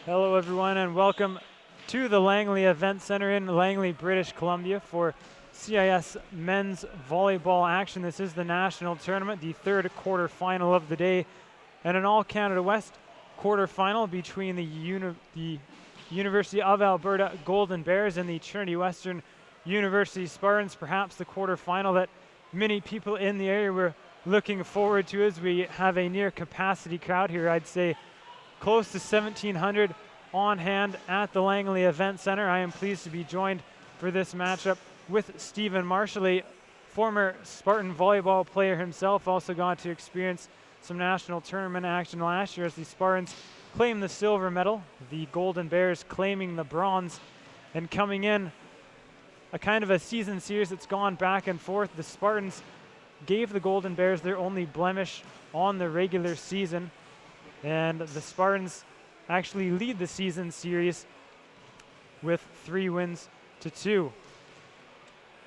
Hello everyone and welcome to the Langley Event Center in Langley, British Columbia for CIS men's volleyball action. This is the national tournament, the third quarterfinal of the day, and an All-Canada West quarterfinal between the University of Alberta Golden Bears and the Trinity Western University Spartans, perhaps the quarterfinal that many people in the area were looking forward to as we have a near capacity crowd here. I'd say close to 1,700 on hand at the Langley Event Center. I am pleased to be joined for this matchup with Stephen Marshall, a former Spartan volleyball player himself, also got to experience some national tournament action last year as the Spartans claimed the silver medal, the Golden Bears claiming the bronze, and coming in a kind of a season series that's gone back and forth. The Spartans gave the Golden Bears their only blemish on the regular season, and the Spartans actually lead the season series with 3 wins to 2.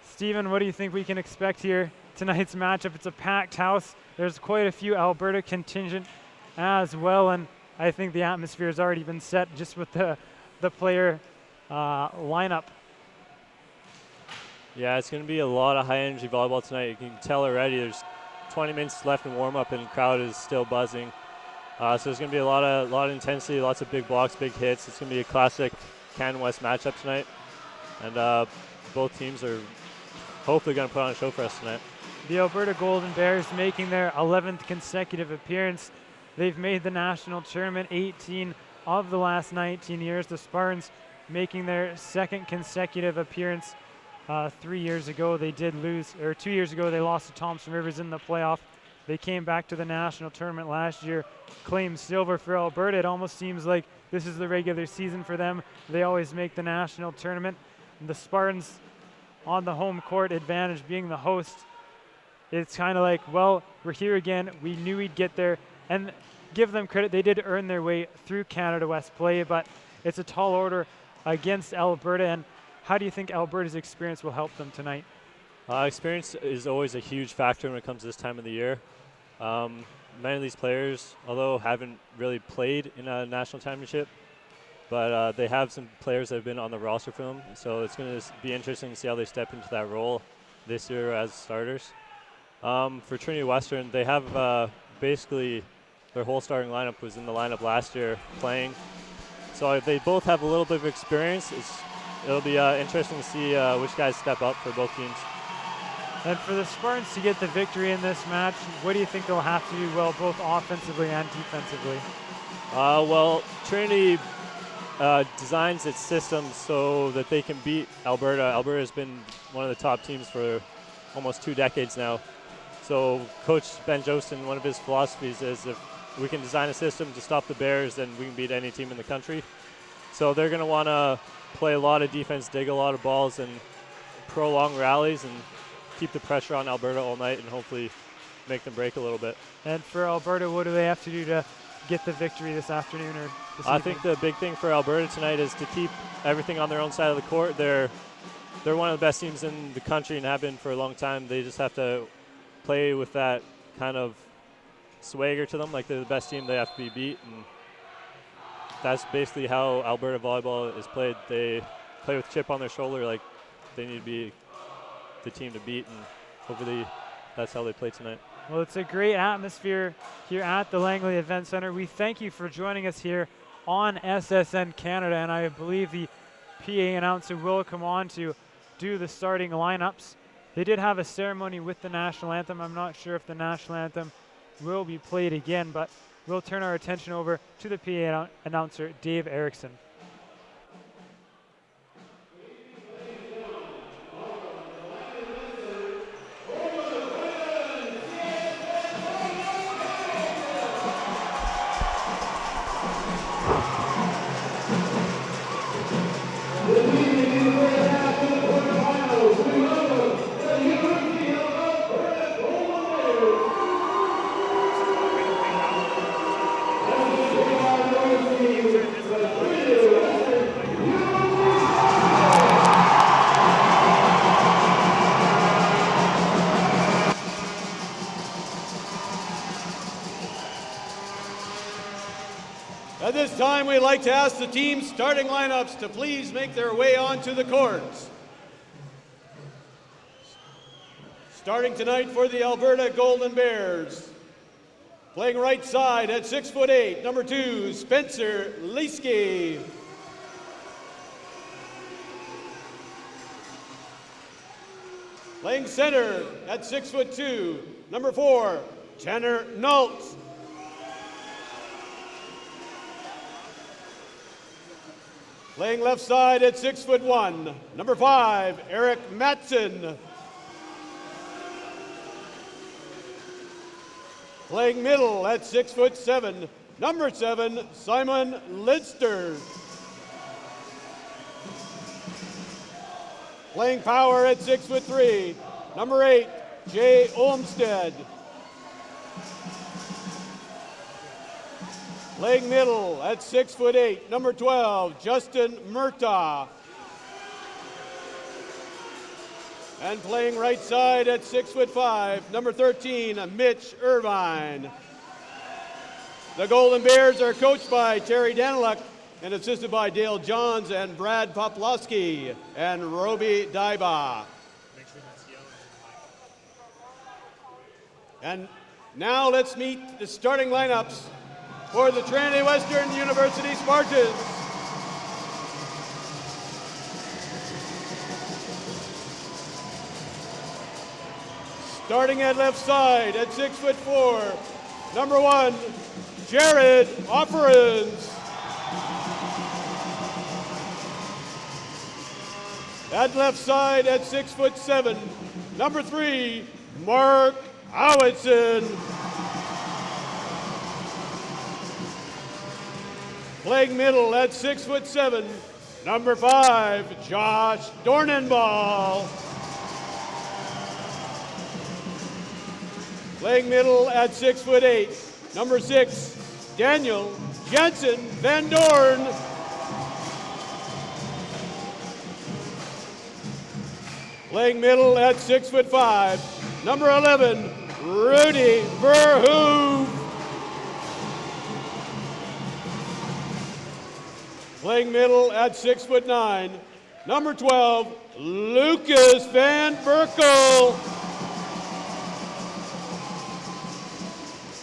Stephen, what do you think we can expect here tonight's matchup? It's a packed house. There's quite a few Alberta contingent as well, and I think the atmosphere has already been set just with the player lineup. Yeah, it's going to be a lot of high-energy volleyball tonight. You can tell already there's 20 minutes left in warm-up and the crowd is still buzzing. So there's going to be a lot of intensity, lots of big blocks, big hits. It's going to be a classic Canada West matchup tonight. And both teams are hopefully going to put on a show for us tonight. The Alberta Golden Bears making their 11th consecutive appearance. They've made the national tournament 18 of the last 19 years. The Spartans making their 2nd consecutive appearance. 3 years ago they did lose, or 2 years ago they lost to Thompson Rivers in the playoff. They came back to the national tournament last year, claimed silver for Alberta. It almost seems like this is the regular season for them. They always make the national tournament. And the Spartans on the home court advantage, being the host, it's kind of like, well, we're here again. We knew we'd get there. And give them credit, they did earn their way through Canada West play, but it's a tall order against Alberta. And how do you think Alberta's experience will help them tonight? Experience is always a huge factor when it comes to this time of the year. Many of these players, although haven't really played in a national championship, but they have some players that have been on the roster for them. So it's going to be interesting to see how they step into that role this year as starters. For Trinity Western, they have basically their whole starting lineup was in the lineup last year playing. So they both have a little bit of experience. It'll be interesting to see which guys step up for both teams. And for the Spartans to get the victory in this match, what do you think they'll have to do well, both offensively and defensively? Well, Trinity designs its system so that they can beat Alberta. Alberta has been one of the top teams for almost 2 decades now. So Coach Ben Jostin, one of his philosophies is if we can design a system to stop the Bears, then we can beat any team in the country. So they're going to want to play a lot of defense, dig a lot of balls, and prolong rallies and keep the pressure on Alberta all night and hopefully make them break a little bit. And for Alberta, what do they have to do to get the victory this afternoon or this I evening? think the big thing for Alberta tonight is to keep everything on their own side of the court. They're one of the best teams in the country and have been for a long time. They just have to play with that kind of swagger to them, like they're the best team, they have to be beat, and that's basically how Alberta volleyball is played. They play with chip on their shoulder, like they need to be the team to beat, and hopefully that's how they play tonight. Well, it's a great atmosphere here at the Langley Event Center. We thank you for joining us here on SSN Canada, and I believe the PA announcer will come on to do the starting lineups. They did have a ceremony with the national anthem. I'm not sure if the national anthem will be played again, but we'll turn our attention over to the PA announcer, Dave Erickson. At this time, we'd like to ask the team's starting lineups to please make their way onto the courts. Starting tonight for the Alberta Golden Bears. Playing right side at 6'8", number 2, Spencer Leeske. Playing center at 6'2", number 4, Tanner Nault. Playing left side at 6'1", number 5, Eric Matson. Playing middle at 6'7", number 7, Simon Lidster. Playing power at 6'3", number 8, Jay Olmstead. Playing middle at 6'8", number 12, Justin Murtaugh. And playing right side at 6'5", number 13, Mitch Irvine. The Golden Bears are coached by Terry Daniluk and assisted by Dale Johns and Brad Poplowski and Roby Daiba. And now let's meet the starting lineups for the Trinity Western University Spartans. Starting at left side at 6'4", number 1, Jared Offerins. At left side at 6'7", number 3, Mark Howitson. Playing middle at 6'7", number 5, Josh Dornenball. Playing middle at 6'8", number 6, Daniel Jensen Van Dorn. Playing middle at 6'5", number 11, Rudy Verhoeven. Playing middle at 6'9", number 12, Lucas Van Berkel.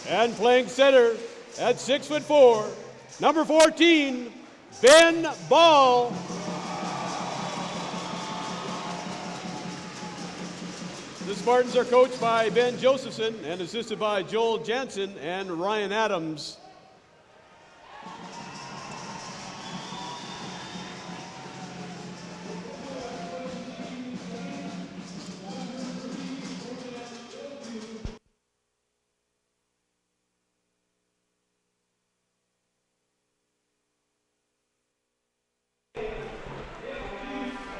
And playing center at 6'4", number 14, Ben Ball. The Spartans are coached by Ben Josephson and assisted by Joel Jansen and Ryan Adams.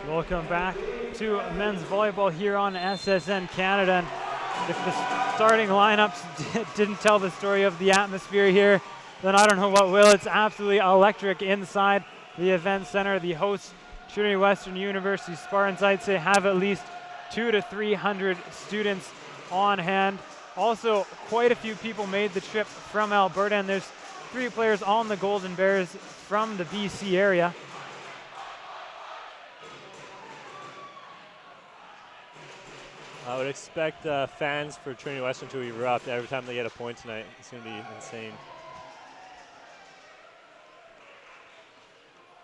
Welcome back to men's volleyball here on SSN Canada. And if the starting lineups didn't tell the story of the atmosphere here, then I don't know what will. It's absolutely electric inside the event center. The host, Trinity Western University Spartans, I'd say have at least 200 to 300 students on hand. Also, quite a few people made the trip from Alberta, and there's 3 players on the Golden Bears from the BC area. I would expect fans for Trinity Western to erupt every time they get a point tonight. It's going to be insane.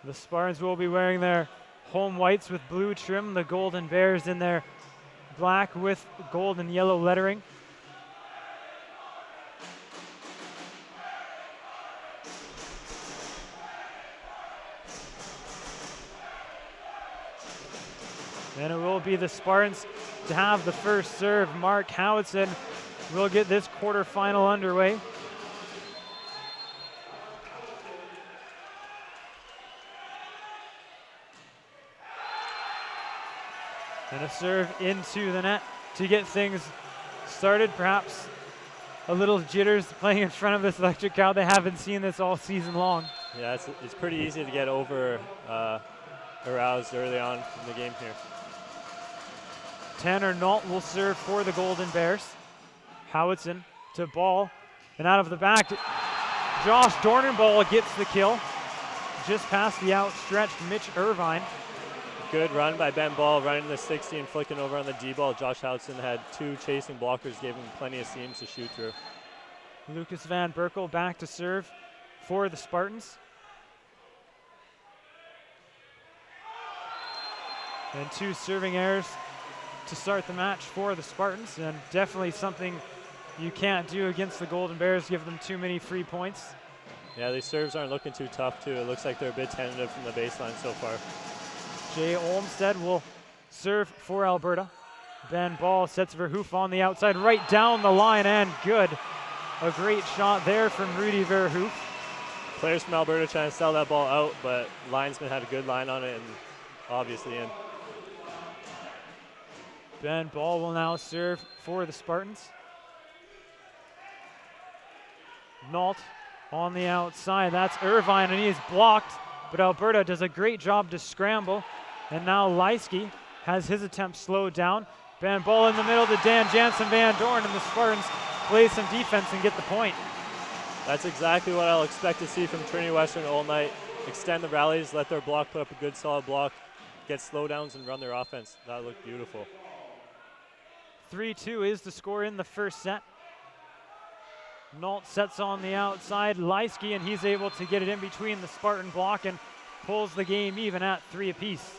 The Spartans will be wearing their home whites with blue trim, the Golden Bears in their black with gold and yellow lettering. And it will be the Spartans to have the first serve. Mark Howitson will get this quarterfinal underway. And a serve into the net to get things started. Perhaps a little jitters playing in front of this electric crowd. They haven't seen this all season long. Yeah, it's pretty easy to get aroused early on in the game here. Tanner Nault will serve for the Golden Bears. Howitson to Ball, and out of the back, Josh Dornenball gets the kill. Just past the outstretched Mitch Irvine. Good run by Ben Ball, running the 60 and flicking over on the D-ball. Josh Howitson had 2 chasing blockers, gave him plenty of seams to shoot through. Lucas Van Berkel back to serve for the Spartans. And 2 serving errors to start the match for the Spartans, and definitely something you can't do against the Golden Bears, give them too many free points. Yeah, these serves aren't looking too tough too. It looks like they're a bit tentative from the baseline so far. Jay Olmsted will serve for Alberta. Ben Ball sets Verhoof on the outside, right down the line, and good. A great shot there from Rudy Verhoof. Players from Alberta trying to sell that ball out, but linesman had a good line on it and obviously in. Ben Ball will now serve for the Spartans. Nault on the outside. That's Irvine, and he's blocked, but Alberta does a great job to scramble. And now Leisky has his attempt slowed down. Ben Ball in the middle to Dan Jansen Van Dorn, and the Spartans play some defense and get the point. That's exactly what I'll expect to see from Trinity Western all night. Extend the rallies, let their block put up a good solid block, get slowdowns and run their offense. That looked beautiful. 3-2 is the score in the first set. Nault sets on the outside, Leisky, and he's able to get it in between the Spartan block and pulls the game even at 3 apiece.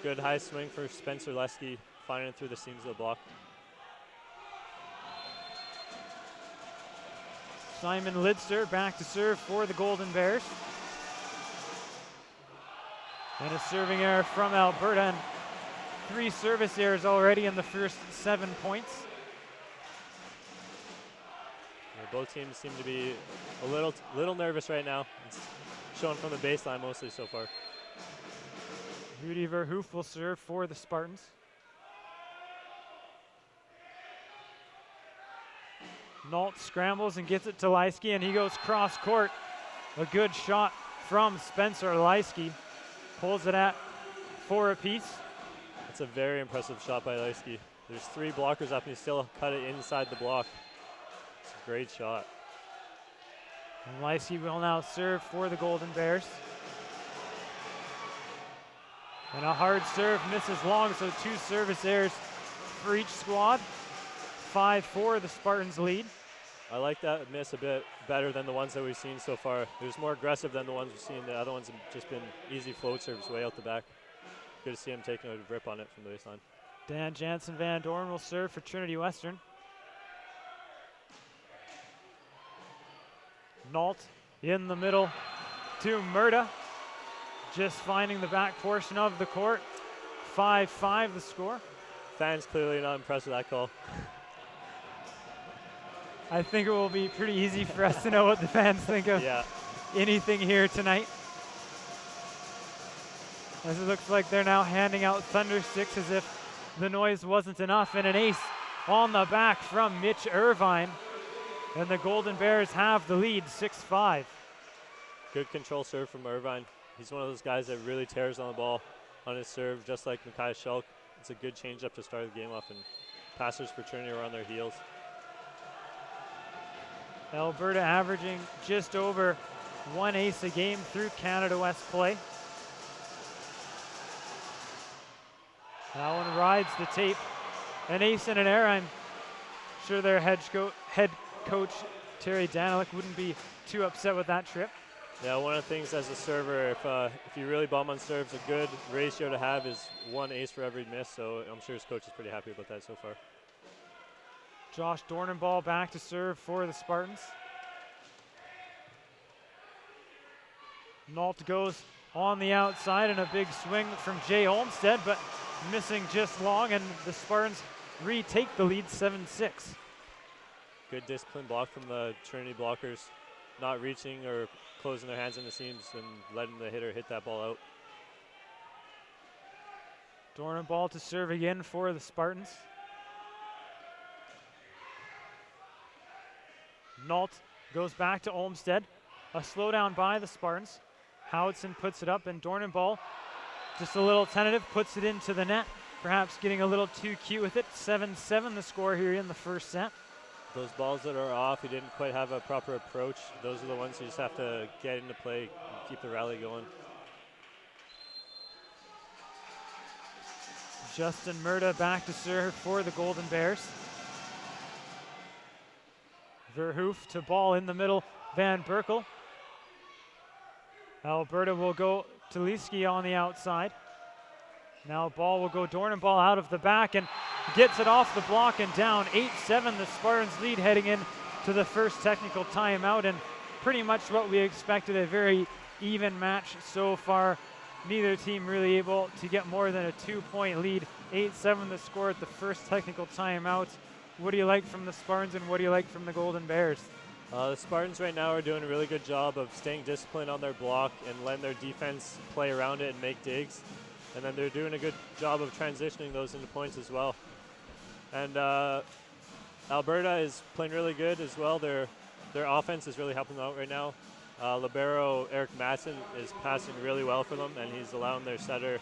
Good high swing for Spencer Leisky, finding it through the seams of the block. Simon Lidster back to serve for the Golden Bears. And a serving error from Alberta, and 3 service errors already in the first 7 points. Yeah, both teams seem to be a little nervous right now. It's showing from the baseline mostly so far. Rudy Verhoof will serve for the Spartans. Nault scrambles and gets it to Leisky, and he goes cross court. A good shot from Spencer Leisky. Pulls it at 4 apiece. It's a very impressive shot by Leisky. There's 3 blockers up and he still cut it inside the block. It's a great shot. And Leisky will now serve for the Golden Bears. And a hard serve misses long, so 2 service errors for each squad. 5-4, the Spartans lead. I like that miss a bit better than the ones that we've seen so far. It was more aggressive than the ones we've seen. The other ones have just been easy float serves way out the back. Good to see him taking a rip on it from the baseline. Dan Jansen Van Dorn will serve for Trinity Western. Nault in the middle to Murda. Just finding the back portion of the court. 5-5 the score. Fans clearly not impressed with that call. I think it will be pretty easy for us to know what the fans think of anything here tonight. As it looks like they're now handing out thunder sticks as if the noise wasn't enough. And an ace on the back from Mitch Irvine. And the Golden Bears have the lead, 6-5. Good control serve from Irvine. He's one of those guys that really tears on the ball on his serve, just like Makai Shulk. It's a good change up to start the game off, and passers for Trinity are on their heels. Alberta averaging just over 1 ace a game through Canada West play. That one rides the tape. An ace and an error. I'm sure their head coach Terry Danilick wouldn't be too upset with that trip. Yeah, one of the things as a server, if you really bomb on serves, a good ratio to have is 1 ace for every miss, so I'm sure his coach is pretty happy about that so far. Josh Dornenball back to serve for the Spartans. Nault goes on the outside and a big swing from Jay Olmstead, but missing just long, and the Spartans retake the lead 7-6. Good disciplined block from the Trinity blockers, not reaching or closing their hands in the seams and letting the hitter hit that ball out. Dornenball to serve again for the Spartans. Nault goes back to Olmstead. A slowdown by the Spartans. Howitson puts it up, and Dornenball, just a little tentative, puts it into the net. Perhaps getting a little too cute with it. 7-7 the score here in the first set. Those balls that are off, he didn't quite have a proper approach. Those are the ones you just have to get into play and keep the rally going. Justin Murda back to serve for the Golden Bears. Verhoof to ball in the middle, Van Berkel. Alberta will go to Leeski on the outside. Now ball will go Dornenball out of the back and gets it off the block and down. 8-7 the Spartans lead heading in to the first technical timeout, and pretty much what we expected, a very even match so far. Neither team really able to get more than a 2-point lead. 8-7 the score at the first technical timeout. What do you like from the Spartans and what do you like from the Golden Bears? The Spartans right now are doing a really good job of staying disciplined on their block and letting their defense play around it and make digs. And then they're doing a good job of transitioning those into points as well. And Alberta is playing really good as well. Their offense is really helping them out right now. Libero Eric Matson is passing really well for them, and he's allowing their setter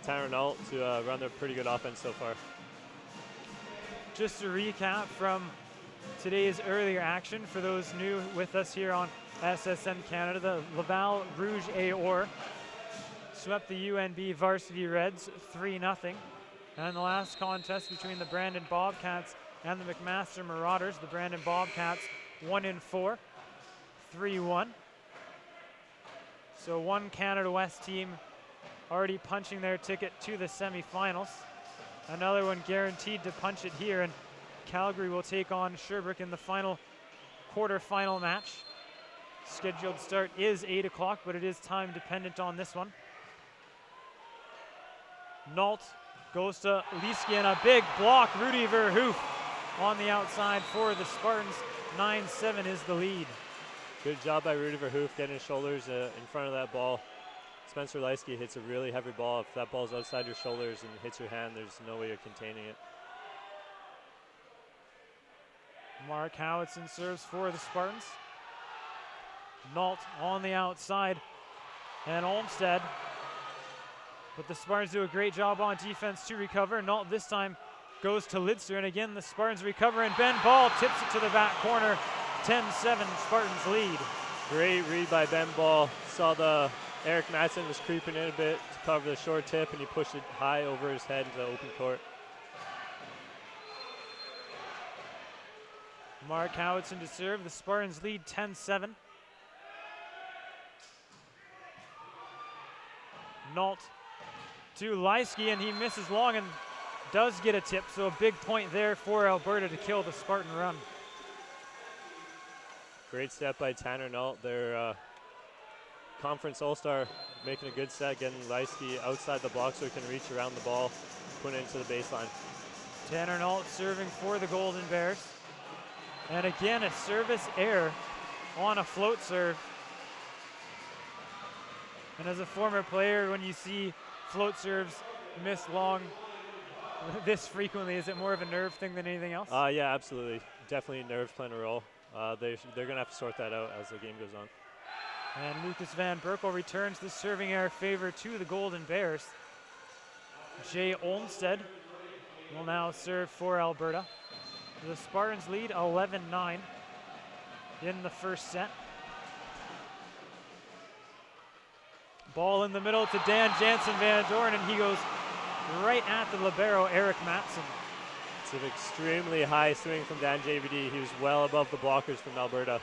Tanner Nault to run their pretty good offense so far. Just a recap from today's earlier action for those new with us here on SSN Canada. The Laval Rouge Aor swept the UNB Varsity Reds 3-0. And the last contest between the Brandon Bobcats and the McMaster Marauders, the Brandon Bobcats 1-4, 3-1. So one Canada West team already punching their ticket to the semifinals. Another one guaranteed to punch it here, and Calgary will take on Sherbrooke in the final quarterfinal match. Scheduled start is 8 o'clock, but it is time dependent on this one. Nault goes to Leeski and a big block. Rudy Verhoof on the outside for the Spartans. 9-7 is the lead. Good job by Rudy Verhoof getting his shoulders in front of that ball. Spencer Leisky hits a really heavy ball. If that ball's outside your shoulders and hits your hand, there's no way you're containing it. Mark Howitson serves for the Spartans. Nault on the outside, and Olmstead. But the Spartans do a great job on defense to recover. Nault this time goes to Lidster, and again the Spartans recover, and Ben Ball tips it to the back corner. 10-7 Spartans lead. Great read by Ben Ball. Saw the Eric Matson was creeping in a bit to cover the short tip, and he pushed it high over his head into the open court. Mark Howitson to serve. The Spartans lead 10-7. Nault to Leisky, and he misses long and does get a tip, so a big point there for Alberta to kill the Spartan run. Great step by Tanner Nault, their conference all-star, making a good set, getting Leisky outside the block so he can reach around the ball, put it into the baseline. Tanner Nault serving for the Golden Bears. And again, a service error on a float serve. And as a former player, when you see float serves miss long this frequently, is it more of a nerve thing than anything else? Yeah, absolutely. Definitely nerves playing a role. They're going to have to sort that out as the game goes on. And Lucas Van Berkel returns the serving error favor to the Golden Bears. Jay Olmsted will now serve for Alberta. The Spartans lead 11-9 in the first set. Ball in the middle to Dan Jansen Van Dorn, and he goes right at the libero, Eric Matson. It's an extremely high swing from Dan JVD. He was well above the blockers from Alberta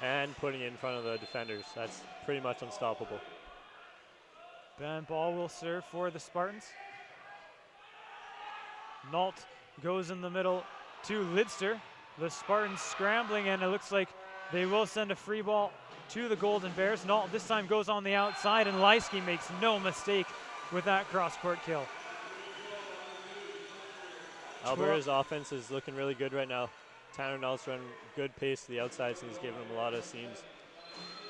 and putting it in front of the defenders. That's pretty much unstoppable. Ben Ball will serve for the Spartans. Nault goes in the middle to Lidster. The Spartans scrambling, and it looks like they will send a free ball to the Golden Bears. Nault this time goes on the outside, and Leisky makes no mistake with that cross-court kill. Alberta's offense is looking really good right now. Tanner Nault's running good pace to the outside, so he's giving them a lot of seams.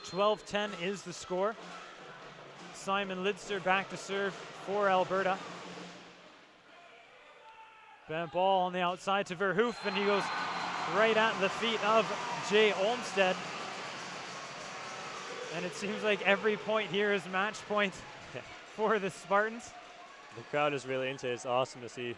12-10 is the score. Simon Lidster back to serve for Alberta. Ben Ball on the outside to Verhoof, and he goes right at the feet of Jay Olmsted. And it seems like every point here is match point for the Spartans. The crowd is really into it. It's awesome to see.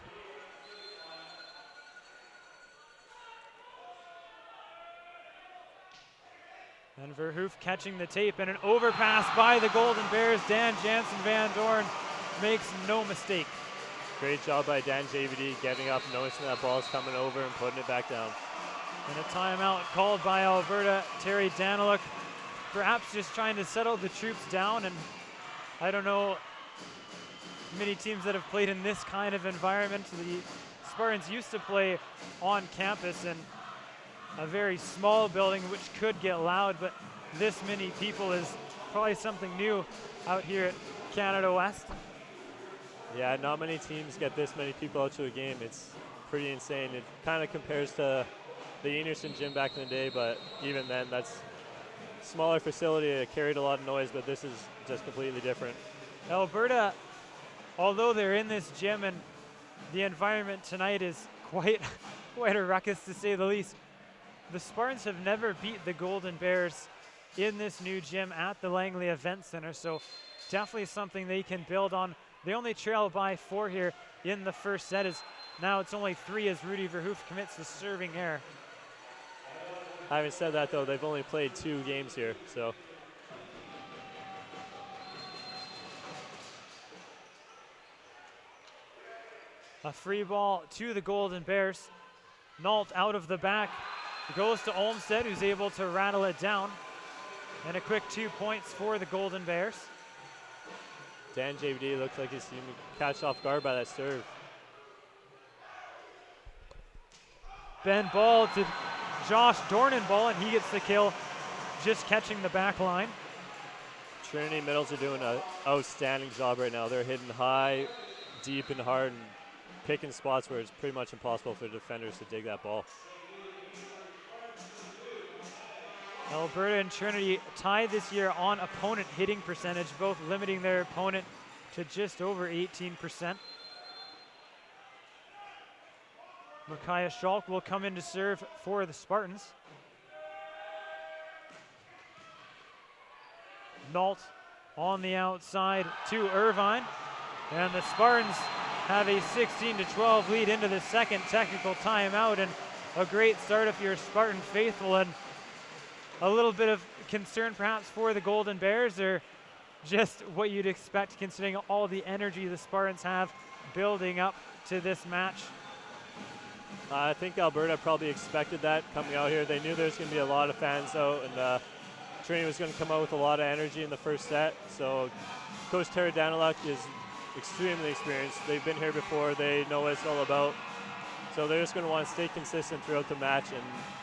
And Verhoof catching the tape, and an overpass by the Golden Bears. Dan Jansen Van Dorn makes no mistake. Great job by Dan JVD getting up, noticing that ball's coming over and putting it back down. And a timeout called by Alberta. Terry Daniluk perhaps just trying to settle the troops down, and I don't know many teams that have played in this kind of environment. The Spartans used to play on campus in a very small building, which could get loud, but this many people is probably something new out here at Canada West. Yeah, not many teams get this many people out to a game. It's pretty insane. It kind of compares to the Enerson gym back in the day, but even then, that's smaller facility. It carried a lot of noise, but this is just completely different. Alberta, although they're in this gym, and the environment tonight is quite a ruckus to say the least, the Spartans have never beat the Golden Bears in this new gym at the Langley Event Center, so definitely something they can build on. They only trail by 4 here in the first set. Now it's only 3 as Rudy Verhoof commits the serving error. Having said that, though, they've only played 2 games here, so. A free ball to the Golden Bears. Nault out of the back. Goes to Olmsted, who's able to rattle it down. And a quick 2 points for the Golden Bears. Dan JVD looks like he's going to catch off guard by that serve. Ben Ball to Josh Dornenball, and he gets the kill, just catching the back line. Trinity middles are doing an outstanding job right now. They're hitting high, deep, and hard, and picking spots where it's pretty much impossible for defenders to dig that ball. Alberta and Trinity tied this year on opponent hitting percentage, both limiting their opponent to just over 18%. Micaiah Schalk will come in to serve for the Spartans. Nault on the outside to Irvine. And the Spartans have a 16-12 lead into the second technical timeout, and a great start if you're Spartan faithful, and a little bit of concern perhaps for the Golden Bears, or just what you'd expect considering all the energy the Spartans have building up to this match. I think Alberta probably expected that coming out here. They knew there was going to be a lot of fans out, and Trinity was going to come out with a lot of energy in the first set. So Coach Terry Daniluk is extremely experienced. They've been here before. They know what it's all about. So they're just going to want to stay consistent throughout the match, and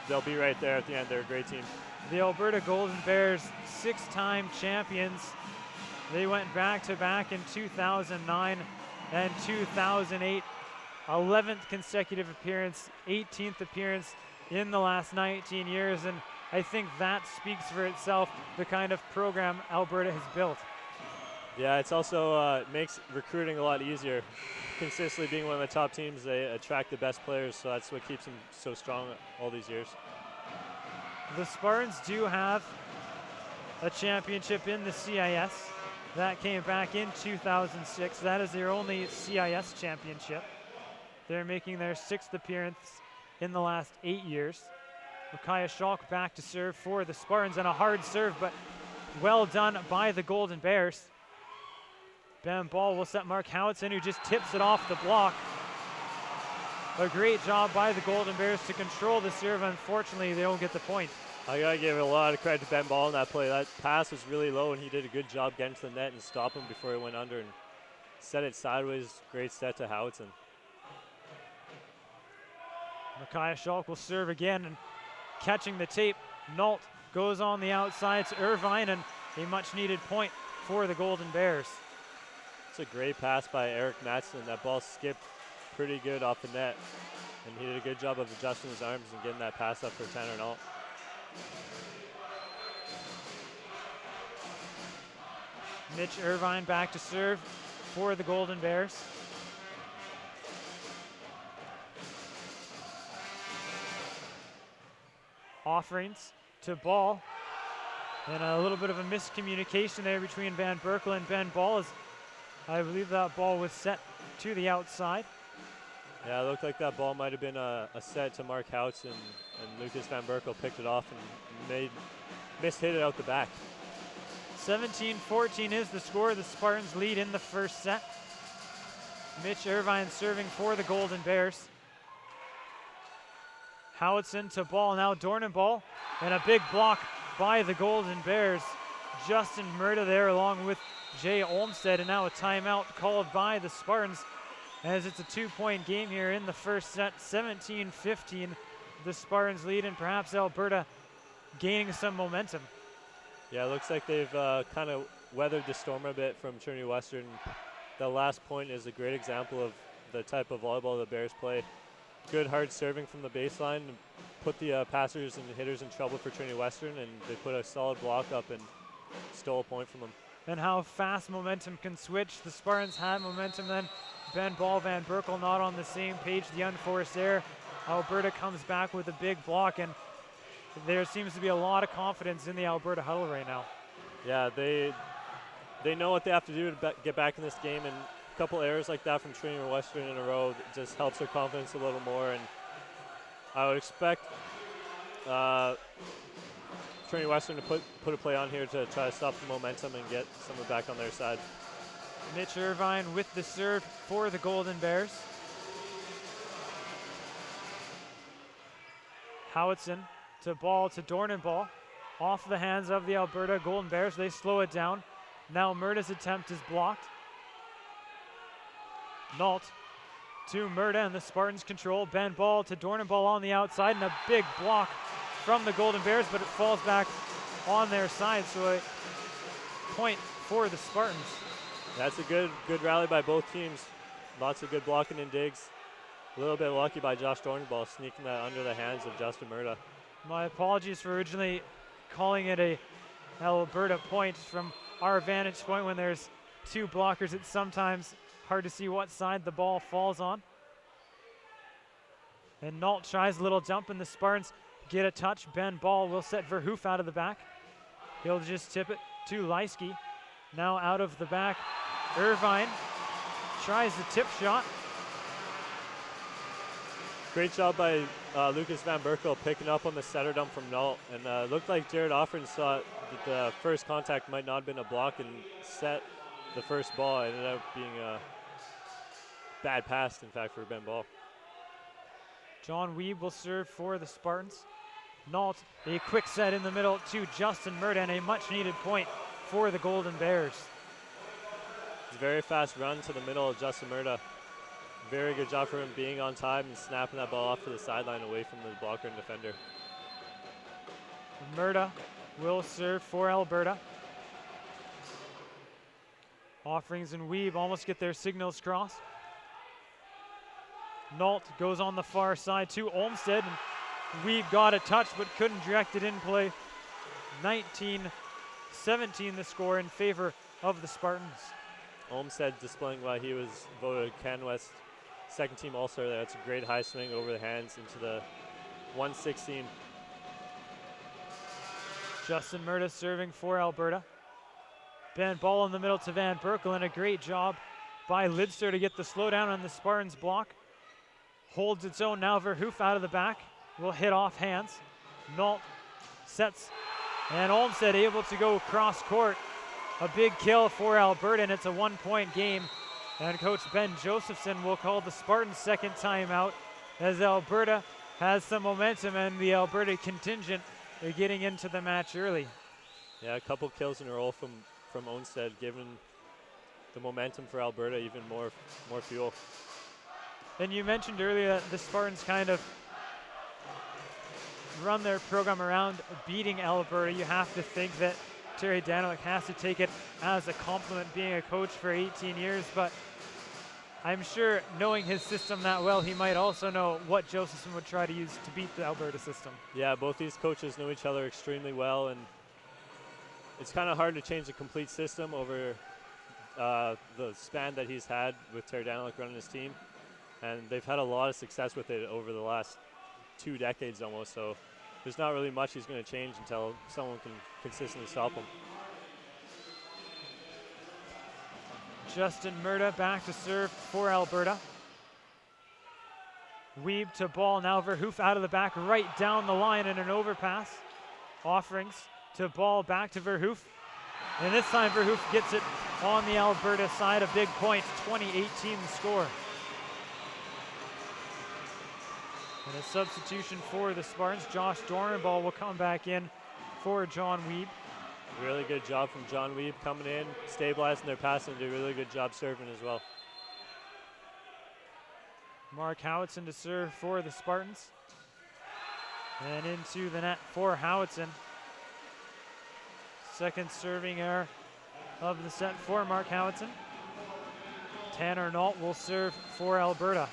they'll be right there at the end. They're a great team. The Alberta Golden Bears, 6-time champions. They went back-to-back in 2009 and 2008. 11th consecutive appearance, 18th appearance in the last 19 years, and I think that speaks for itself, the kind of program Alberta has built. Yeah, it's also makes recruiting a lot easier. Consistently being one of the top teams, they attract the best players, so that's what keeps them so strong all these years. The Spartans do have a championship in the CIS. That came back in 2006. That is their only CIS championship. They're making their 6th appearance in the last 8 years. Micaiah Schalk back to serve for the Spartans, and a hard serve, but well done by the Golden Bears. Ben Ball will set Mark Howitson, who just tips it off the block. A great job by the Golden Bears to control the serve. Unfortunately, they don't get the point. I gotta give a lot of credit to Ben Ball in that play. That pass was really low, and he did a good job getting to the net and stop him before he went under and set it sideways. Great set to Howitson. Micaiah Schalk will serve again, and catching the tape, Nault goes on the outside to Irvine, and a much-needed point for the Golden Bears. It's a great pass by Eric Matson. That ball skipped pretty good off the net, and he did a good job of adjusting his arms and getting that pass up for Tanner Nault. Mitch Irvine back to serve for the Golden Bears. Offerings to Ball, and a little bit of a miscommunication there between Van Berkel and Ben Ball, as I believe that ball was set to the outside. Yeah, it looked like that ball might have been a set to Mark Houts, and Lucas Van Berkel picked it off and mishit it out the back. 17-14 is the score. The Spartans lead in the first set. Mitch Irvine serving for the Golden Bears. Howitson to Ball, now Dornenball, and a big block by the Golden Bears. Justin Murda there along with Jay Olmstead, and now a timeout called by the Spartans as it's a 2-point game here in the first set. 17-15, the Spartans lead, and perhaps Alberta gaining some momentum. Yeah, it looks like they've kind of weathered the storm a bit from Trinity Western. The last point is a great example of the type of volleyball the Bears play. Good hard serving from the baseline, put the passers and hitters in trouble for Trinity Western, and they put a solid block up and stole a point from them. And how fast momentum can switch. The Spartans had momentum, then Ben Ball, Van Berkel not on the same page. The unforced error. Alberta comes back with a big block, and there seems to be a lot of confidence in the Alberta huddle right now. Yeah, they know what they have to do to get back in this game, and a couple errors like that from Trinity Western in a row just helps their confidence a little more. And I would expect Trinity Western to put a play on here to try to stop the momentum and get someone back on their side. Mitch Irvine with the serve for the Golden Bears. Howitson to Ball to Dornenball. Off the hands of the Alberta Golden Bears. They slow it down. Now Murda's attempt is blocked. Nault to Murda, and the Spartans control. Ben Ball to Dornenball on the outside, and a big block from the Golden Bears, but it falls back on their side, so a point for the Spartans. That's a good rally by both teams. Lots of good blocking and digs. A little bit lucky by Josh Dornenball sneaking that under the hands of Justin Murda. My apologies for originally calling it a Alberta point. From our vantage point, when there's two blockers, it's sometimes hard to see what side the ball falls on. And Nault tries a little jump, and the Spartans get a touch. Ben Ball will set Verhoof out of the back. He'll just tip it to Leisky. Now out of the back, Irvine tries the tip shot. Great job by Lucas Van Berkel picking up on the setter dump from Nault. And looked like Jared Offren saw that the first contact might not have been a block and set the first ball. It ended up being a bad pass, in fact, for Ben Ball. John Wiebe will serve for the Spartans. Nault, a quick set in the middle to Justin Murda, and a much needed point for the Golden Bears. It's a very fast run to the middle of Justin Murda. Very good job for him being on time and snapping that ball off to the sideline away from the blocker and defender. Murda will serve for Alberta. Offerings and Wiebe almost get their signals crossed. Nault goes on the far side to Olmsted, and Wiebe got a touch but couldn't direct it in play. 19-17 the score in favor of the Spartans. Olmsted displaying why he was voted Can West second team All-Star there. That's a great high swing over the hands into the 116. Justin Murda serving for Alberta. Ben ball in the middle to Van Berkel, and a great job by Lidster to get the slowdown on the Spartans block. Holds its own now. Verhoof out of the back will hit off hands. Nault sets, and Olmsted able to go cross court. A big kill for Alberta, and it's a 1-point game. And Coach Ben Josephson will call the Spartans' second timeout as Alberta has some momentum, and the Alberta contingent are getting into the match early. Yeah, a couple kills in a row from Olmsted, giving the momentum for Alberta even more fuel. And you mentioned earlier that the Spartans kind of run their program around beating Alberta. You have to think that Terry Danilic has to take it as a compliment, being a coach for 18 years, but I'm sure knowing his system that well, he might also know what Josephson would try to use to beat the Alberta system. Yeah, both these coaches know each other extremely well, and it's kind of hard to change a complete system over the span that he's had with Terry Danilic running his team. And they've had a lot of success with it over the last 2 decades almost, so there's not really much he's going to change until someone can consistently stop him. Justin Murda back to serve for Alberta. Wiebe to ball, now Verhoof out of the back, right down the line in an overpass. Offerings to ball back to Verhoof. And this time Verhoof gets it on the Alberta side, a big point, 20-18 the score. And a substitution for the Spartans. Josh Dornball will come back in for John Wiebe. Really good job from John Wiebe coming in, stabilizing their pass, and did a really good job serving as well. Mark Howitson to serve for the Spartans. And into the net for Howitson. Second serving error of the set for Mark Howitson. Tanner Nault will serve for Alberta.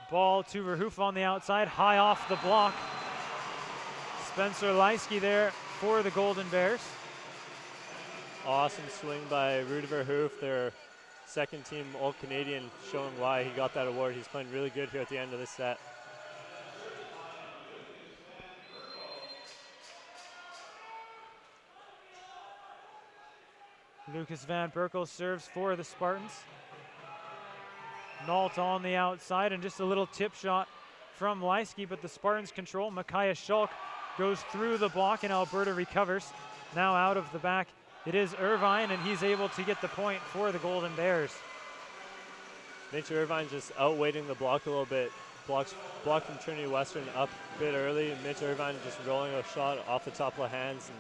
Ball to Verhoof on the outside, high off the block. Spencer Leisky there for the Golden Bears. Awesome swing by Rudy Verhoof, their second team All-Canadian, showing why he got that award. He's playing really good here at the end of this set. Lucas Van Berkel serves for the Spartans. Nault on the outside, and just a little tip shot from Leisky, but the Spartans control. Micaiah Schulk goes through the block, and Alberta recovers. Now out of the back, it is Irvine, and he's able to get the point for the Golden Bears. Mitch Irvine just outweighting the block a little bit. Block from Trinity Western up a bit early, and Mitch Irvine just rolling a shot off the top of the hands, and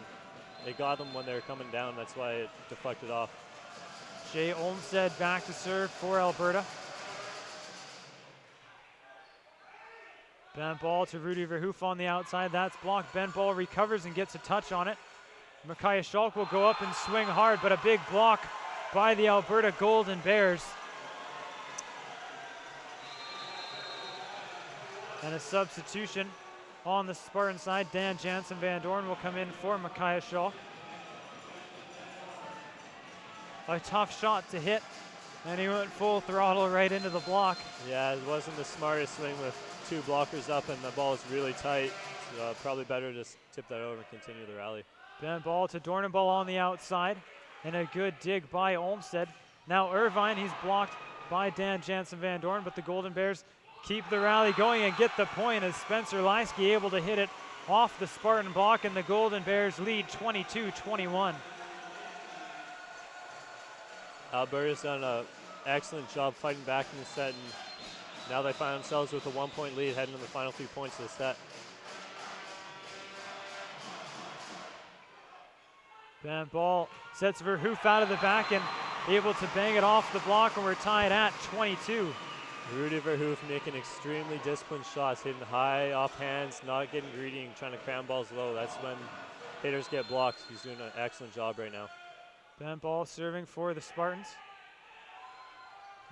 they got them when they were coming down. That's why it deflected off. Jay Olmsted back to serve for Alberta. Ben ball to Rudy Verhoof on the outside. That's blocked. Ben ball recovers and gets a touch on it. Micaiah Schulk will go up and swing hard, but a big block by the Alberta Golden Bears. And a substitution on the Spartan side. Dan Jansen Van Dorn will come in for Micaiah Schulk. A tough shot to hit, and he went full throttle right into the block. Yeah, it wasn't the smartest swing with 2 blockers up, and the ball is really tight. So probably better to just tip that over and continue the rally. Ben ball to Dornenball on the outside, and a good dig by Olmsted. Now Irvine, he's blocked by Dan Jansen Van Dorn, but the Golden Bears keep the rally going and get the point as Spencer Leisky able to hit it off the Spartan block, and the Golden Bears lead 22-21. Alberta's done an excellent job fighting back in the set, and now they find themselves with a 1-point lead heading to the final few points of the set. Van Ball sets Verhoef out of the back and able to bang it off the block, and we're tied at 22. Rudy Verhoef making extremely disciplined shots, hitting high off hands, not getting greedy and trying to cram balls low. That's when hitters get blocked. He's doing an excellent job right now. Van Ball serving for the Spartans.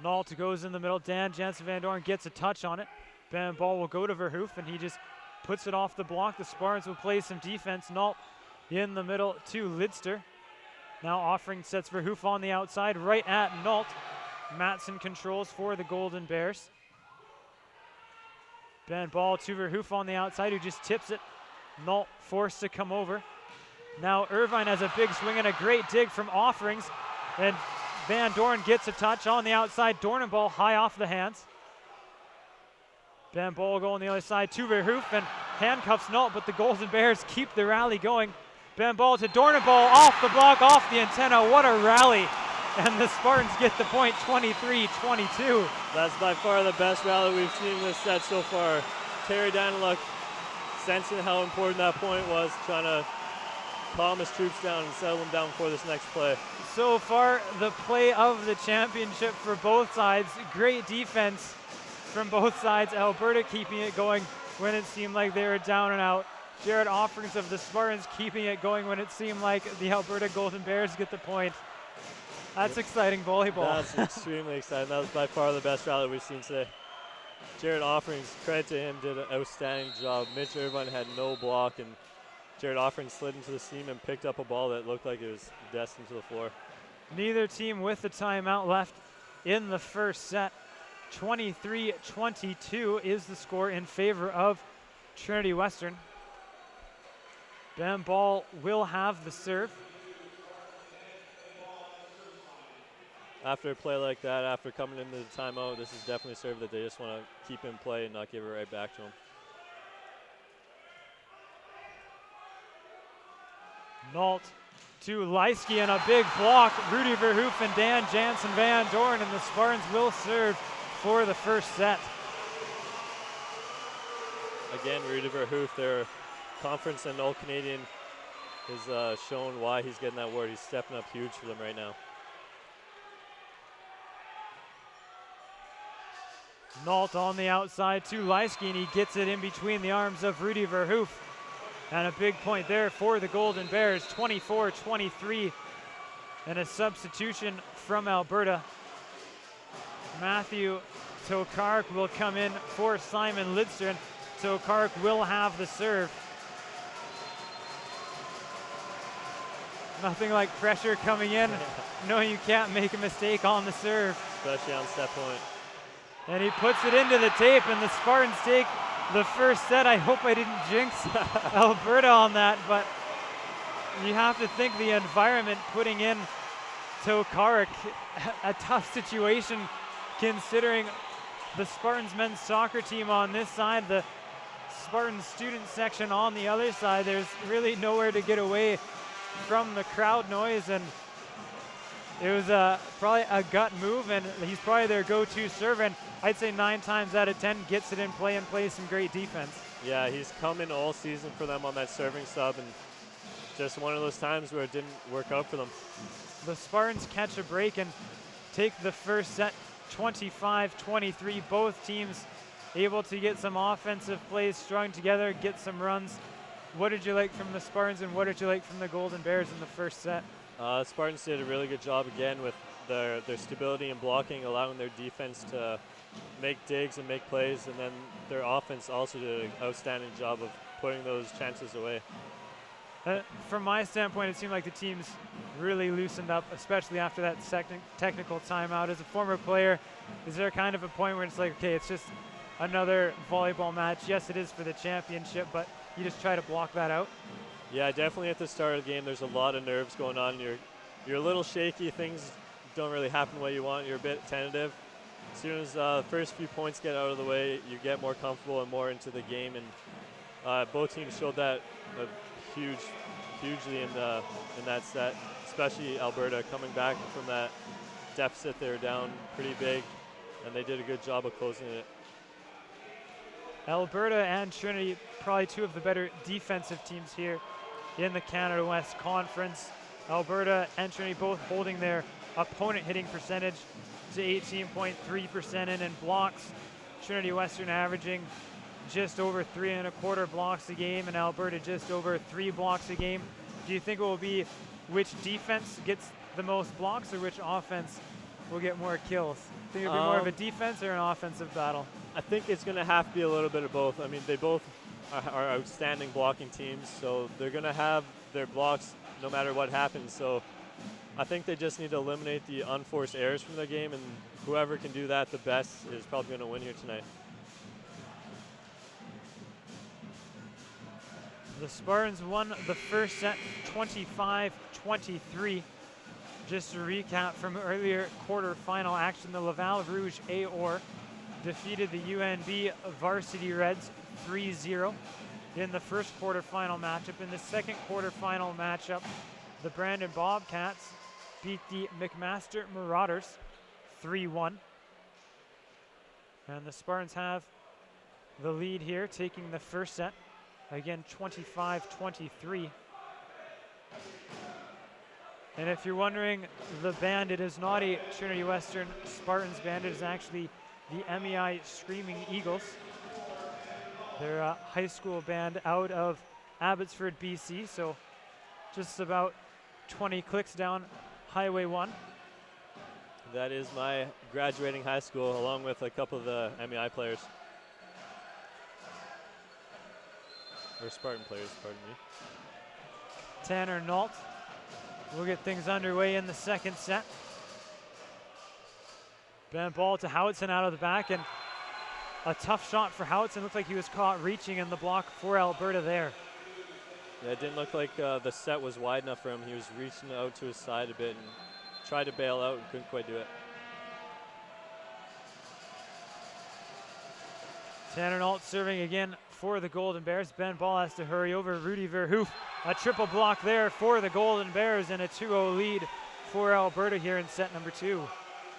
Nault goes in the middle. Dan Jansen Van Dorn gets a touch on it. Van Ball will go to Verhoef, and he just puts it off the block. The Spartans will play some defense. Nault in the middle to Lidster. Now offering sets Verhoef on the outside, right at Nault. Matson controls for the Golden Bears. Van Ball to Verhoef on the outside, who just tips it. Nault forced to come over. Now Irvine has a big swing and a great dig from Offerings, and Van Dorn gets a touch on the outside. Dornenball high off the hands. Van Ball go on the other side to Verhoef and handcuffs Nault, but the Golden Bears keep the rally going. Van Ball to Dornenball, off the block, off the antenna. What a rally. And the Spartans get the point, 23-22. That's by far the best rally we've seen in this set so far. Terry Daniluk sensing how important that point was, trying to calm his troops down and settle them down for this next play. So far, the play of the championship for both sides. Great defense from both sides. Alberta keeping it going when it seemed like they were down and out. Jared Offerings of the Spartans keeping it going when it seemed like the Alberta Golden Bears get the point. That's exciting volleyball. That's extremely exciting. That was by far the best rally we've seen today. Jared Offerings, credit to him, did an outstanding job. Mitch Irvine had no block, and Jared Offerings slid into the seam and picked up a ball that looked like it was destined to the floor. Neither team with the timeout left in the first set. 23-22 is the score in favor of Trinity Western. Van Ball will have the serve. After a play like that, after coming into the timeout, this is definitely a serve that they just want to keep in play and not give it right back to him. Nault to Leisky and a big block. Rudy Verhoef and Dan Jansen Van Dorn, and the Spartans will serve for the first set. Again, Rudy Verhoef, their conference and All-Canadian, has shown why he's getting that award. He's stepping up huge for them right now. Nault on the outside to Leisky, and he gets it in between the arms of Rudy Verhoef. And a big point there for the Golden Bears, 24-23. And a substitution from Alberta. Matthew Tokark will come in for Simon Lidster, and Tokark will have the serve. Nothing like pressure coming in, knowing you can't make a mistake on the serve. Especially on set point. And he puts it into the tape, and the Spartans take the first set. I hope I didn't jinx Alberta on that, but you have to think the environment putting in Tokarek, a tough situation considering the Spartans men's soccer team on this side, the Spartans student section on the other side. There's really nowhere to get away from the crowd noise, and it was probably a gut move, and he's probably their go-to server, and I'd say 9 times out of 10 gets it in play and plays some great defense. Yeah, he's come in all season for them on that serving sub, and just one of those times where it didn't work out for them. The Spartans catch a break and take the first set 25-23. Both teams able to get some offensive plays strung together, get some runs. What did you like from the Spartans, and what did you like from the Golden Bears in the first set? Spartans did a really good job again with their stability and blocking, allowing their defense to make digs and make plays, and then their offense also did an outstanding job of putting those chances away. From my standpoint, it seemed like the teams really loosened up, especially after that technical timeout. As a former player, is there kind of a point where it's like, okay, it's just another volleyball match? Yes, it is for the championship, but you just try to block that out? Yeah, definitely at the start of the game, there's a lot of nerves going on. You're a little shaky. Things don't really happen the way you want. You're a bit tentative. As soon as the first few points get out of the way, you get more comfortable and more into the game. And both teams showed that hugely in that set, especially Alberta coming back from that deficit. They were down pretty big, and they did a good job of closing it. Alberta and Trinity, probably two of the better defensive teams here in the Canada West Conference. Alberta and Trinity both holding their opponent hitting percentage to 18.3% in blocks. Trinity Western averaging just over 3.25 blocks a game, and Alberta just over 3 blocks a game. Do you think it will be which defense gets the most blocks or which offense will get more kills? Think it'll be more of a defense or an offensive battle? I think it's going to have to be a little bit of both. I mean, they both are outstanding blocking teams, so they're going to have their blocks no matter what happens. So I think they just need to eliminate the unforced errors from their game, and whoever can do that the best is probably going to win here tonight. The Spartans won the first set 25-23. Just to recap from earlier quarterfinal action, the Laval Rouge AOR defeated the UNB Varsity Reds 3-0 in the first quarterfinal matchup. In the second quarterfinal matchup, the Brandon Bobcats beat the McMaster Marauders 3-1. And the Spartans have the lead here, taking the first set. Again, 25-23. And if you're wondering, the band, it is not a Trinity Western Spartans band. It is actually the MEI Screaming Eagles. They're a high school band out of Abbotsford, BC. So just about 20 clicks down Highway 1. That is my graduating high school, along with a couple of the MEI players. Or Spartan players, pardon me. Tanner Nault will get things underway in the second set. Bent ball to Howitson out of the back, and a tough shot for Howitson. Looked like he was caught reaching in the block for Alberta there. Yeah, it didn't look like the set was wide enough for him. He was reaching out to his side a bit and tried to bail out and couldn't quite do it. Tanner Nault serving again for the Golden Bears. Ben Ball has to hurry over. Rudy Verhoof, a triple block there for the Golden Bears, and a 2-0 lead for Alberta here in set number 2.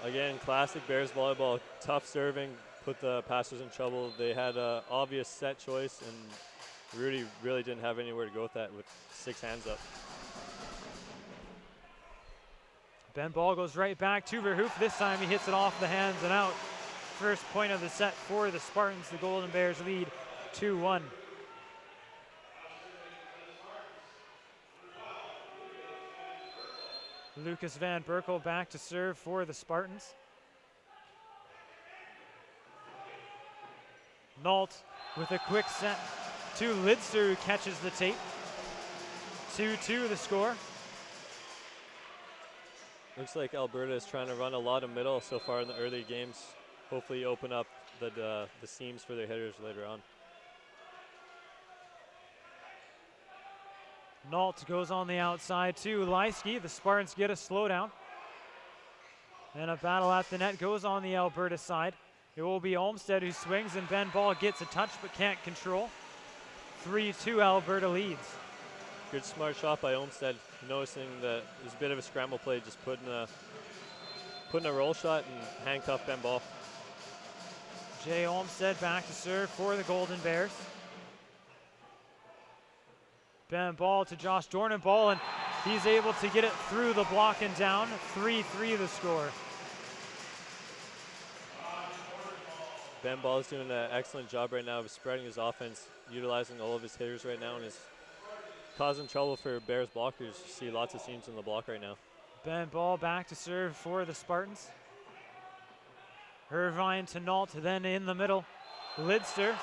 Again, classic Bears volleyball. Tough serving, put the passers in trouble. They had an obvious set choice, and Rudy really didn't have anywhere to go with that with 6 hands up. Ben Ball goes right back to Verhoof. This time he hits it off the hands and out. First point of the set for the Spartans. The Golden Bears lead 2-1. Lucas Van Berkel back to serve for the Spartans. Nault with a quick set to Lidster, who catches the tape. 2-2 the score. Looks like Alberta is trying to run a lot of middle so far in the early games. Hopefully open up the seams for their hitters later on. Nault goes on the outside to Leisky. The Spartans get a slowdown. And a battle at the net goes on the Alberta side. It will be Olmstead who swings, and Ben Ball gets a touch but can't control. 3-2 Alberta leads. Good smart shot by Olmstead, noticing that it was a bit of a scramble play, just putting a roll shot and handcuff Ben Ball. Jay Olmstead back to serve for the Golden Bears. Ben Ball to Josh Dornenball, and he's able to get it through the block and down. 3-3 the score. Ben Ball is doing an excellent job right now of spreading his offense, utilizing all of his hitters right now, and is causing trouble for Bears blockers. You see lots of seams in the block right now. Ben Ball back to serve for the Spartans. Irvine to Nault, then in the middle, Lidster.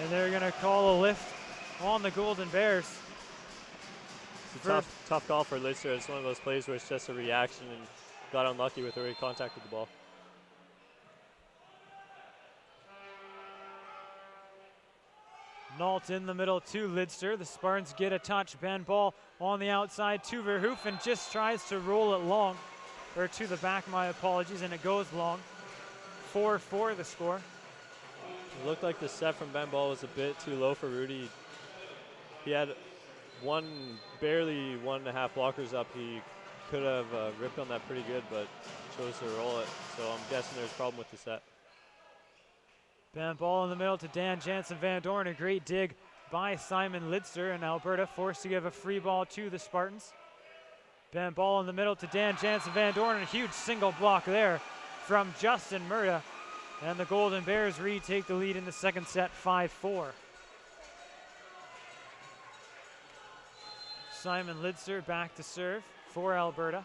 And they're going to call a lift on the Golden Bears. It's a tough call for Lidster. It's one of those plays where it's just a reaction and got unlucky with where he contacted the ball. Nault in the middle to Lidster. The Spartans get a touch. Ben Ball on the outside to Verhoof and just tries to roll it long. Or to the back, my apologies, and it goes long. 4-4 the score. It looked like the set from Ben Ball was a bit too low for Rudy. He had barely 1.5 blockers up. He could have ripped on that pretty good, but chose to roll it. So I'm guessing there's a problem with the set. Band ball in the middle to Dan Jansen Van Dorn. A great dig by Simon Lidster, and Alberta forced to give a free ball to the Spartans. Band ball in the middle to Dan Jansen Van Dorn. A huge single block there from Justin Murda. And the Golden Bears retake the lead in the second set, 5-4. Simon Lidster back to serve for Alberta.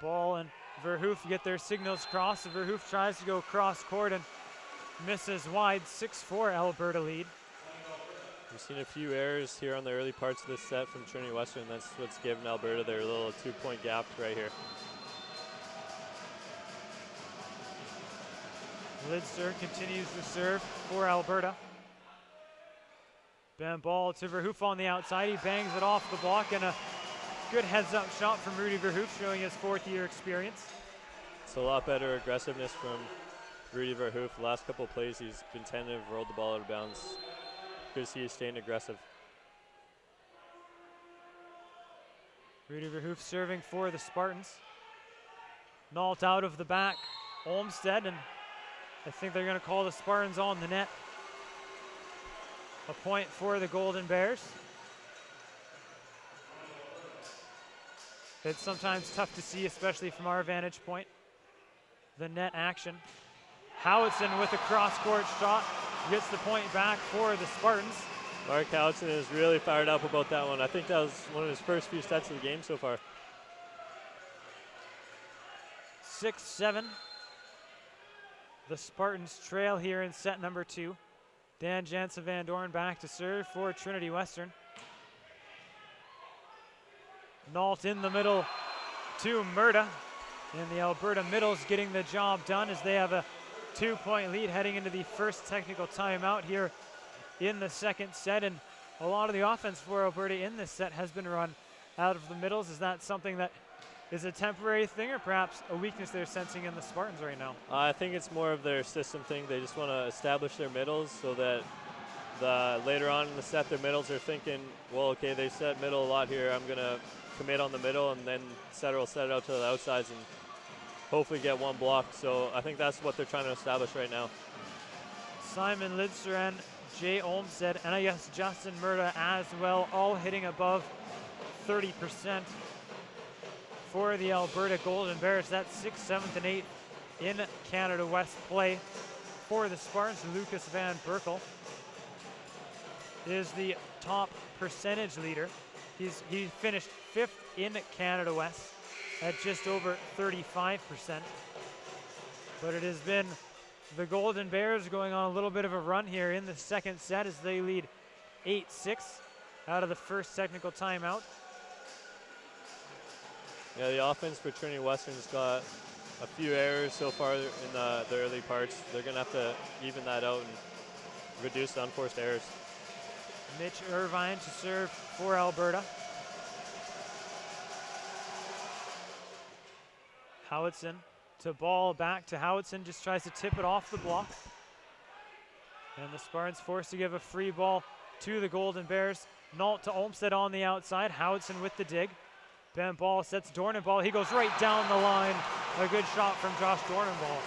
Ball and Verhoef get their signals crossed. Verhoef tries to go cross court and misses wide. 6-4 Alberta lead. We've seen a few errors here on the early parts of this set from Trinity Western. That's what's given Alberta their little 2-point gap right here. Lidster continues to serve for Alberta. Band ball to Verhoef on the outside. He bangs it off the block, and a good heads-up shot from Rudy Verhoef, showing his fourth-year experience. It's a lot better aggressiveness from Rudy Verhoef. The last couple of plays, he's been tentative, rolled the ball out of bounds. Good to see he's staying aggressive. Rudy Verhoef serving for the Spartans. Nault out of the back. Olmsted, and I think they're going to call the Spartans on the net. A point for the Golden Bears. It's sometimes tough to see, especially from our vantage point, the net action. Howitson with a cross-court shot gets the point back for the Spartans. Mark Howitson is really fired up about that one. I think that was one of his first few sets of the game so far. 6-7. The Spartans trail here in set number 2. Dan Jansen Van Dorn back to serve for Trinity Western. Nault in the middle to Murda. And the Alberta Middles getting the job done as they have a 2-point lead heading into the first technical timeout here in the second set. And a lot of the offense for Alberta in this set has been run out of the middles. Is that something that is a temporary thing, or perhaps a weakness they're sensing in the Spartans right now? I think it's more of their system thing. They just want to establish their middles so that later on in the set, their middles are thinking, well, okay, they set middle a lot here. I'm going to commit on the middle, and then setter will set it out to the outsides and hopefully get one block. So I think that's what they're trying to establish right now. Simon Lidster and Jay Olmsted, and I guess Justin Murda as well, all hitting above 30% for the Alberta Golden Bears. That's 6th, 7th, and 8th in Canada West play for the Spartans. Lucas Van Berkel is the top percentage leader. He finished 5th in Canada West at just over 35%. But it has been the Golden Bears going on a little bit of a run here in the second set as they lead 8-6 out of the first technical timeout. Yeah, the offense for Trinity Western's got a few errors so far in the early parts. They're going to have to even that out and reduce the unforced errors. Mitch Irvine to serve for Alberta. Howitson to ball back to Howitson, just tries to tip it off the block. And the Spartans forced to give a free ball to the Golden Bears. Nault to Olmsted on the outside. Howitson with the dig. Ben Ball sets Dornenball. He goes right down the line. A good shot from Josh Dornenball.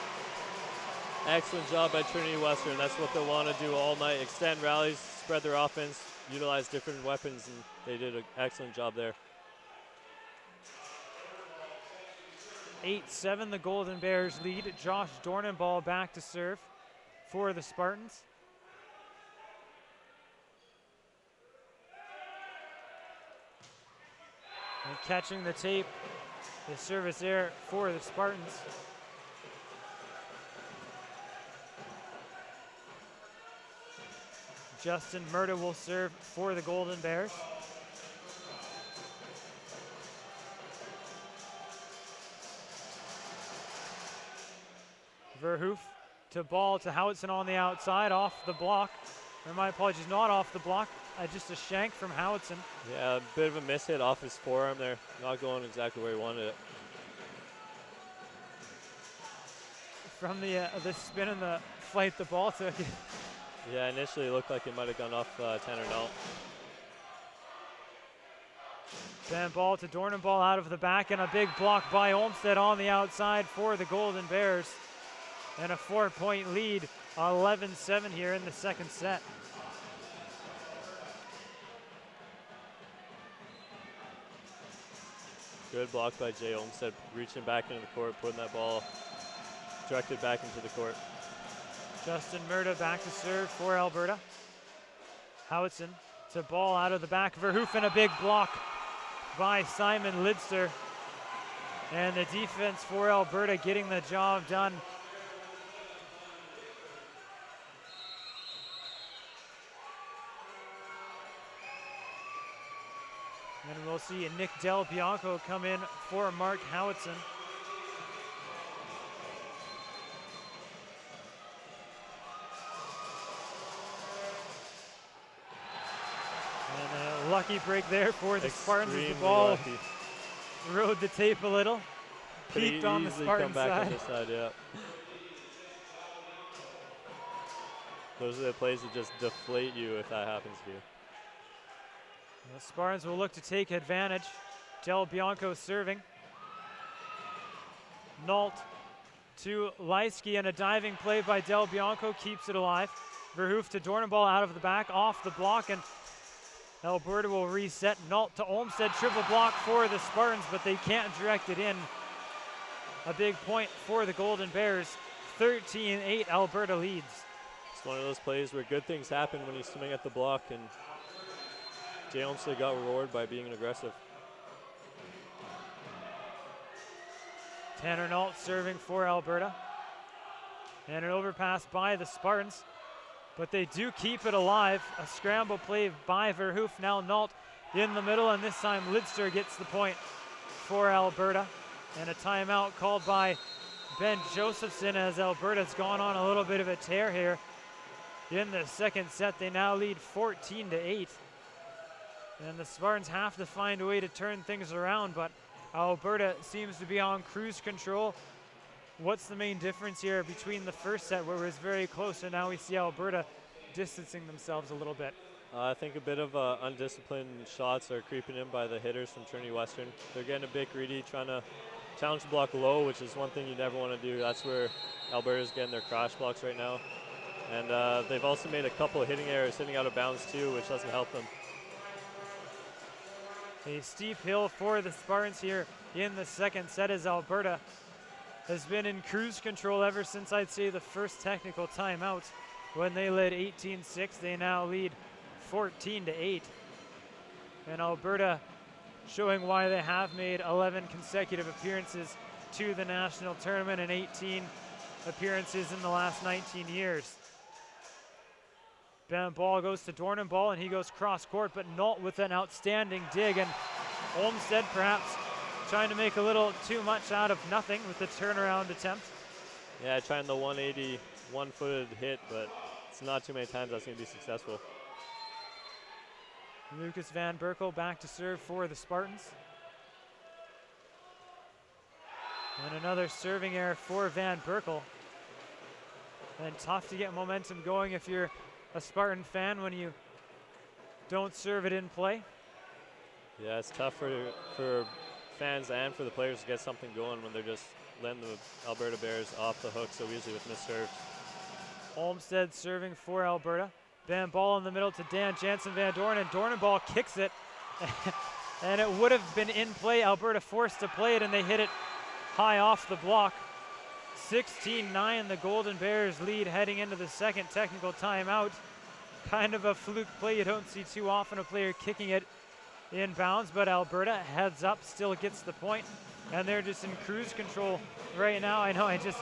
Excellent job by Trinity Western. That's what they want to do all night. Extend rallies, spread their offense, utilize different weapons, and they did an excellent job there. 8-7, the Golden Bears lead. Josh Dornenball back to serve for the Spartans. And catching the tape, the service there for the Spartans. Justin Murda will serve for the Golden Bears. Verhoef to ball to Howitson on the outside, off the block. Or my apologies, not off the block. Just a shank from Howitson. Yeah, a bit of a miss hit off his forearm there. Not going exactly where he wanted it. From the spin and the flight the ball took. Yeah, initially it looked like it might have gone off Tanner Null. Then ball to Dornenball out of the back, and a big block by Olmsted on the outside for the Golden Bears. And a 4-point lead, 11-7 here in the second set. Good block by Jay Olmsted, reaching back into the court, putting that ball directed back into the court. Justin Murda back to serve for Alberta. Howitson to ball out of the back. Verhoeven, a big block by Simon Lidster. And the defense for Alberta getting the job done. And we'll see Nick Del Bianco come in for Mark Howitson. And a lucky break there for the Spartans as the ball lucky. rode the tape a little. Peaked on the Spartan side. On this side, yeah. Those are the plays that just deflate you if that happens to you. The Spartans will look to take advantage. Del Bianco serving. Nault to Leisky, and a diving play by Del Bianco keeps it alive. Verhoef to Dornenball out of the back, off the block, and Alberta will reset. Nault to Olmsted, triple block for the Spartans, but they can't direct it in. A big point for the Golden Bears. 13-8, Alberta leads. It's one of those plays where good things happen when he's swimming at the block, and Jay Olmsted got rewarded by being aggressive. Tanner Nault serving for Alberta. And an overpass by the Spartans. But they do keep it alive. A scramble play by Verhoef. Now Nault in the middle, and this time Lidster gets the point for Alberta. And a timeout called by Ben Josephson as Alberta's gone on a little bit of a tear here. In the second set, they now lead 14-8. And the Spartans have to find a way to turn things around, but Alberta seems to be on cruise control. What's the main difference here between the first set where it was very close and now we see Alberta distancing themselves a little bit? I think a bit of undisciplined shots are creeping in by the hitters from Trinity Western. They're getting a bit greedy, trying to challenge the block low, which is one thing you never want to do. That's where Alberta's getting their crash blocks right now. And they've also made a couple of hitting errors, hitting out of bounds too, which doesn't help them. A steep hill for the Spartans here in the second set as Alberta has been in cruise control ever since I'd say the first technical timeout. When they led 18-6, they now lead 14-8. And Alberta showing why they have made 11 consecutive appearances to the national tournament and 18 appearances in the last 19 years. Ball goes to Dornenball, and he goes cross court, but Nault with an outstanding dig, and Olmsted perhaps trying to make a little too much out of nothing with the turnaround attempt. Yeah, trying the 180 one-footed hit, but it's not too many times that's going to be successful. Lucas Van Berkel back to serve for the Spartans. And another serving error for Van Berkel. And tough to get momentum going if you're a Spartan fan when you don't serve it in play. Yeah, it's tough for fans and for the players to get something going when they're just letting the Alberta Bears off the hook so easily with missed serves. Olmsted serving for Alberta. Van ball in the middle to Dan Jansen Van Dorn, and Dornenball kicks it. And it would have been in play. Alberta forced to play it, and they hit it high off the block. 16-9, the Golden Bears lead heading into the second technical timeout. Kind of a fluke play. You don't see too often a player kicking it in bounds, but Alberta heads up, still gets the point, and they're just in cruise control right now. I know I just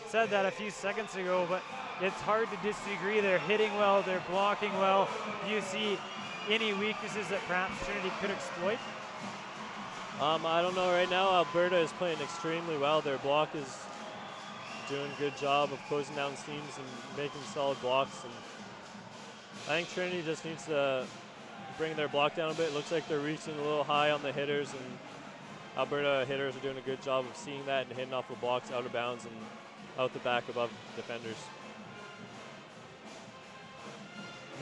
said that a few seconds ago, but it's hard to disagree. They're hitting well, they're blocking well. Do you see any weaknesses that perhaps Trinity could exploit? I don't know. Right now, Alberta is playing extremely well. Their block is doing a good job of closing down seams and making solid blocks. And I think Trinity just needs to bring their block down a bit. It looks like they're reaching a little high on the hitters, and Alberta hitters are doing a good job of seeing that and hitting off the blocks out of bounds and out the back above defenders.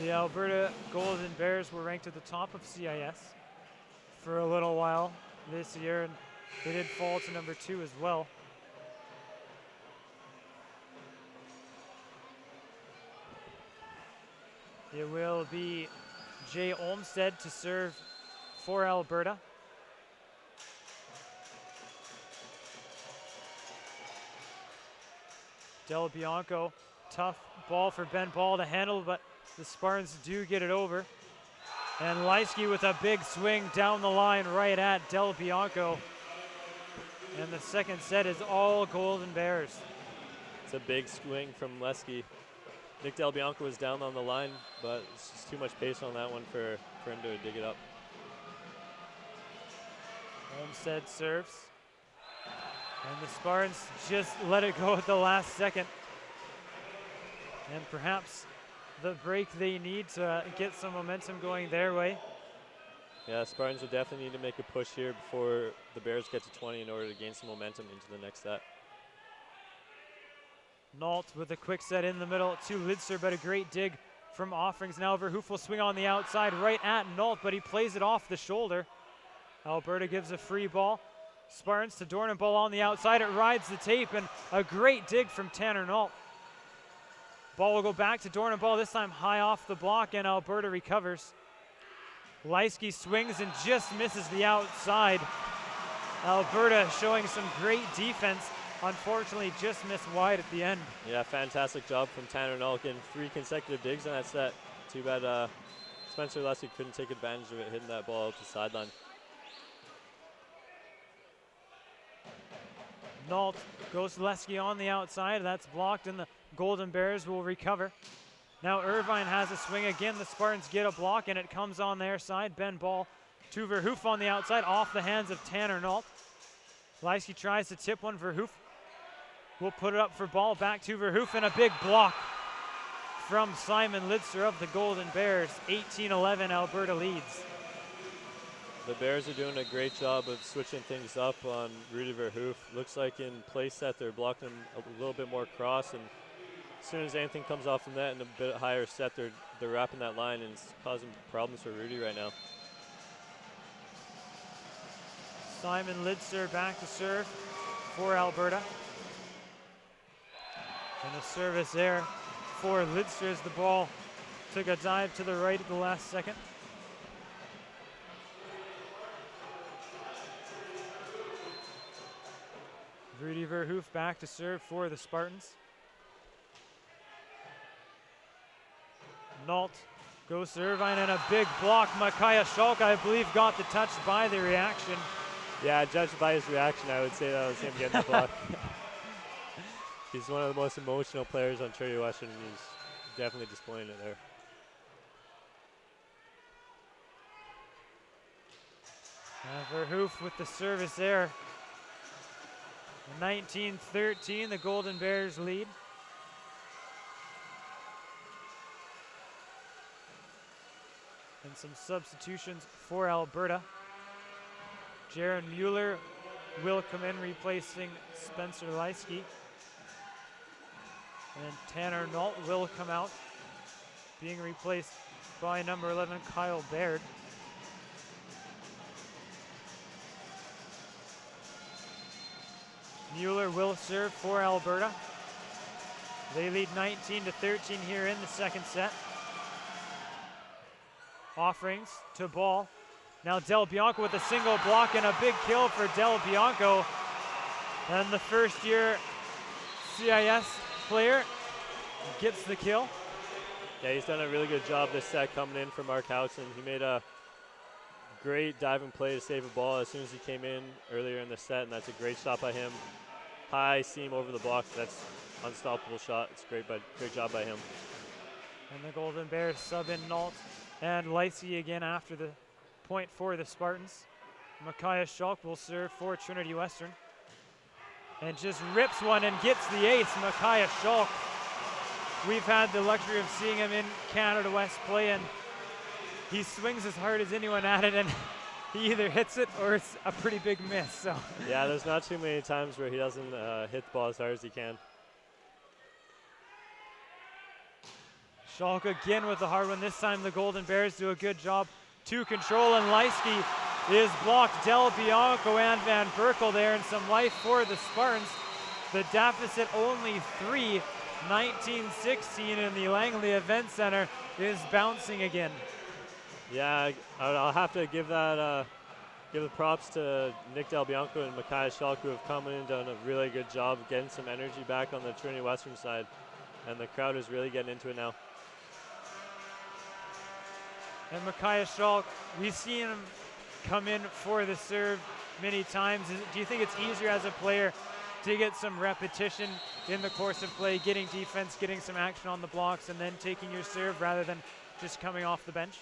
The Alberta Golden Bears were ranked at the top of CIS for a little while this year, and they did fall to number 2 as well. It will be Jay Olmstead to serve for Alberta. Del Bianco, tough ball for Ben Ball to handle, but the Spartans do get it over. And Leisky with a big swing down the line right at Del Bianco. And the second set is all Golden Bears. It's a big swing from Leisky. Nick Del Bianco was down on the line, but it's just too much pace on that one for him to dig it up. Olmstead serves. And the Spartans just let it go at the last second. And perhaps the break they need to get some momentum going their way. Yeah, Spartans would definitely need to make a push here before the Bears get to 20 in order to gain some momentum into the next set. Nault with a quick set in the middle to Lidster, but a great dig from Offerings. Now Verhoof will swing on the outside right at Nault, but he plays it off the shoulder. Alberta gives a free ball. Spartans to Dornenball on the outside. It rides the tape, and a great dig from Tanner Nault. Ball will go back to Dornenball, this time high off the block, and Alberta recovers. Leisky swings and just misses the outside. Alberta showing some great defense. Unfortunately, just missed wide at the end. Yeah, fantastic job from Tanner Nault getting 3 consecutive digs on that set. Too bad Spencer Leisky couldn't take advantage of it, hitting that ball out the sideline. Nault goes to Leisky on the outside. That's blocked, and the Golden Bears will recover. Now Irvine has a swing again. The Spartans get a block, and it comes on their side. Ben Ball to Verhoof on the outside, off the hands of Tanner Nault. Leisky tries to tip one. Verhoof will put it up for Ball, back to Verhoof, and a big block from Simon Lidster of the Golden Bears. 18-11, Alberta leads. The Bears are doing a great job of switching things up on Rudy Verhoof. Looks like in play set they're blocking him a little bit more cross, and as soon as anything comes off the net in a bit higher set, they're wrapping that line, and it's causing problems for Rudy right now. Simon Lidster back to serve for Alberta. And a service there for Lidster as the ball took a dive to the right at the last second. Rudy Verhoof back to serve for the Spartans. Nault goes to Irvine, and a big block. Micaiah Schalk, I believe, got the touch by the reaction. Yeah, judged by his reaction, I would say that was him getting the block. He's one of the most emotional players on Trinity Western, and he's definitely displaying it there. Verhoof with the service there. 19-13, the Golden Bears lead. And some substitutions for Alberta. Jaron Mueller will come in, replacing Spencer Leisky. And Tanner Nault will come out, being replaced by number 11, Kyle Baird. Mueller will serve for Alberta. They lead 19-13 here in the second set. Offerings to Ball. Now Del Bianco with a single block and a big kill for Del Bianco. And the first-year CIS player gets the kill. Yeah, he's done a really good job this set coming in for Mark Houghton. He made a great diving play to save a ball as soon as he came in earlier in the set, and that's a great shot by him. High seam over the block. That's unstoppable shot. It's great job by him. And the Golden Bears sub in Nault and Leisky again after the point for the Spartans. Micaiah Schalk will serve for Trinity Western. And just rips one and gets the ace, Micaiah Schalk. We've had the luxury of seeing him in Canada West play, and he swings as hard as anyone at it, and he either hits it or it's a pretty big miss. So yeah, there's not too many times where he doesn't hit the ball as hard as he can. Schalke again with the hard one. This time the Golden Bears do a good job to control, and Leisky is blocked. Del Bianco and Van Berkel there, and some life for the Spartans. The deficit only 3, 19-16, and the Langley Event Center is bouncing again. Yeah, I'll have to give that give the props to Nick Del Bianco and Makai Schalke, who have come in and done a really good job getting some energy back on the Trinity Western side, and the crowd is really getting into it now. And Makai Schalke, we've seen him come in for the serve many times. Do you think it's easier as a player to get some repetition in the course of play, getting defense, getting some action on the blocks, and then taking your serve rather than just coming off the bench?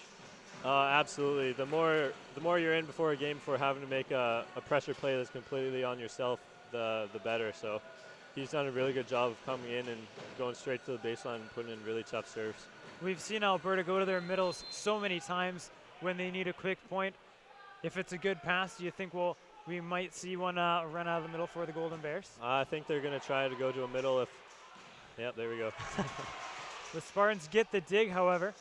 Absolutely. The more you're in before a game, before having to make a pressure play that's completely on yourself, the better. So he's done a really good job of coming in and going straight to the baseline and putting in really tough serves. We've seen Alberta go to their middles so many times when they need a quick point. If it's a good pass, do you think we might see one run out of the middle for the Golden Bears? I think they're going to try to go to a middle if... Yep, there we go. The Spartans get the dig, however.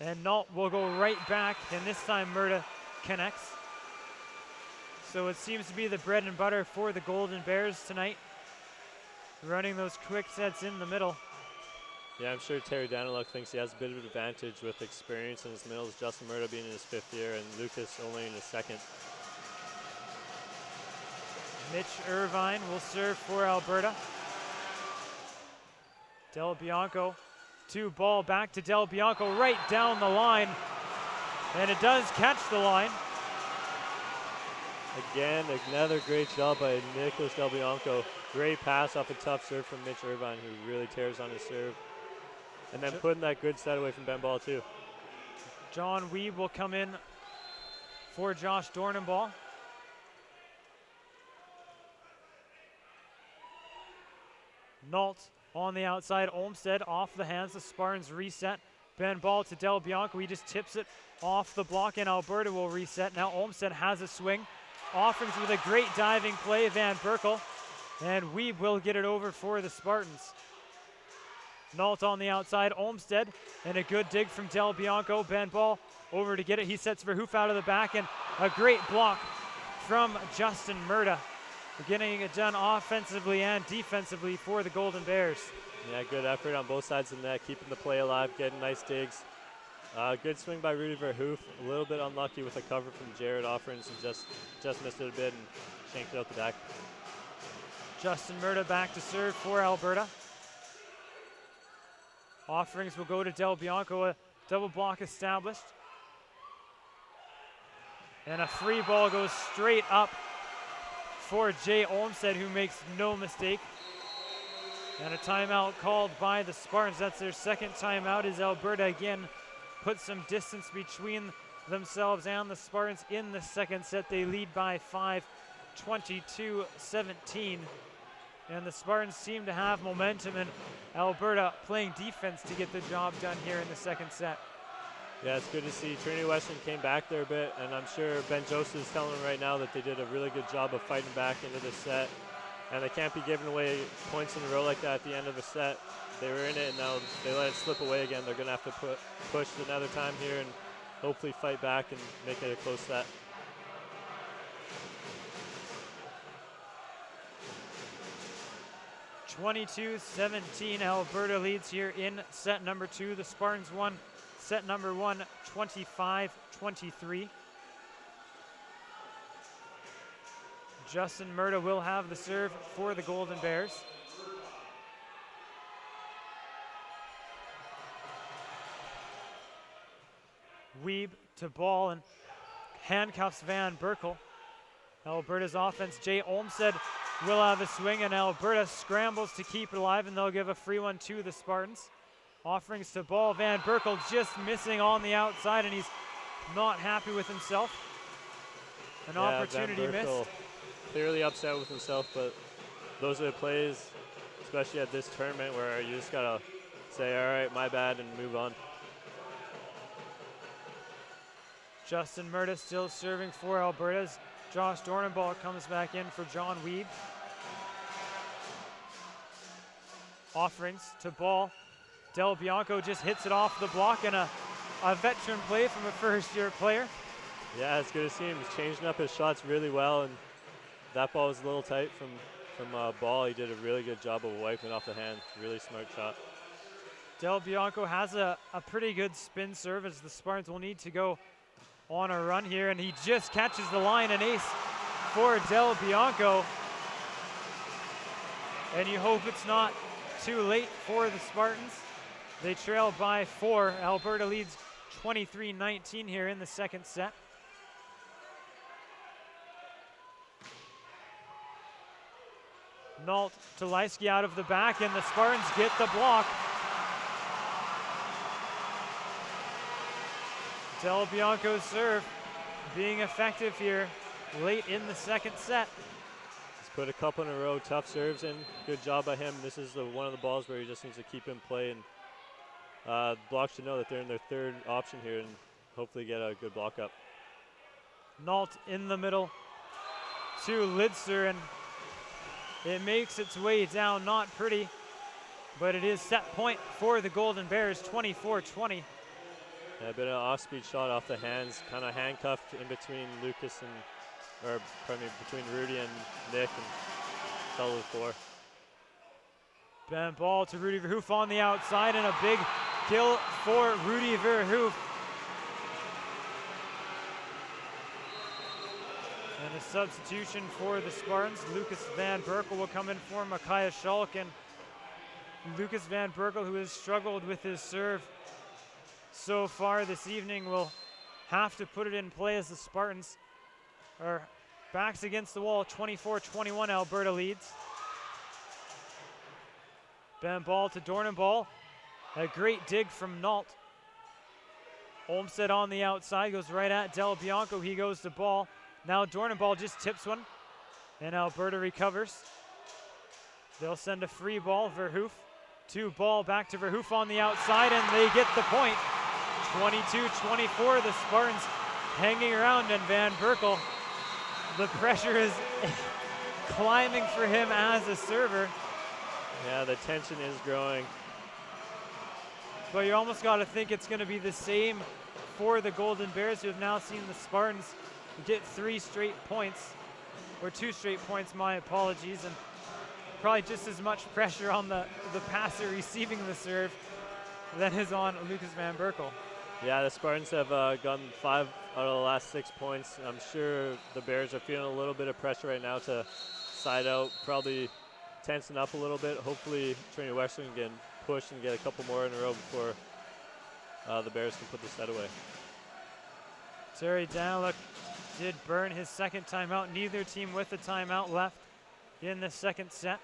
And Nault will go right back, and this time Murda connects. So it seems to be the bread and butter for the Golden Bears tonight, running those quick sets in the middle. Yeah, I'm sure Terry Daniluk thinks he has a bit of an advantage with experience in his middles, Justin Murda being in his 5th year and Lucas only in his 2nd. Mitch Irvine will serve for Alberta. Del Bianco, ball back to Del Bianco, right down the line. And it does catch the line. Again, another great job by Nicholas Del Bianco. Great pass off a tough serve from Mitch Irvine, who really tears on his serve. And then putting that good set away from Ben Ball, too. John Weeb will come in for Josh Dornenball. Nault on the outside. Olmsted off the hands. The Spartans reset. Ben Ball to Del Bianco. He just tips it off the block, and Alberta will reset. Now Olmsted has a swing. Offerings with a great diving play, Van Berkel. And Weeb will get it over for the Spartans. Nault on the outside, Olmsted, and a good dig from Del Bianco. Ben Ball over to get it. He sets Verhoof out of the back, and a great block from Justin Murda. Getting it done offensively and defensively for the Golden Bears. Yeah, good effort on both sides of the net, keeping the play alive, getting nice digs. Good swing by Rudy Verhoof. A little bit unlucky with a cover from Jared Offerings, and just missed it a bit and shanked it out the back. Justin Murda back to serve for Alberta. Offerings will go to Del Bianco, a double block established. And a free ball goes straight up for Jay Olmsted, who makes no mistake. And a timeout called by the Spartans. That's their 2nd timeout, as Alberta again put some distance between themselves and the Spartans in the 2nd set. They lead by 5, 22-17. And the Spartans seem to have momentum, and Alberta playing defense to get the job done here in the 2nd set. Yeah, it's good to see. Trinity Western came back there a bit, and I'm sure Ben Joseph is telling them right now that they did a really good job of fighting back into this set. And they can't be giving away points in a row like that at the end of a set. They were in it, and now they let it slip away again. They're going to have to push another time here and hopefully fight back and make it a close set. (22-17), Alberta leads here in set number 2. The Spartans won set number 1, 25-23. Justin Murda will have the serve for the Golden Bears. Weeb to ball and handcuffs Van Berkel. Alberta's offense, Jay Olmsted will have a swing, and Alberta scrambles to keep it alive, and they'll give a free one to the Spartans. Offerings to ball, Van Berkel just missing on the outside, and he's not happy with himself. An opportunity missed. Clearly upset with himself, but those are the plays, especially at this tournament, where you just gotta say, all right, my bad, and move on. Justin Murda still serving for Alberta's. Josh Dornenball comes back in for John Weeb. Offerings to ball. Del Bianco just hits it off the block, and a veteran play from a first-year player. Yeah, it's good to see him. He's changing up his shots really well, and that ball was a little tight from Ball. He did a really good job of wiping it off the hand. Really smart shot. Del Bianco has a pretty good spin serve, as the Spartans will need to go on a run here, and he just catches the line, an ace for Del Bianco. And you hope it's not too late for the Spartans. They trail by 4. Alberta leads 23-19 here in the second set. Nault to Leisky out of the back, and the Spartans get the block. Del Bianco's serve being effective here late in the second set. He's put a couple in a row, tough serves in. Good job by him. This is one of the balls where he just needs to keep in play, and Blocks should know that they're in their third option here and hopefully get a good block up. Nault in the middle to Lidster, and it makes its way down. Not pretty, but it is set point for the Golden Bears, 24-20. Yeah, a bit of an off-speed shot off the hands, kind of handcuffed in between Lucas and, between Rudy and Nick, and fell to the floor. Ben ball to Rudy Verhoef on the outside, and a big kill for Rudy Verhoef. And a substitution for the Spartans. Lucas Van Berkel will come in for Micaiah Schalk, and Lucas Van Berkel, who has struggled with his serve so far this evening, will have to put it in play as the Spartans are backs against the wall. 24-21, Alberta leads. Ben ball to Dornenball. A great dig from Nault. Olmsted on the outside, goes right at Del Bianco. He goes to ball. Now Dornenball just tips one, and Alberta recovers. They'll send a free ball. Verhoef to ball, back to Verhoef on the outside, and they get the point. 22-24, the Spartans hanging around, and Van Berkel, the pressure is climbing for him as a server. Yeah, the tension is growing. But you almost got to think it's going to be the same for the Golden Bears, who have now seen the Spartans get 3 straight points, or 2 straight points, my apologies, and probably just as much pressure on the passer receiving the serve than is on Lucas Van Berkel. Yeah, the Spartans have gotten 5 out of the last 6 points. I'm sure the Bears are feeling a little bit of pressure right now to side out, probably tensen up a little bit. Hopefully Trinity Western can push and get a couple more in a row before the Bears can put the set away. Terry Daniluk did burn his second timeout. Neither team with a timeout left in the second set.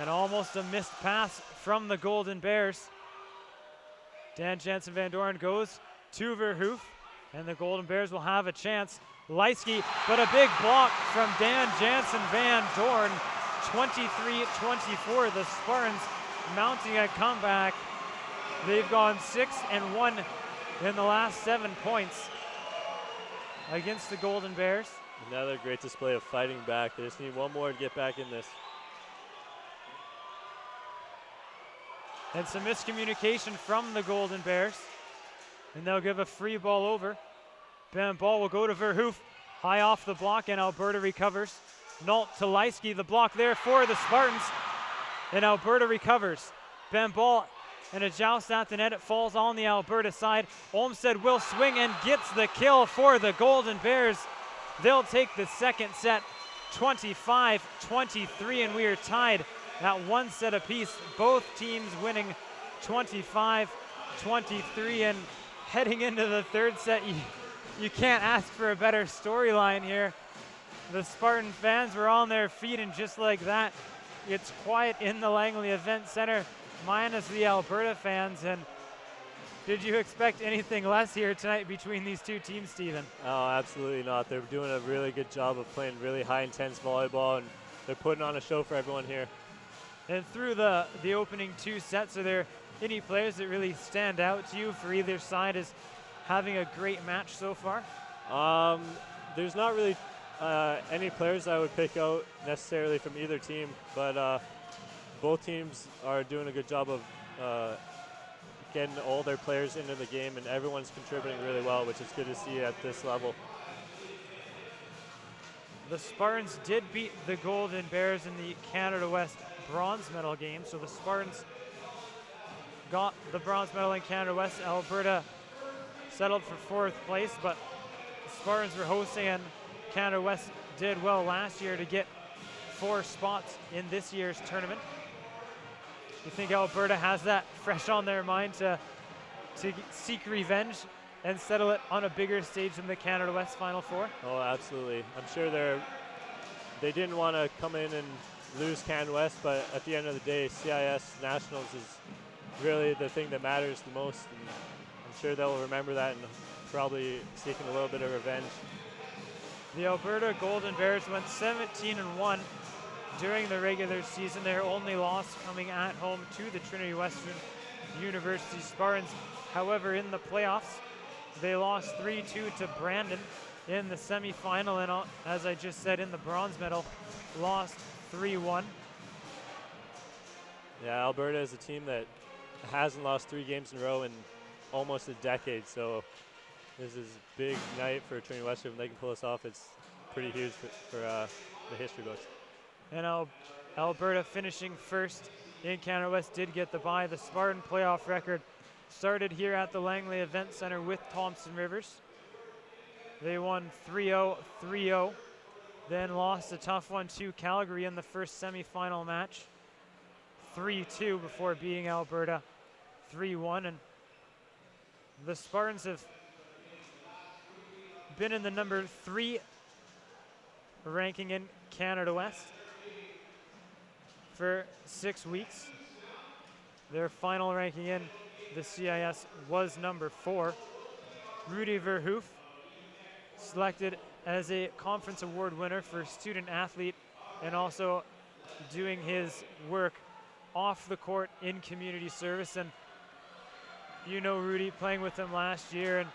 And almost a missed pass from the Golden Bears. Dan Jansen Van Doren goes to Verhoef, and the Golden Bears will have a chance. Leisky, but a big block from Dan Jansen Van Doren. 23-24, the Spartans mounting a comeback. They've gone 6-1 in the last 7 points against the Golden Bears. Another great display of fighting back. They just need one more to get back in this. And some miscommunication from the Golden Bears. And they'll give a free ball over. Ben ball will go to Verhoef. High off the block, and Alberta recovers. Nault to Leisky, the block there for the Spartans. And Alberta recovers. Ben ball and a joust at the net. It falls on the Alberta side. Olmsted will swing and gets the kill for the Golden Bears. They'll take the second set 25-23, and we are tied at 1 set apiece. Both teams winning 25-23, and heading into the third set, you can't ask for a better storyline here. The Spartan fans were on their feet, and just like that, it's quiet in the Langley Event Center, minus the Alberta fans. And did you expect anything less here tonight between these two teams, Stephen? Oh, absolutely not. They're doing a really good job of playing really high intense volleyball, and they're putting on a show for everyone here. And through the opening 2 sets, are there any players that really stand out to you for either side as having a great match so far? There's not really any players I would pick out necessarily from either team, but both teams are doing a good job of getting all their players into the game, and everyone's contributing really well, which is good to see at this level. The Spartans did beat the Golden Bears in the Canada West bronze medal game, so the Spartans got the bronze medal in Canada West. Alberta settled for 4th place, but the Spartans were hosting, and Canada West did well last year to get 4 spots in this year's tournament. You think Alberta has that fresh on their mind to seek revenge and settle it on a bigger stage than the Canada West Final Four? Oh, absolutely. I'm sure they didn't want to come in and lose Canada West, but at the end of the day, CIS Nationals is really the thing that matters the most, and I'm sure they'll remember that and probably seeking a little bit of revenge. The Alberta Golden Bears went 17-1 during the regular season, their only loss coming at home to the Trinity Western University Spartans. However, in the playoffs, they lost 3-2 to Brandon in the semifinal, and as I just said, in the bronze medal, lost 3-1. Yeah, Alberta is a team that hasn't lost 3 games in a row in almost a decade, so this is a big night for Trinity Western. If they can pull this off, it's pretty huge for the history books. And Alberta finishing first in Canada West did get the bye. The Spartan playoff record started here at the Langley Event Center with Thompson Rivers. They won 3-0, 3-0, then lost a tough one to Calgary in the first semifinal match, 3-2, before beating Alberta 3-1. And the Spartans have been in the number 3 ranking in Canada West for 6 weeks. Their final ranking in the CIS was number 4. Rudy Verhoof, selected as a conference award winner for student athlete, and also doing his work off the court in community service. And you know Rudy, playing with him last year, and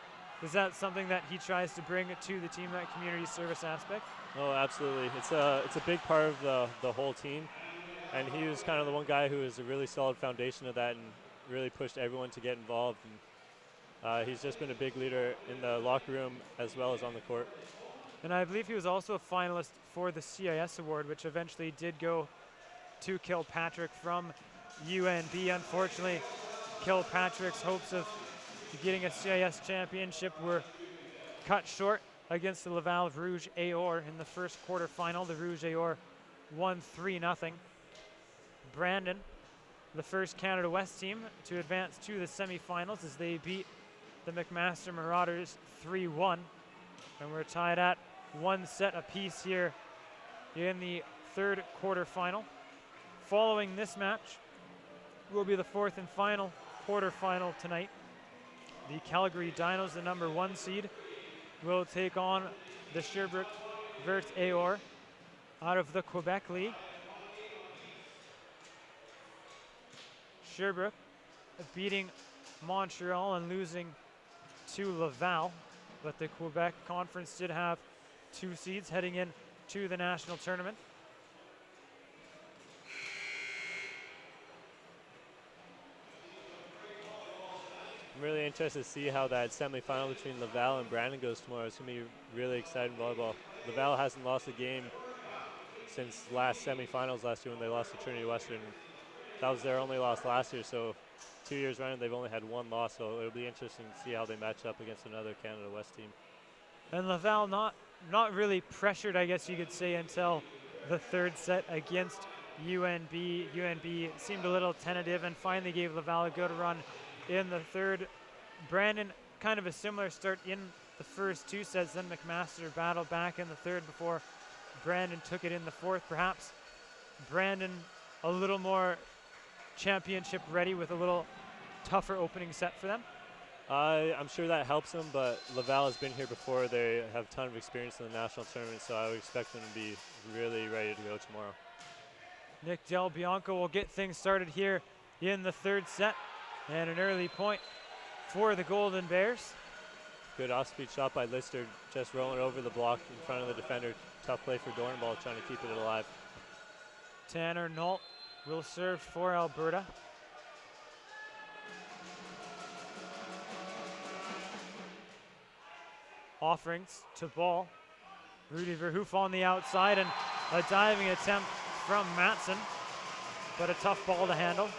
is that something that he tries to bring to the team, that community service aspect? Oh, absolutely. It's a big part of the whole team, and he was kind of the one guy who was a really solid foundation of that and really pushed everyone to get involved. And he's just been a big leader in the locker room as well as on the court. And I believe he was also a finalist for the CIS award, which eventually did go to Kilpatrick from UNB. Unfortunately, Kilpatrick's hopes of getting a CIS championship were cut short against the Laval Rouge Aor in the first quarterfinal. The Rouge Aor won 3-0. Brandon, the first Canada West team to advance to the semifinals, as they beat the McMaster Marauders 3-1. And we're tied at 1 set apiece here in the third quarterfinal. Following this match will be the 4th and final quarterfinal tonight. The Calgary Dinos, the number 1 seed, will take on the Sherbrooke Vert Aor out of the Quebec League. Sherbrooke beating Montreal and losing to Laval, but the Quebec Conference did have 2 seeds heading in to the national tournament. I'm really interested to see how that semifinal between Laval and Brandon goes tomorrow. It's going to be really exciting volleyball. Laval hasn't lost a game since last semifinals last year when they lost to Trinity Western. That was their only loss last year, so 2 years running they've only had 1 loss, so it'll be interesting to see how they match up against another Canada West team. And Laval not really pressured, I guess you could say, until the 3rd set against UNB. UNB seemed a little tentative and finally gave Laval a good run in the 3rd. Brandon, kind of a similar start in the first 2 sets, then McMaster battled back in the 3rd before Brandon took it in the 4th. Perhaps Brandon a little more championship ready with a little tougher opening set for them. I'm sure that helps them, but Laval has been here before. They have a ton of experience in the national tournament, so I would expect them to be really ready to go tomorrow. Nick Del Bianco will get things started here in the 3rd set, and an early point for the Golden Bears. Good off-speed shot by Lister, just rolling over the block in front of the defender. Tough play for Dornball, trying to keep it alive. Tanner Nault will serve for Alberta. Offerings to ball. Rudy Verhoef on the outside, and a diving attempt from Matson, but a tough ball to handle.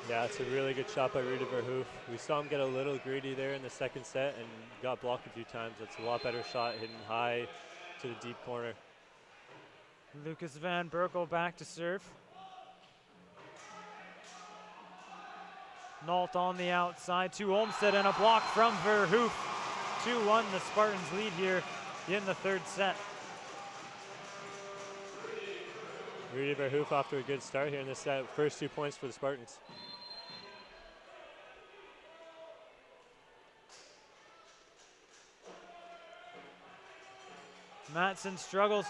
Yeah, it's a really good shot by Rudy Verhoef. We saw him get a little greedy there in the second set and got blocked a few times. It's a lot better shot, hitting high to the deep corner. Lucas Van Berkel back to serve. Nault on the outside to Olmsted, and a block from Verhoef. 2-1, the Spartans lead here in the third set. Rudy Verhoef off to a good start here in this set. First 2 points for the Spartans. Matson struggles,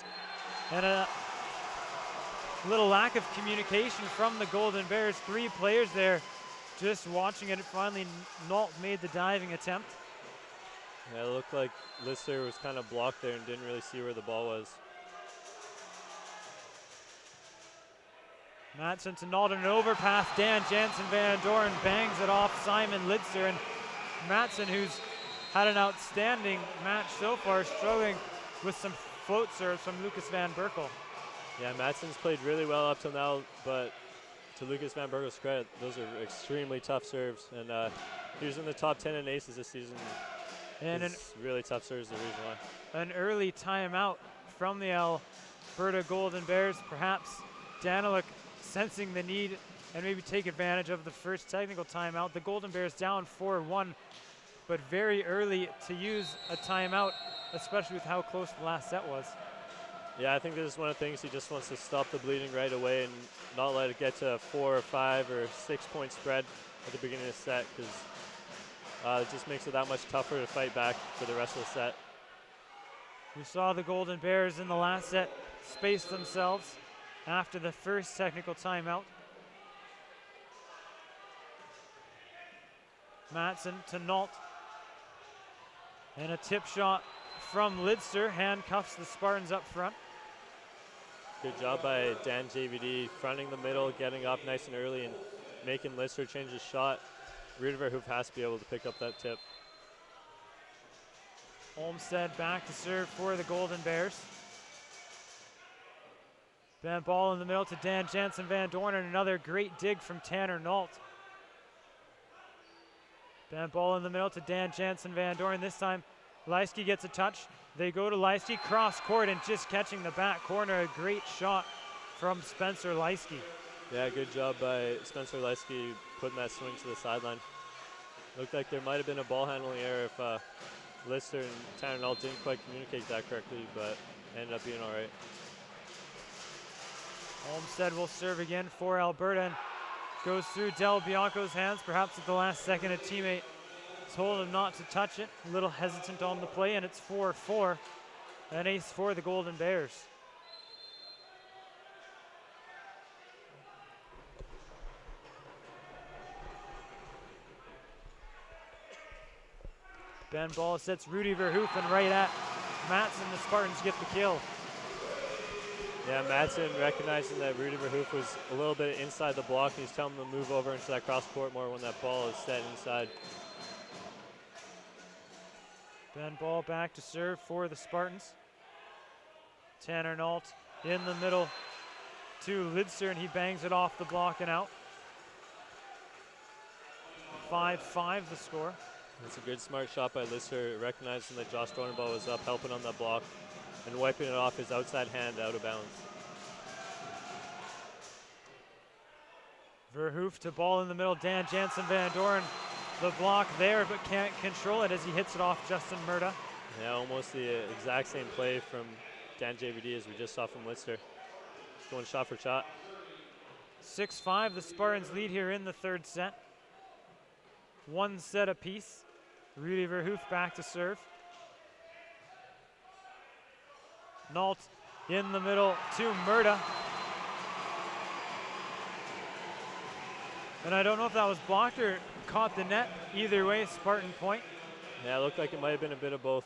and a little lack of communication from the Golden Bears. 3 players there just watching it. Finally, Nault made the diving attempt. Yeah, it looked like Lister was kind of blocked there and didn't really see where the ball was. Matson to Nault, and an overpass. Dan Jansen Van Doren bangs it off Simon Lidster, and Matson, who's had an outstanding match so far, struggling with some float serves from Lucas Van Berkel. Yeah, Matson's played really well up till now, but to Lucas Van Berkel's credit, those are extremely tough serves, and he was in the top 10 in aces this season. And his really tough serves, the reason why. An early timeout from the Alberta Golden Bears. Perhaps Daniluk sensing the need and maybe take advantage of the first technical timeout. The Golden Bears down 4-1, but very early to use a timeout, especially with how close the last set was. Yeah, I think this is one of the things. He just wants to stop the bleeding right away and not let it get to a 4 or 5 or 6 point spread at the beginning of the set, because it just makes it that much tougher to fight back for the rest of the set. We saw the Golden Bears in the last set space themselves after the first technical timeout. Matson to Nault. And a tip shot from Lidster handcuffs the Spartans up front. Good job by Dan JVD, fronting the middle, getting up nice and early, and making Lister change his shot. Rudy Verhoef has to be able to pick up that tip. Olmsted back to serve for the Golden Bears. Bent ball in the middle to Dan Jansen Van Dorn, and another great dig from Tanner Nault. Bent ball in the middle to Dan Jansen Van Dorn. This time, Leisky gets a touch. They go to Leisky, cross court, and just catching the back corner. A great shot from Spencer Leisky. Yeah, good job by Spencer Leisky putting that swing to the sideline. Looked like there might have been a ball handling error if Lister and Tanner Nault didn't quite communicate that correctly, but ended up being all right. Olmsted will serve again for Alberta, and goes through Del Bianco's hands. Perhaps at the last second, a teammate told him not to touch it. A little hesitant on the play, and it's 4-4. An ace for the Golden Bears. Ben Ball sets Rudy Verhoef, and right at Matson, the Spartans get the kill. Yeah, Matson recognizing that Rudy Verhoef was a little bit inside the block, and he's telling him to move over into that cross court more when that ball is set inside. Ben Ball back to serve for the Spartans. Tanner Nault in the middle to Lidster, and he bangs it off the block and out. 5-5 the score. It's a good smart shot by Lister, recognizing that Josh Dornball was up, helping on that block, and wiping it off his outside hand out of bounds. Verhoef to ball in the middle. Dan Jansen Van Doren, the block there, but can't control it as he hits it off Justin Murda. Yeah, almost the exact same play from Dan JVD as we just saw from Lister. Just going shot for shot. 6-5, the Spartans lead here in the third set. One set apiece. Rudy Verhoef back to serve. Nault in the middle to Murda. And I don't know if that was blocked or caught the net. Either way, Spartan point. Yeah, it looked like it might have been a bit of both.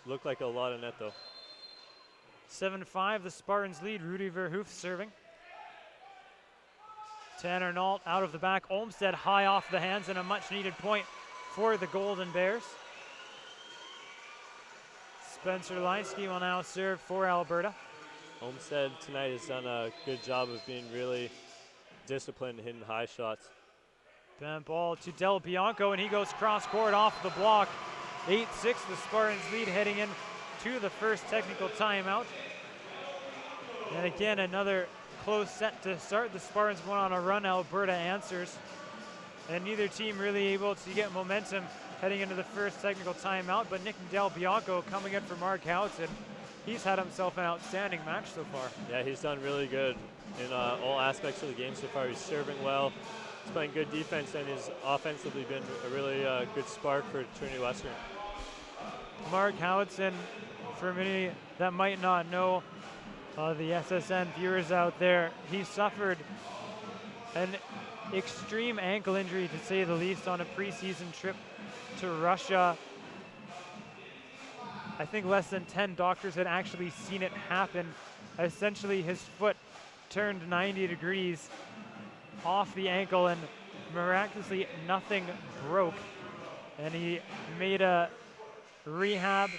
Looked like a lot of net, though. 7-5, the Spartans lead. Rudy Verhoef serving. Tanner Nault out of the back. Olmsted high off the hands, and a much-needed point for the Golden Bears. Spencer Linsky will now serve for Alberta. Olmsted tonight has done a good job of being really disciplined, hitting high shots. Bent ball to Del Bianco, and he goes cross-court off the block. 8-6, the Spartans lead heading in to the first technical timeout. And again, another close set to start. The Spartans went on a run. Alberta answers. And neither team really able to get momentum heading into the first technical timeout. But Nick Del Bianco coming in for Mark Houghton. He's had himself an outstanding match so far. Yeah, he's done really good in all aspects of the game so far. He's serving well. He's playing good defense, and he's offensively been a really good spark for Trinity Western. Mark Howitson, for many that might not know, the SSN viewers out there, he suffered an extreme ankle injury, to say the least, on a preseason trip to Russia. I think less than 10 doctors had actually seen it happen. Essentially, his foot turned 90 degrees off the ankle, and miraculously nothing broke. And he made a rehab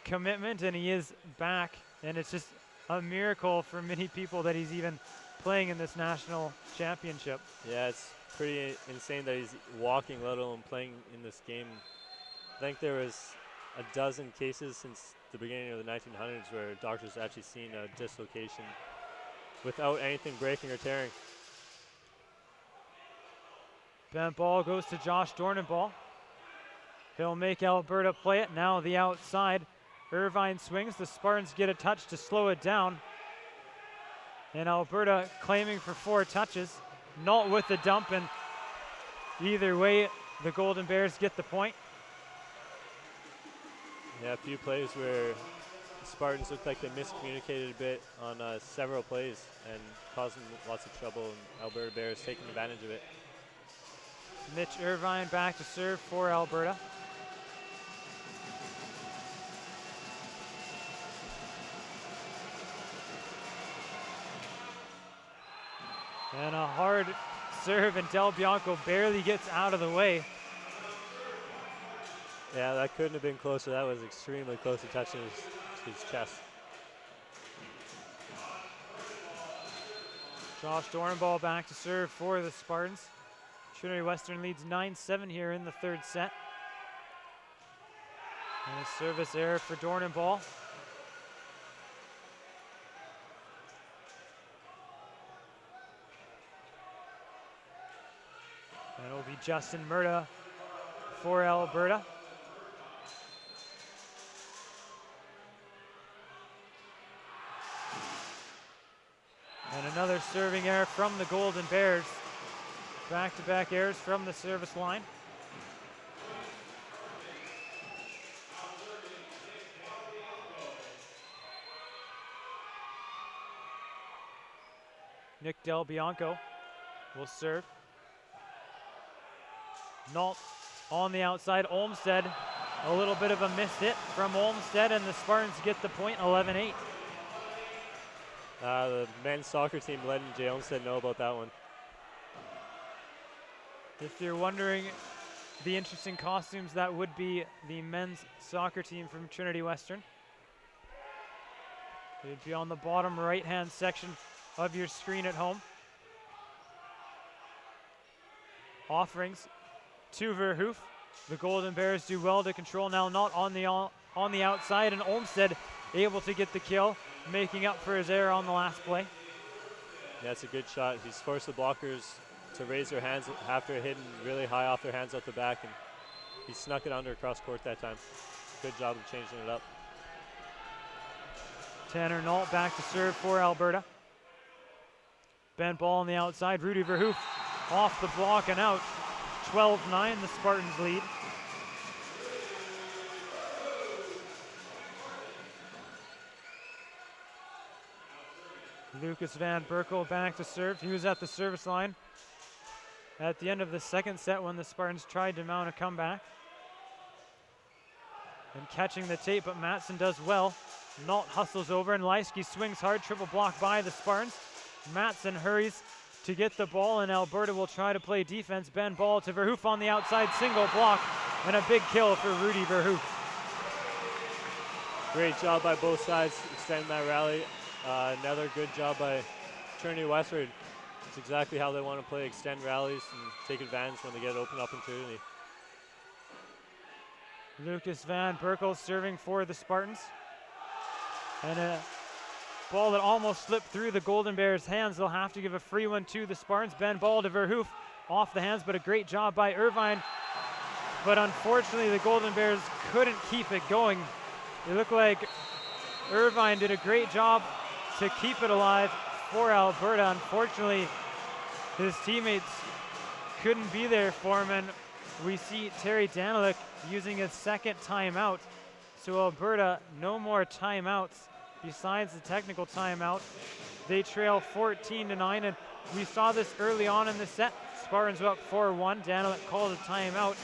commitment, and he is back. And it's just a miracle for many people that he's even playing in this national championship. Yeah, it's pretty insane that he's walking, let alone playing in this game. I think there was a dozen cases since the beginning of the 1900s where doctors actually seen a dislocation without anything breaking or tearing. Bent ball goes to Josh Dornenball. He'll make Alberta play it. Now the outside. Irvine swings. The Spartans get a touch to slow it down. And Alberta claiming for 4 touches. Nault with the dump, and either way, the Golden Bears get the point. Yeah, a few plays where the Spartans looked like they miscommunicated a bit on several plays and causing lots of trouble, and Alberta Bears taking advantage of it. Mitch Irvine back to serve for Alberta. And a hard serve, and Del Bianco barely gets out of the way. Yeah, that couldn't have been closer. That was extremely close to touching his chest. Josh Dornball back to serve for the Spartans. Trinity Western leads 9-7 here in the third set. And a service error for Dornball. And it'll be Justin Murda for Alberta. And another serving error from the Golden Bears. Back-to-back errors from the service line. Nick Del Bianco will serve. Nault on the outside. Olmsted, a little bit of a missed hit from Olmsted, and the Spartans get the point, 11-8. The men's soccer team letting Jay Olmsted know about that one. If you're wondering the interesting costumes, that would be the men's soccer team from Trinity Western. It'd be on the bottom right-hand section of your screen at home. Offerings to Verhoef. The Golden Bears do well to control now, not on the outside, and Olmsted able to get the kill, making up for his error on the last play. Yeah, it's a good shot. He's forced the blockers to raise their hands after hitting really high off their hands out the back, and he snuck it under across court that time. Good job of changing it up. Tanner Nault back to serve for Alberta. Bent ball on the outside. Rudy Verhoef off the block and out. 12-9, the Spartans lead. Lucas Van Berkel back to serve. He was at the service line at the end of the second set when the Spartans tried to mount a comeback. and catching the tape, but Matson does well. Nault hustles over and Leisky swings hard, triple block by the Spartans. Matson hurries to get the ball and Alberta will try to play defense. Ben ball to Verhoof on the outside, single block and a big kill for Rudy Verhoof. Great job by both sides extending that rally. Another good job by Trinity Western. It's exactly how they want to play, extend rallies and take advantage when they get opened up in Trinity. Lucas Van Berkel serving for the Spartans. And a ball that almost slipped through the Golden Bears' hands. They'll have to give a free one to the Spartans. Ben ball to Verhoof off the hands, but a great job by Irvine. But unfortunately, the Golden Bears couldn't keep it going. It looked like Irvine did a great job to keep it alive for Alberta. Unfortunately, his teammates couldn't be there for him, and we see Terry Daniluk using his second timeout. So Alberta, no more timeouts besides the technical timeout. They trail 14-9, and we saw this early on in the set. Spartans were up 4-1. Daniluk calls a timeout,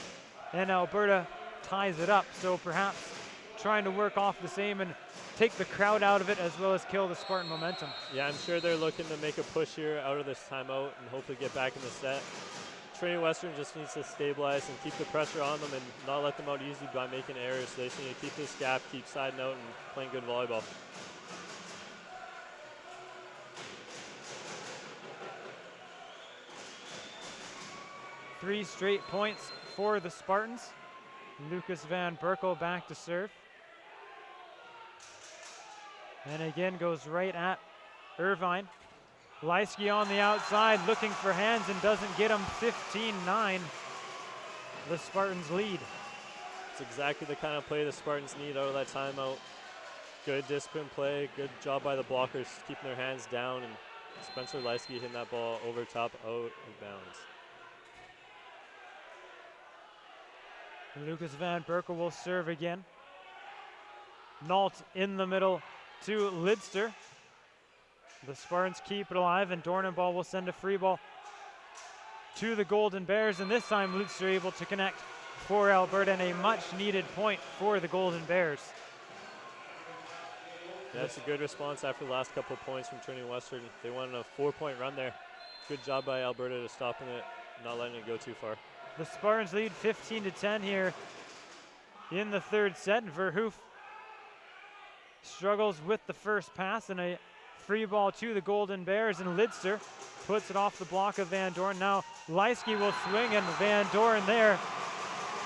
and Alberta ties it up. So perhaps trying to work off the same and take the crowd out of it as well as kill the Spartan momentum. Yeah, I'm sure they're looking to make a push here out of this timeout and hopefully get back in the set. Trinity Western just needs to stabilize and keep the pressure on them and not let them out easy by making errors. So they just need to keep this gap, keep siding out, and playing good volleyball. Three straight points for the Spartans. Lucas Van Berkel back to serve. And again goes right at Irvine. Leisky on the outside looking for hands and doesn't get him. 15-9. The Spartans lead. It's exactly the kind of play the Spartans need out of that timeout. Good disciplined play, good job by the blockers keeping their hands down, and Spencer Leisky hitting that ball over top out of bounds. Lucas Van Berkel will serve again. Nault in the middle to Lidster. The Spartans keep it alive, and Dornenball will send a free ball to the Golden Bears, and this time Lidster able to connect for Alberta, and a much-needed point for the Golden Bears. That's a good response after the last couple of points from Trinity Western. They wanted a 4-point run there. Good job by Alberta to stopping it, not letting it go too far. The Spartans lead 15-10 here in the third set. Verhoof struggles with the first pass, and a free ball to the Golden Bears, and Lidster puts it off the block of Van Dorn. Now Leisky will swing, and Van Dorn there.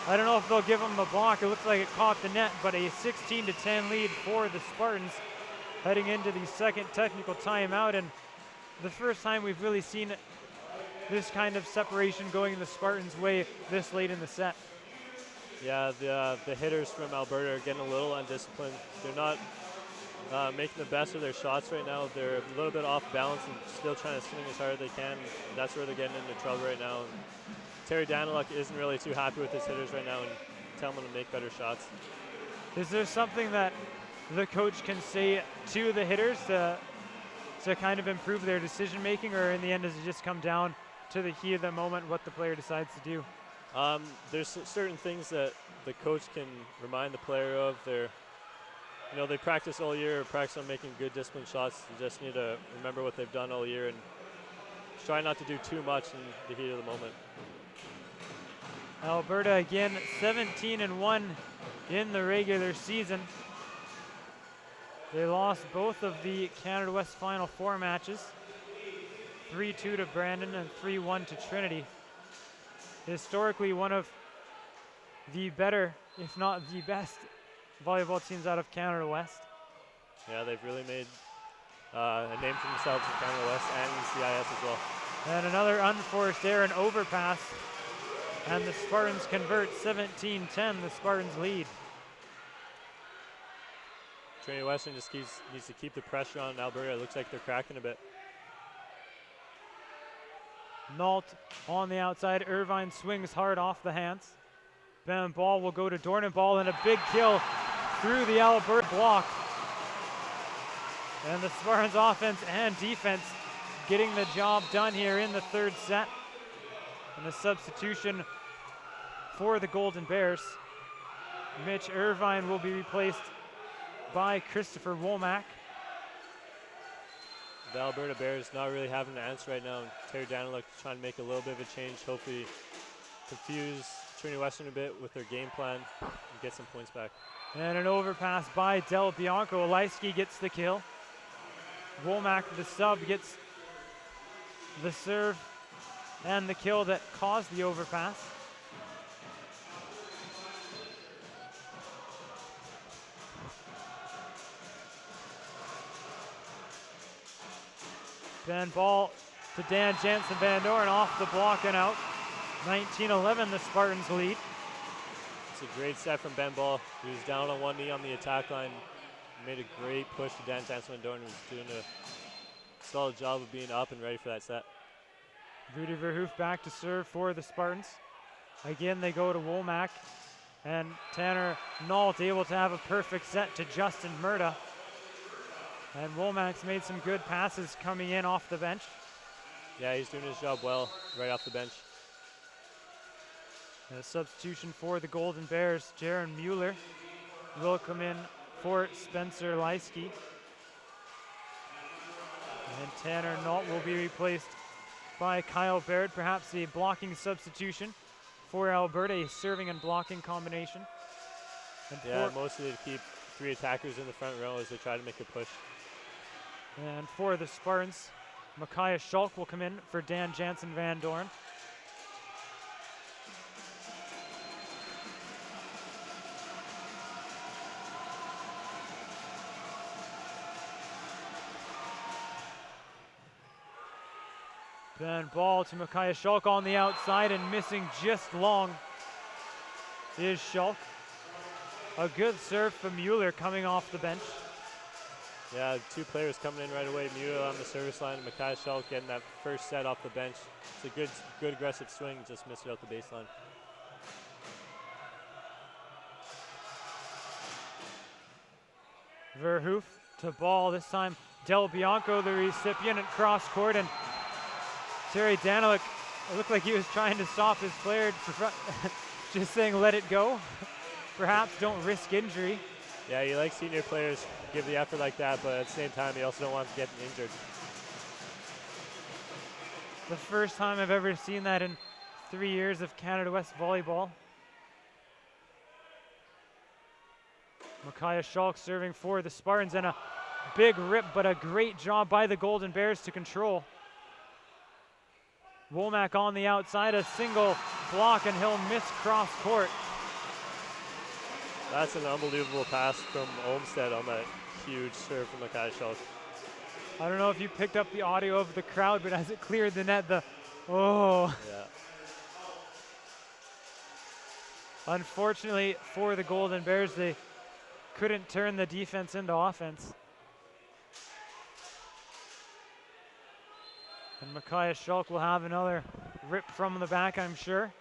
I don't know if they'll give him the block. It looks like it caught the net, but a 16-10 lead for the Spartans heading into the second technical timeout, and the first time we've really seen this kind of separation going the Spartans' way this late in the set. Yeah, the hitters from Alberta are getting a little undisciplined. They're not making the best of their shots right now. They're a little bit off balance and still trying to swing as hard as they can. That's where they're getting into trouble right now. And Terry Daniluk isn't really too happy with his hitters right now and telling them to make better shots. Is there something that the coach can say to the hitters to kind of improve their decision making, or in the end does it just come down to the heat of the moment, what the player decides to do? There's certain things that the coach can remind the player of. They practice all year, practice on making good disciplined shots. You just need to remember what they've done all year and try not to do too much in the heat of the moment. Alberta again 17-1 in the regular season. They lost both of the Canada West Final Four matches. 3-2 to Brandon and 3-1 to Trinity. Historically one of the better, if not the best, volleyball teams out of Canada West. Yeah, they've really made a name for themselves in Canada West and in CIS as well. And another unforced error, an overpass, and the Spartans convert. 17-10, the Spartans lead. Trinity Western just needs to keep the pressure on Alberta. It looks like they're cracking a bit. Nault on the outside. Irvine swings hard off the hands. Then ball will go to Dornenball, and a big kill through the Alberta block. And the Spartans offense and defense getting the job done here in the third set. And a substitution for the Golden Bears. Mitch Irvine will be replaced by Christopher Womack. The Alberta Bears not really having an answer right now. Terry Daniluk trying to make a little bit of a change, hopefully confuse Trinity Western a bit with their game plan and get some points back. And an overpass by Del Bianco. Eliski gets the kill. Womack, the sub, gets the serve and the kill that caused the overpass. Then ball to Dan Jansen Van Doren off the block and out. 19-11, the Spartans lead. It's a great set from Ben Ball. He was down on one knee on the attack line. Made a great push to Dan Jansen Van Doren, who was doing a solid job of being up and ready for that set. Rudy Verhoef back to serve for the Spartans. Again, they go to Womack. And Tanner Nault able to have a perfect set to Justin Murda. And Womack's made some good passes coming in off the bench. Yeah, he's doing his job well right off the bench. And a substitution for the Golden Bears, Jaron Mueller will come in for Spencer Leisky. And Tanner Nault will be replaced by Kyle Baird, perhaps a blocking substitution for Alberta, a serving and blocking combination. And yeah, mostly to keep three attackers in the front row as they try to make a push. And for the Spartans, Micaiah Schulk will come in for Dan Jansen Van Doren. Then ball to Micaiah Schulk on the outside, and missing just long is Schulk. A good serve from Mueller coming off the bench. Yeah, two players coming in right away. Mueller on the service line and Micaiah Schulk getting that first set off the bench. It's a good aggressive swing, just missed it out the baseline. Verhoef to ball, this time Del Bianco the recipient at cross court, and Terry Daniluk, it looked like he was trying to stop his player, just saying let it go. Perhaps don't risk injury. Yeah, you like seeing your players give the effort like that, but at the same time, you also don't want to get injured. The first time I've ever seen that in 3 years of Canada West volleyball. Micaiah Schulk serving for the Spartans, and a big rip, but a great job by the Golden Bears to control. Womack on the outside, a single block, and he'll miss cross court. That's an unbelievable pass from Olmsted on that huge serve from Micaiah Schulk. I don't know if you picked up the audio of the crowd, but as it cleared the net, oh. Yeah. Unfortunately for the Golden Bears, they couldn't turn the defense into offense. And Micaiah Schulk will have another rip from the back, I'm sure.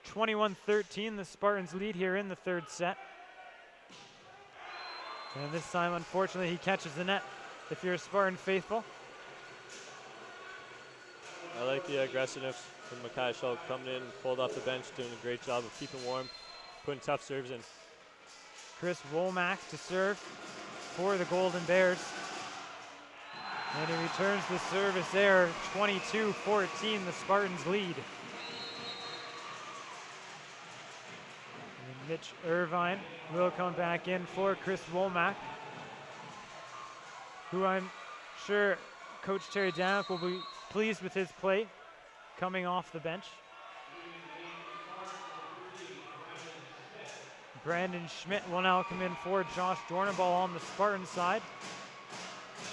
21-13, the Spartans lead here in the third set. And this time, unfortunately, he catches the net if you're a Spartan faithful. I like the aggressiveness from Micaiah Schulk coming in, pulled off the bench, doing a great job of keeping warm, putting tough serves in. Chris Womack to serve for the Golden Bears. And he returns the service error. 22-14, the Spartans lead. And Mitch Irvine will come back in for Chris Womack, who I'm sure Coach Terry Daniluk will be pleased with his play coming off the bench. Brandon Schmidt will now come in for Josh Dornaball on the Spartan side.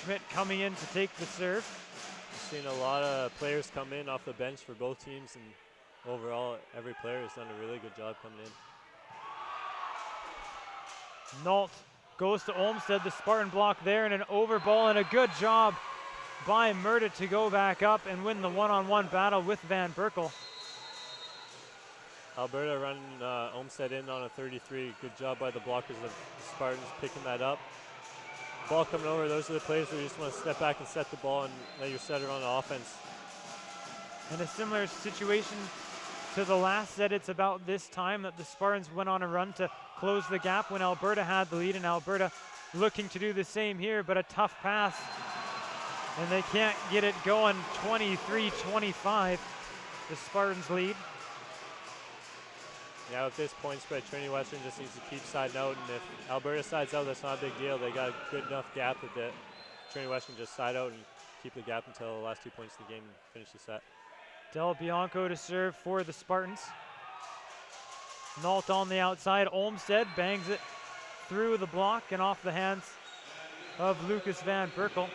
Schmidt coming in to take the serve. Seen a lot of players come in off the bench for both teams, and overall every player has done a really good job coming in. Nault goes to Olmsted, the Spartan block there, and an over ball, and a good job by Murda to go back up and win the one-on-one battle with Van Berkel. Alberta running Olmsted in on a 33. Good job by the blockers of the Spartans picking that up. Ball coming over, those are the players where you just want to step back and set the ball and let your setter on the offense. And a similar situation to the last set, it's about this time that the Spartans went on a run to close the gap when Alberta had the lead, and Alberta looking to do the same here, but a tough pass, and they can't get it going. 23-25, the Spartans lead. Yeah, with this point spread, Trinity Western just needs to keep siding out, and if Alberta sides out, that's not a big deal. They got a good enough gap that Trinity Western just side out and keep the gap until the last 2 points of the game and finish the set. Del Bianco to serve for the Spartans. Nault on the outside. Olmsted bangs it through the block and off the hands of Lucas Van Berkel.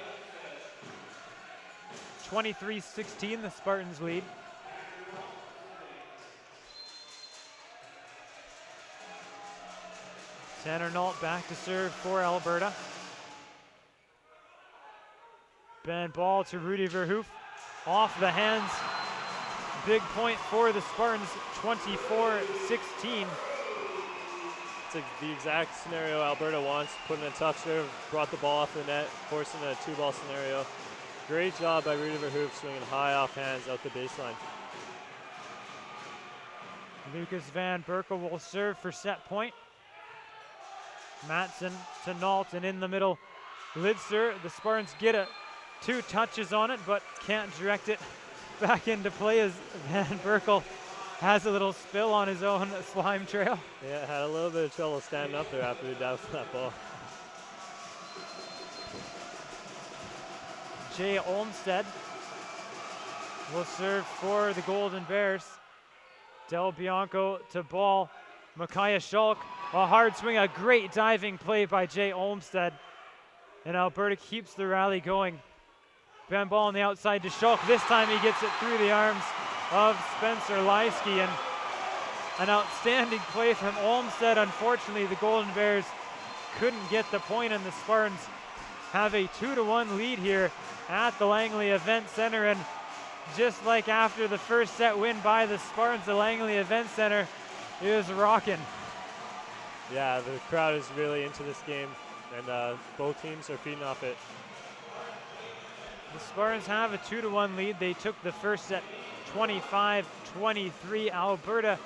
23-16, the Spartans lead. Tanner Nault back to serve for Alberta. Bend ball to Rudy Verhoef. Off the hands. Big point for the Spartans, 24-16. It's the exact scenario Alberta wants. Putting a tough serve, brought the ball off the net, forcing a 2-ball scenario. Great job by Rudy Verhoef, swinging high off hands out the baseline. Lucas Van Berkel will serve for set point. Matson to Nault, and in the middle, Lidster. The Spartans get 2 touches on it, but can't direct it back into play as Van Berkel has a little spill on his own slime trail. Yeah, had a little bit of trouble standing up there after he dived for that ball. Jay Olmsted will serve for the Golden Bears. Del Bianco to ball. Micaiah Schulk, a hard swing, a great diving play by Jay Olmsted. And Alberta keeps the rally going. Bend ball on the outside to Schulk. This time he gets it through the arms of Spencer Leisky, and an outstanding play from Olmsted. Unfortunately, the Golden Bears couldn't get the point, and the Spartans have a 2-1 lead here at the Langley Event Center. And just like after the first set win by the Spartans, the Langley Event Center is rocking. Yeah, the crowd is really into this game, and both teams are feeding off it. The Spartans have a 2-1 lead. They took the first set 25-23. Alberta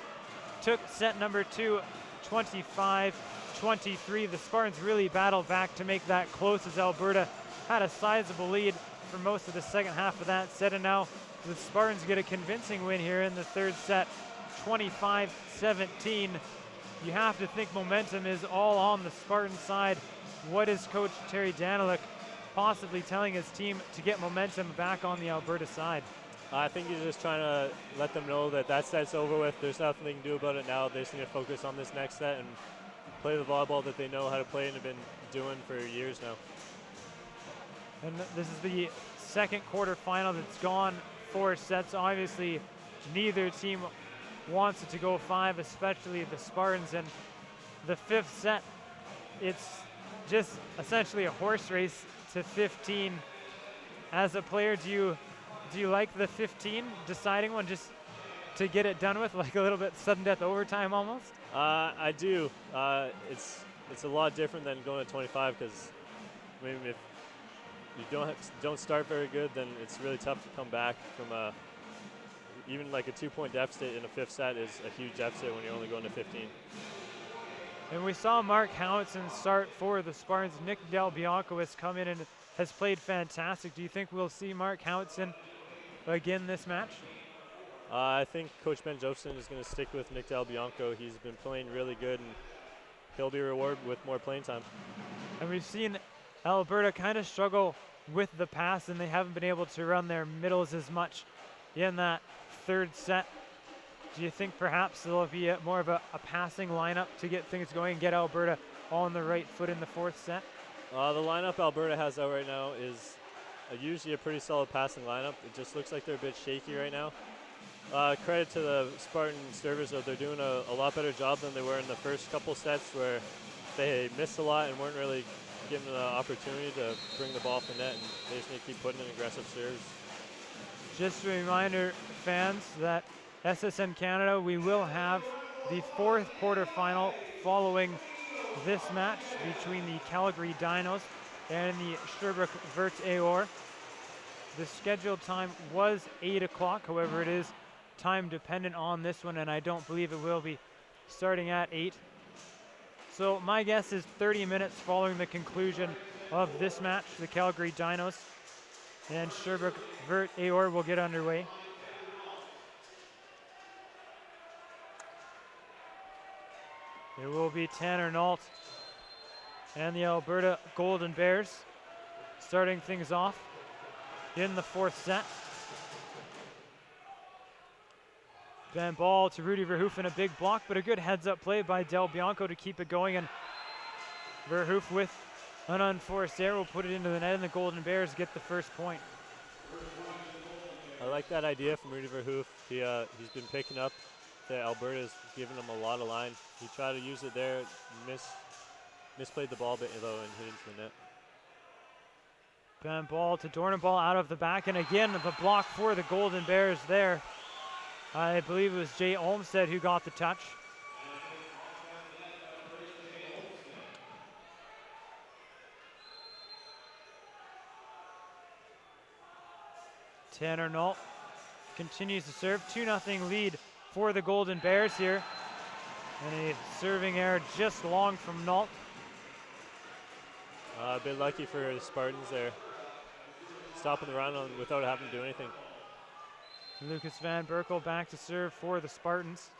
took set number 2 25-23. The Spartans really battled back to make that close, as Alberta had a sizable lead for most of the second half of that set, and now the Spartans get a convincing win here in the third set, 25-17. You have to think momentum is all on the Spartan side. What is Coach Terry Daniluk possibly telling his team to get momentum back on the Alberta side? I think he's just trying to let them know that that set's over with. There's nothing they can do about it now. They just need to focus on this next set and play the volleyball that they know how to play and have been doing for years now. And this is the second quarterfinal that's gone 4 sets. Obviously, neither team wants it to go 5, especially the Spartans. And the 5th set, it's just essentially a horse race to 15. As a player, do you like the 15 deciding one, just to get it done with, like a little bit sudden death overtime almost? I do. It's a lot different than going to 25, because I mean, if you don't start very good, then it's really tough to come back from even like a 2-point deficit in a 5th set is a huge deficit when you're only going to 15. And we saw Mark Howitson start for the Spartans. Nick Del Bianco has come in and has played fantastic. Do you think we'll see Mark Howitson again this match? I think Coach Ben Josephson is going to stick with Nick Del Bianco. He's been playing really good, and he'll be rewarded with more playing time. And we've seen Alberta kind of struggle with the pass, and they haven't been able to run their middles as much in that third set. Do you think perhaps there'll be more of a passing lineup to get things going and get Alberta on the right foot in the 4th set? The lineup Alberta has out right now is usually a pretty solid passing lineup. It just looks like they're a bit shaky right now. Credit to the Spartan servers, though. They're doing a lot better job than they were in the first couple sets, where they missed a lot and weren't really given the opportunity to bring the ball off the net, and they just need to keep putting in aggressive serves. Just a reminder, fans, that SSN Canada, we will have the 4th quarterfinal following this match between the Calgary Dinos and the Sherbrooke Vert Aor. The scheduled time was 8 o'clock, however it is time dependent on this one, and I don't believe it will be, starting at 8. So my guess is 30 minutes following the conclusion of this match. The Calgary Dinos and Sherbrooke Vert Aor will get underway. It will be Tanner Nault and the Alberta Golden Bears starting things off in the 4th set. Then ball to Rudy Verhoof in a big block, but a good heads-up play by Del Bianco to keep it going, and Verhoof with an unforced error will put it into the net, and the Golden Bears get the first point. I like that idea from Rudy Verhoof. He's been picking up that Alberta's giving him a lot of line. He tried to use it there, misplayed the ball a bit though, and hit into the net. Then ball to Dornenball out of the back, and again the block for the Golden Bears there. I believe it was Jay Olmstead who got the touch. Tanner Nault continues to serve. 2-0 lead for the Golden Bears here. And a serving error just long from Nault. A bit lucky for the Spartans there. Stopping the run without having to do anything. Lucas Van Berkel back to serve for the Spartans.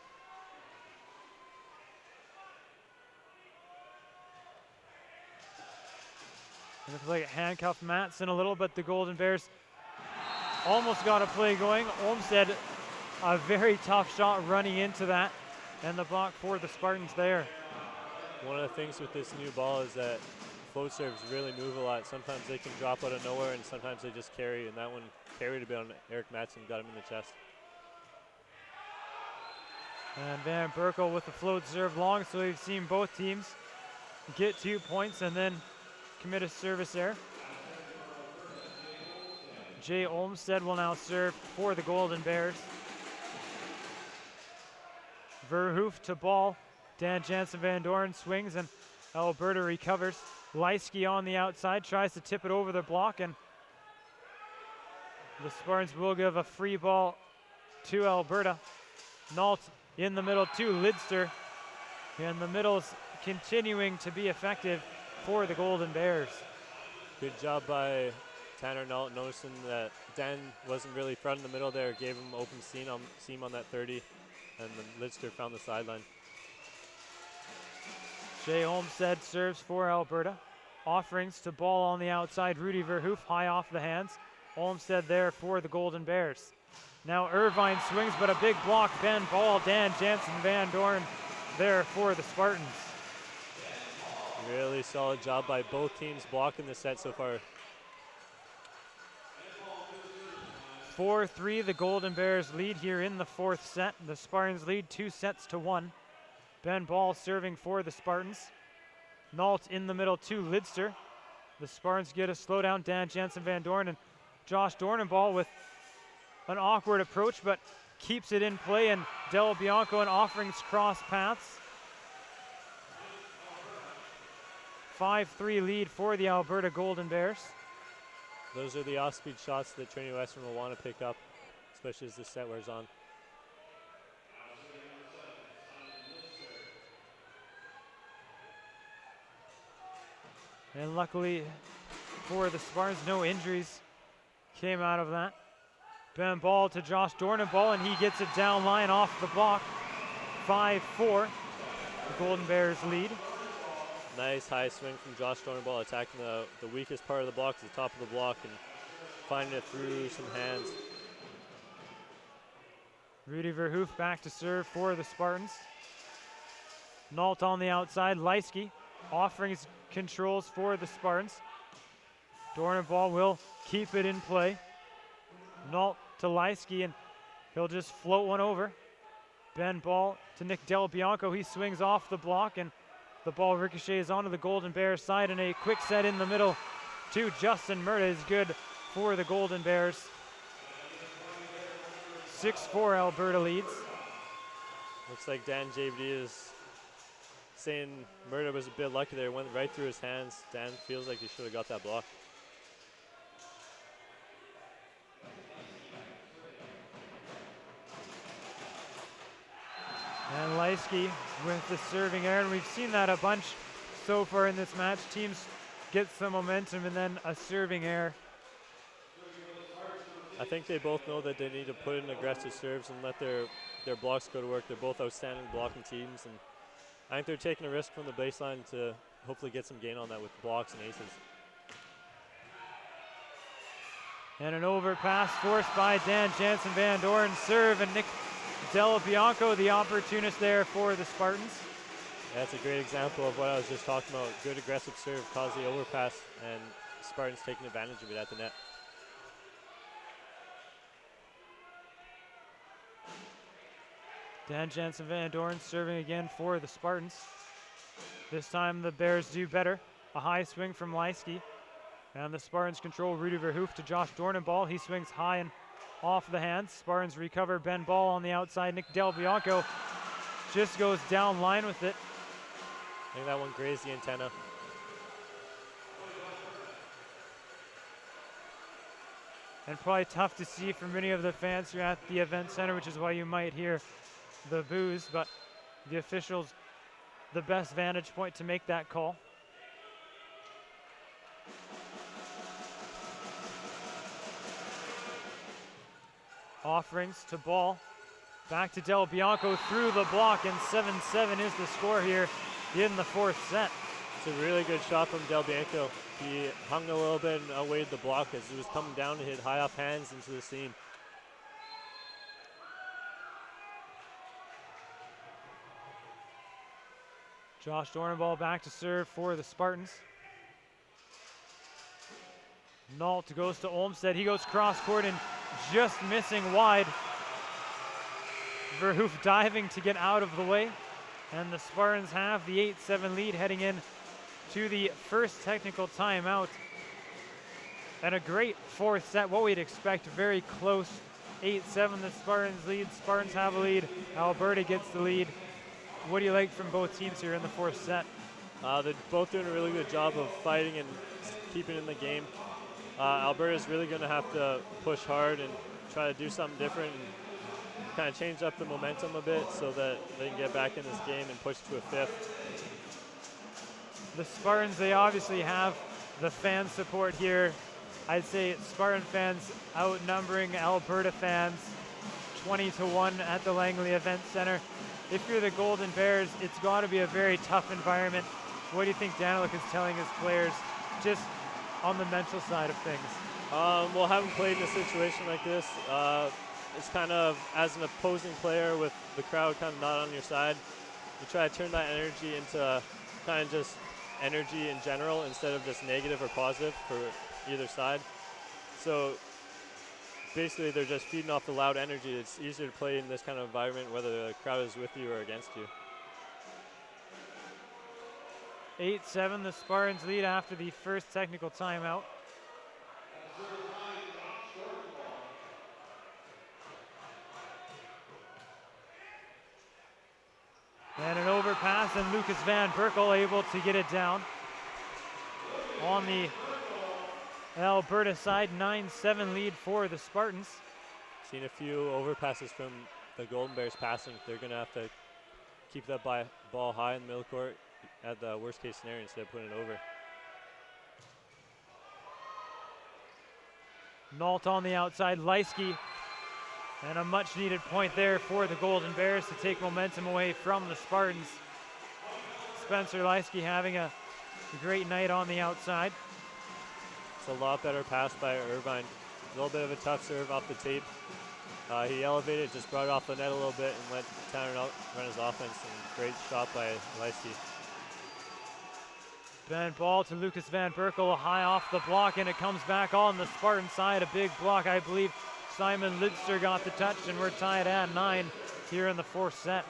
It looks like it handcuffed Matson a little, but the Golden Bears almost got a play going. Olmstead, a very tough shot running into that, and the block for the Spartans there. One of the things with this new ball is that float serves really move a lot. Sometimes they can drop out of nowhere, and sometimes they just carry, and that one carried a bit on Eric Matson, got him in the chest. And Van Berkel with the float serve long, so we've seen both teams get 2 points and then commit a service error. Jay Olmstead will now serve for the Golden Bears. Verhoof to ball. Dan Jansen Van Doren swings and Alberta recovers. Leisky on the outside tries to tip it over the block, and the Spartans will give a free ball to Alberta. Nault in the middle to Lidster, and the middle's continuing to be effective for the Golden Bears. Good job by Tanner Nault, noticing that Dan wasn't really front in the middle there, gave him open seam on that 30, and then Lidster found the sideline. Jay Olmstead serves for Alberta. Offerings to ball on the outside. Rudy Verhoof high off the hands. Olmstead there for the Golden Bears. Now Irvine swings, but a big block. Ben Ball, Dan Jansen Van Dorn there for the Spartans. Really solid job by both teams blocking the set so far. 4-3, the Golden Bears lead here in the 4th set. The Spartans lead 2-1. Ben Ball serving for the Spartans. Nault in the middle to Lidster. The Spartans get a slowdown. Dan Jansen Van Dorn and Josh Dornenball with an awkward approach, but keeps it in play, and Del Bianco and Offerings cross paths. 5-3 lead for the Alberta Golden Bears. Those are the off-speed shots that Trinity Western will want to pick up, especially as the set wears on. And luckily for the Spartans, no injuries came out of that. Ben Ball to Josh Dornenball, and he gets it down line off the block. 5-4, the Golden Bears lead. Nice high swing from Josh Dornenball, attacking the weakest part of the block, the top of the block, and finding it through some hands. Rudy Verhoof back to serve for the Spartans. Nault on the outside. Leisky Offerings controls for the Spartans. Dornenball will keep it in play. Nault to Leisky, and he'll just float one over. Ben Ball to Nick Del Bianco. He swings off the block, and the ball ricochets onto the Golden Bears side, and a quick set in the middle to Justin Murta is good for the Golden Bears. 6-4 Alberta leads. Looks like Dan JVD is saying Murta was a bit lucky there. It went right through his hands. Dan feels like he should have got that block. And Leisky with the serving error, and we've seen that a bunch so far in this match. Teams get some momentum and then a serving error. I think they both know that they need to put in aggressive serves and let their blocks go to work. They're both outstanding blocking teams, and I think they're taking a risk from the baseline to hopefully get some gain on that with blocks and aces. And an overpass forced by Dan Jansen Van Doren. Serve, and Nick Del Bianco, the opportunist there for the Spartans. That's a great example of what I was just talking about. Good aggressive serve caused the overpass, and Spartans taking advantage of it at the net. Dan Jansen Van Doren serving again for the Spartans. This time the Bears do better. A high swing from Leisky. And the Spartans control. Rudy Verhoof to Josh Dornenball. He swings high and off the hands. Spartans recover. Ben Ball on the outside. Nick Del Bianco just goes down line with it. I think that one grazed the antenna. And probably tough to see for many of the fans here at the event center, which is why you might hear the boos, but the officials, the best vantage point to make that call. Offerings to Ball. Back to Del Bianco through the block, and 7-7 is the score here in the fourth set. It's a really good shot from Del Bianco. He hung a little bit and outweighed the block as it was coming down to hit high off hands into the seam. Josh Dornenball back to serve for the Spartans. Nault goes to Olmstead. He goes cross court and just missing wide. Verhoof diving to get out of the way. And the Spartans have the 8-7 lead heading in to the first technical timeout. And a great fourth set, what we'd expect, very close. 8-7 the Spartans lead. Spartans have a lead. Alberta gets the lead. What do you like from both teams here in the fourth set? They're both doing a really good job of fighting and keeping in the game. Alberta's really going to have to push hard and try to do something different and kind of change up the momentum a bit so that they can get back in this game and push to a fifth. The Spartans, they obviously have the fan support here. I'd say Spartan fans outnumbering Alberta fans 20-1 at the Langley Event Center. If you're the Golden Bears, it's got to be a very tough environment. What do you think Daniluk is telling his players just on the mental side of things? Well, having played in a situation like this, it's kind of, as an opposing player with the crowd kind of not on your side, you try to turn that energy into kind of just energy in general instead of just negative or positive for either side. So basically they're just feeding off the loud energy. It's easier to play in this kind of environment whether the crowd is with you or against you. 8-7 the Spartans lead after the first technical timeout. And an overpass, and Lucas Van Berkel able to get it down. On the Alberta side, 9-7 lead for the Spartans. Seen a few overpasses from the Golden Bears passing. They're going to have to keep that ball high in the middle court at the worst case scenario instead of putting it over. Nault on the outside, Leisky. And a much needed point there for the Golden Bears to take momentum away from the Spartans. Spencer Leisky having a great night on the outside. It's a lot better pass by Irvine. A little bit of a tough serve off the tape. He elevated, just brought it off the net a little bit and let Tanner run his offense. And great shot by Leisky. Ben Ball to Lucas Van Berkel, high off the block, and it comes back on the Spartan side. A big block, I believe Simon Lidster got the touch, and we're tied at 9 here in the fourth set.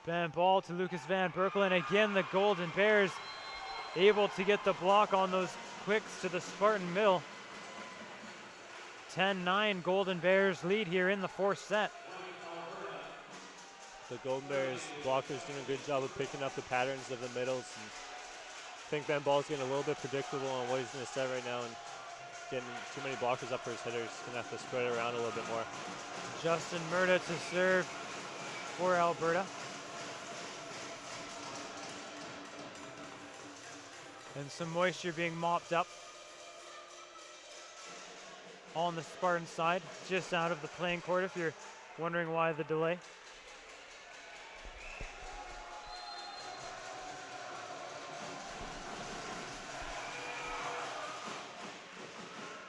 Ben Ball to Lucas Van Berkel, and again the Golden Bears able to get the block on those quicks to the Spartan middle. 10-9 Golden Bears lead here in the fourth set. the Golden Bears blockers doing a good job of picking up the patterns of the middles. And I think Ben Ball's getting a little bit predictable on what he's going to set right now, and getting too many blockers up for his hitters. He's going to have to spread it around a little bit more. Justin Murda to serve for Alberta. And some moisture being mopped up on the Spartan side, just out of the playing court if you're wondering why the delay.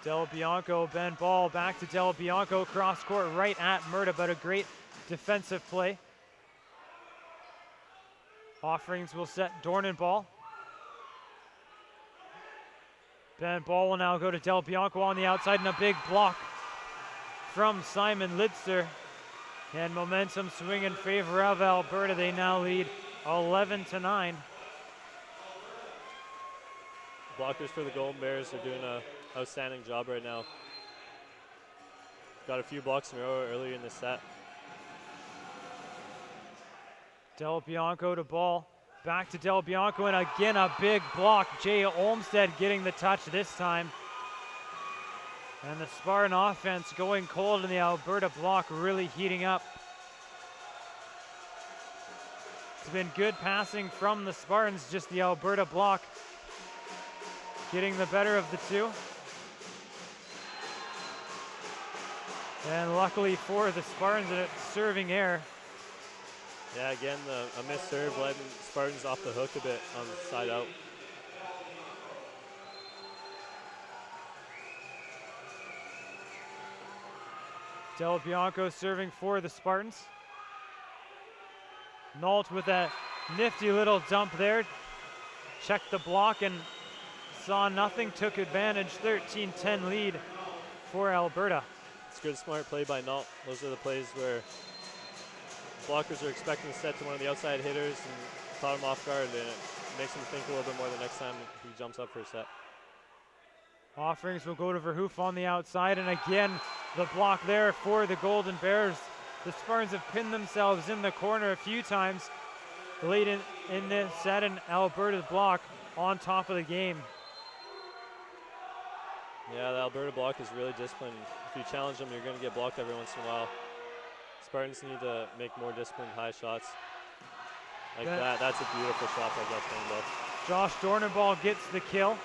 Del Bianco, Ben Ball back to Del Bianco, cross court right at Murda, but a great defensive play. Offerings will set Dornenball. Ben Ball will now go to Del Bianco on the outside, and a big block from Simon Lidster. And momentum swing in favor of Alberta. They now lead 11-9. Blockers for the Golden Bears are doing an outstanding job right now. Got a few blocks in a row earlier in the set. Del Bianco to Ball. Back to Del Bianco, and again a big block. Jay Olmstead getting the touch this time. And the Spartan offense going cold, and the Alberta block really heating up. It's been good passing from the Spartans, just the Alberta block getting the better of the two. And luckily for the Spartans, it's serving error. Yeah, again, a missed serve letting Spartans off the hook a bit on the side out. Del Bianco serving for the Spartans. Nault with a nifty little dump there. Checked the block and saw nothing, took advantage. 13-10 lead for Alberta. It's a good, smart play by Nault. Those are the plays where blockers are expecting to set to one of the outside hitters and caught him off guard, and it makes him think a little bit more the next time he jumps up for a set. Offerings will go to Verhoof on the outside, and again the block there for the Golden Bears. The Spartans have pinned themselves in the corner a few times late in this set, and Alberta's block on top of the game. Yeah, the Alberta block is really disciplined. If you challenge them, you're going to get blocked every once in a while. Spartans need to make more disciplined high shots. Like that. That's a beautiful shot by Josh Dornenball. Josh Dornenball gets the kill.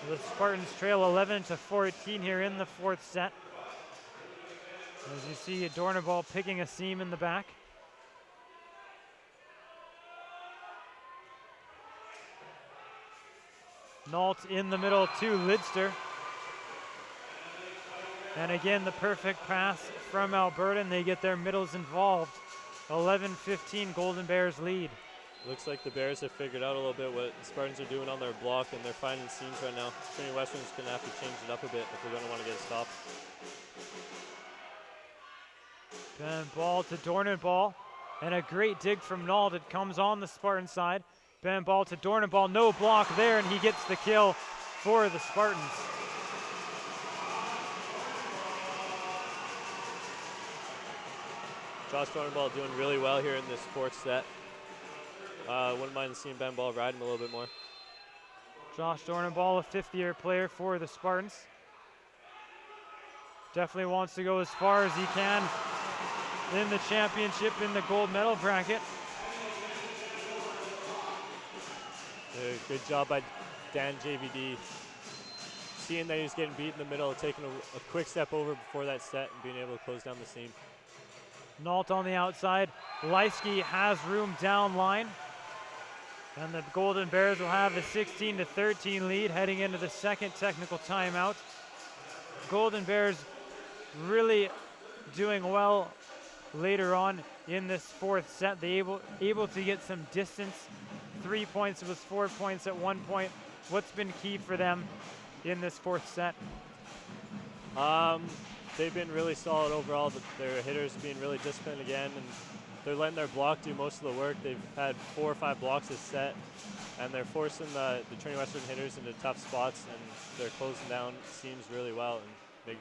The Spartans trail 11-14 here in the fourth set. As you see, Dornenball picking a seam in the back. Nault in the middle to Lidster. And again, the perfect pass from Alberta, and they get their middles involved. 11-15 Golden Bears lead. Looks like the Bears have figured out a little bit what the Spartans are doing on their block, and they're finding seams right now. Trinity Western is going to have to change it up a bit if they're going to want to get a stop. Ben Ball to Dornenball, and a great dig from Nault. It comes on the Spartan side. Ben Ball to Dornenball, no block there, and he gets the kill for the Spartans. Josh Dornenball doing really well here in this fourth set. Wouldn't mind seeing Ben Ball ride him a little bit more. Josh Dornenball, a fifth-year player for the Spartans. Definitely wants to go as far as he can in the championship in the gold medal bracket. Good job by Dan JVD. Seeing that he was getting beat in the middle, taking a quick step over before that set and being able to close down the seam. Nault on the outside. Leisky has room down line. And the Golden Bears will have a 16-13 lead heading into the second technical timeout. Golden Bears really doing well later on in this fourth set. They able to get some distance. 3 points, it was 4 points at one point. What's been key for them in this fourth set? They've been really solid overall. Their hitters being really disciplined again, and they're letting their block do most of the work. They've had 4 or 5 blocks this set, and they're forcing the Trinity Western hitters into tough spots, and they're closing down seams really well and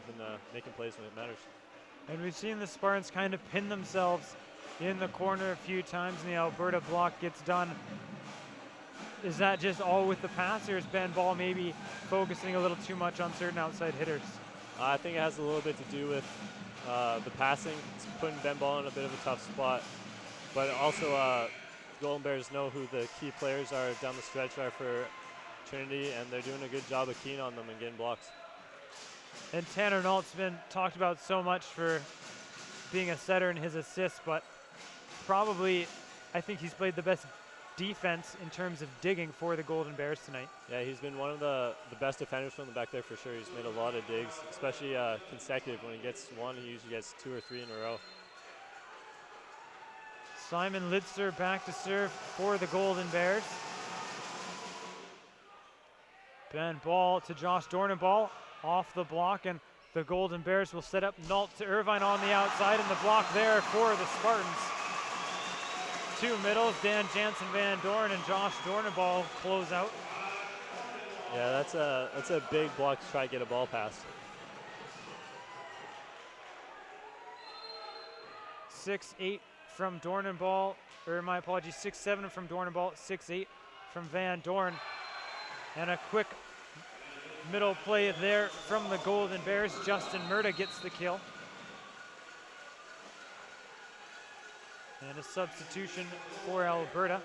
making plays when it matters. And we've seen the Spartans kind of pin themselves in the corner a few times, and the Alberta block gets done. Is that just all with the pass, or is Ben Ball maybe focusing a little too much on certain outside hitters? I think it has a little bit to do with the passing. It's putting Ben Ball in a bit of a tough spot. But also, Golden Bears know who the key players are down the stretch are for Trinity, and they're doing a good job of keying on them and getting blocks. And Tanner Nault's been talked about so much for being a setter in his assists, but probably I think he's played the best defense in terms of digging for the Golden Bears tonight. Yeah, he's been one of the best defenders from the back there for sure. He's made a lot of digs, especially consecutive. When he gets one, he usually gets 2 or 3 in a row. Simon Lidster back to serve for the Golden Bears. Ben Ball to Josh Dornenball off the block, and the Golden Bears will set up Nault to Irvine on the outside, and the block there for the Spartans. 2 middles, Dan Jansen Van Dorn and Josh Dornenball close out. Yeah, that's a big block to try to get a ball past. 6-8 from Dornenball, or my apologies, 6-7 from Dornenball, 6-8 from Van Dorn. And a quick middle play there from the Golden Bears. Justin Murda gets the kill. And a substitution for Alberta.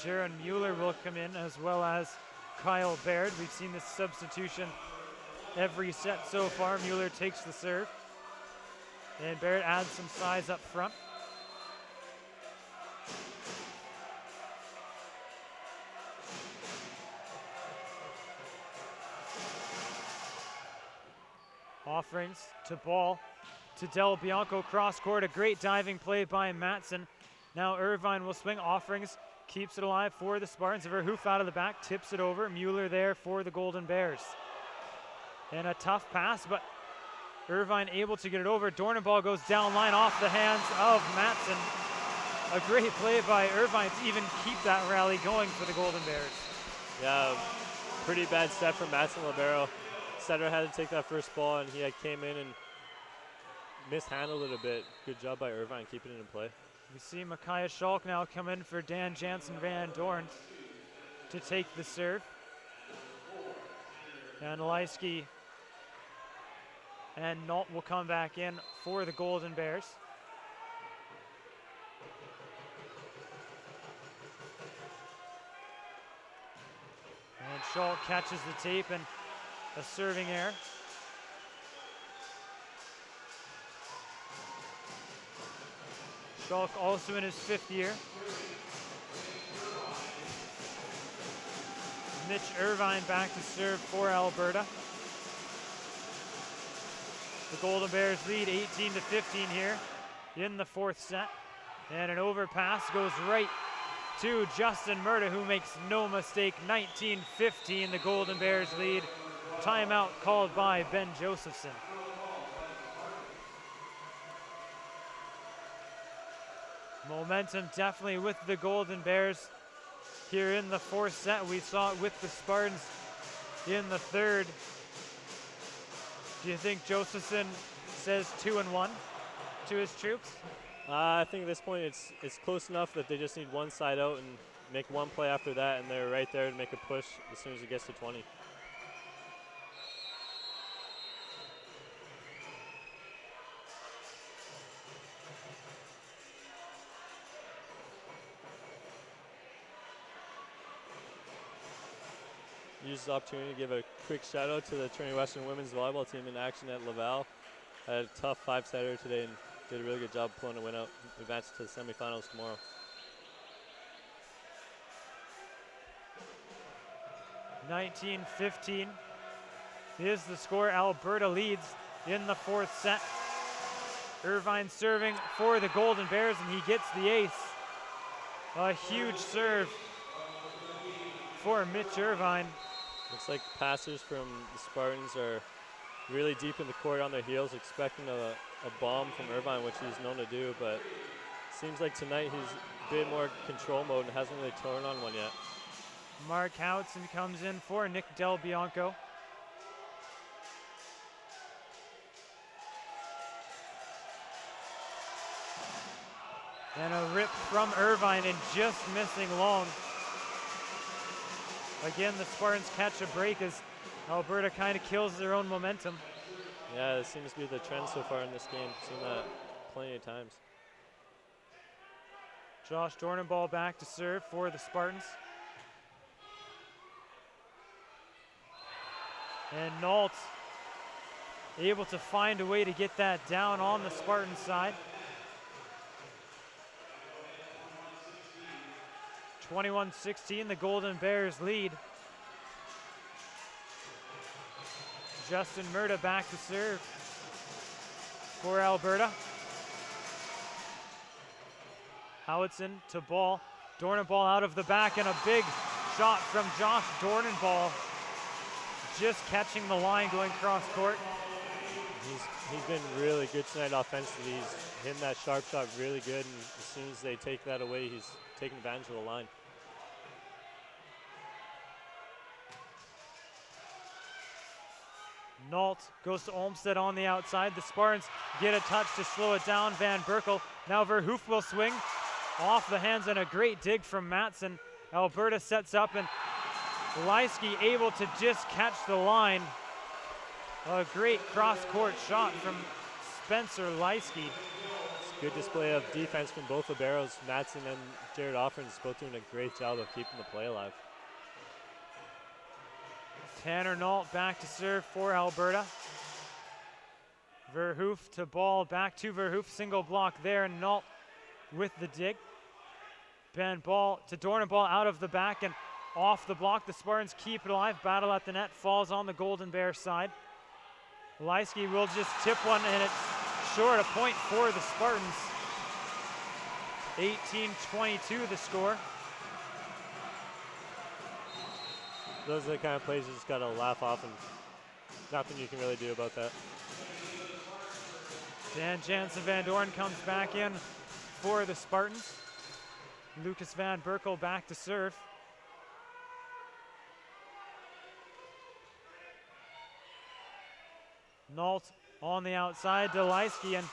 Jaron Mueller will come in, as well as Kyle Baird. We've seen this substitution every set so far. Mueller takes the serve, and Baird adds some size up front. Offerings to Ball to Del Bianco, cross court, a great diving play by Matson. Now Irvine will swing. Offerings keeps it alive for the Spartans. Verhoof out of the back, tips it over. Mueller there for the Golden Bears. And a tough pass, but Irvine able to get it over. Dornenball goes down line off the hands of Matson. A great play by Irvine to even keep that rally going for the Golden Bears. Yeah, pretty bad step from Matson Libero. Setter had to take that first ball, and he came in and mishandled it a bit. Good job by Irvine keeping it in play. We see Micaiah Schalk now come in for Dan Jansen Van Dorn to take the serve. And Leisky and Nault will come back in for the Golden Bears. And Schalk catches the tape and a serving error. Schalk also in his 5th year. Mitch Irvine back to serve for Alberta. The Golden Bears lead 18-15 here in the 4th set. And an overpass goes right to Justin Murda, who makes no mistake. 19-15, the Golden Bears lead. Timeout called by Ben Josephson. Momentum definitely with the Golden Bears here in the 4th set. We saw it with the Spartans in the 3rd. Do you think Josephson says 2-1 to his troops? I think at this point it's close enough that they just need one side out and make one play after that, and they're right there to make a push as soon as it gets to 20. Use this opportunity to give a quick shout out to the Trinity Western women's volleyball team in action at Laval. Had a tough 5-setter today and did a really good job pulling a win out. Advanced to the semifinals tomorrow. 19-15 is the score. Alberta leads in the 4th set. Irvine serving for the Golden Bears, and he gets the ace. A huge serve for Mitch Irvine. Looks like passers from the Spartans are really deep in the court on their heels, expecting a bomb from Irvine, which he's known to do, but seems like tonight he's a bit more control mode and hasn't really turned on one yet. Mark Howitson comes in for Nick Del Bianco. And a rip from Irvine and just missing long. Again, the Spartans catch a break as Alberta kind of kills their own momentum. Yeah, it seems to be the trend so far in this game. Seen that plenty of times. Josh Dornenball back to serve for the Spartans. And Nault able to find a way to get that down on the Spartan side. 21-16, the Golden Bears lead. Justin Murda back to serve for Alberta. Howitson to ball. Dornenball out of the back, and a big shot from Josh Dornenball. Just catching the line going cross court. He's been really good tonight offensively. He's hitting that sharp shot really good, and as soon as they take that away, he's taking advantage of the line. Nault goes to Olmsted on the outside. The Spartans get a touch to slow it down. Van Berkel. Now Verhoef will swing off the hands, and a great dig from Matson. Alberta sets up, and Leisky able to just catch the line. A great cross-court shot from Spencer Leisky. It's a good display of defense from both the Barrows. Matson and Jared Offrens both doing a great job of keeping the play alive. Tanner Nault back to serve for Alberta. Verhoef to ball, back to Verhoef, single block there, and Nault with the dig. Ben ball to Dornenball out of the back and off the block. The Spartans keep it alive. Battle at the net, falls on the Golden Bear side. Leisky will just tip one, and it's short. A point for the Spartans. 18-22 the score. Those are the kind of plays you just got to laugh off, and nothing you can really do about that. Dan Jansen Van Doren comes back in for the Spartans. Lucas Van Berkel back to serve. Nault on the outside to Leisky, and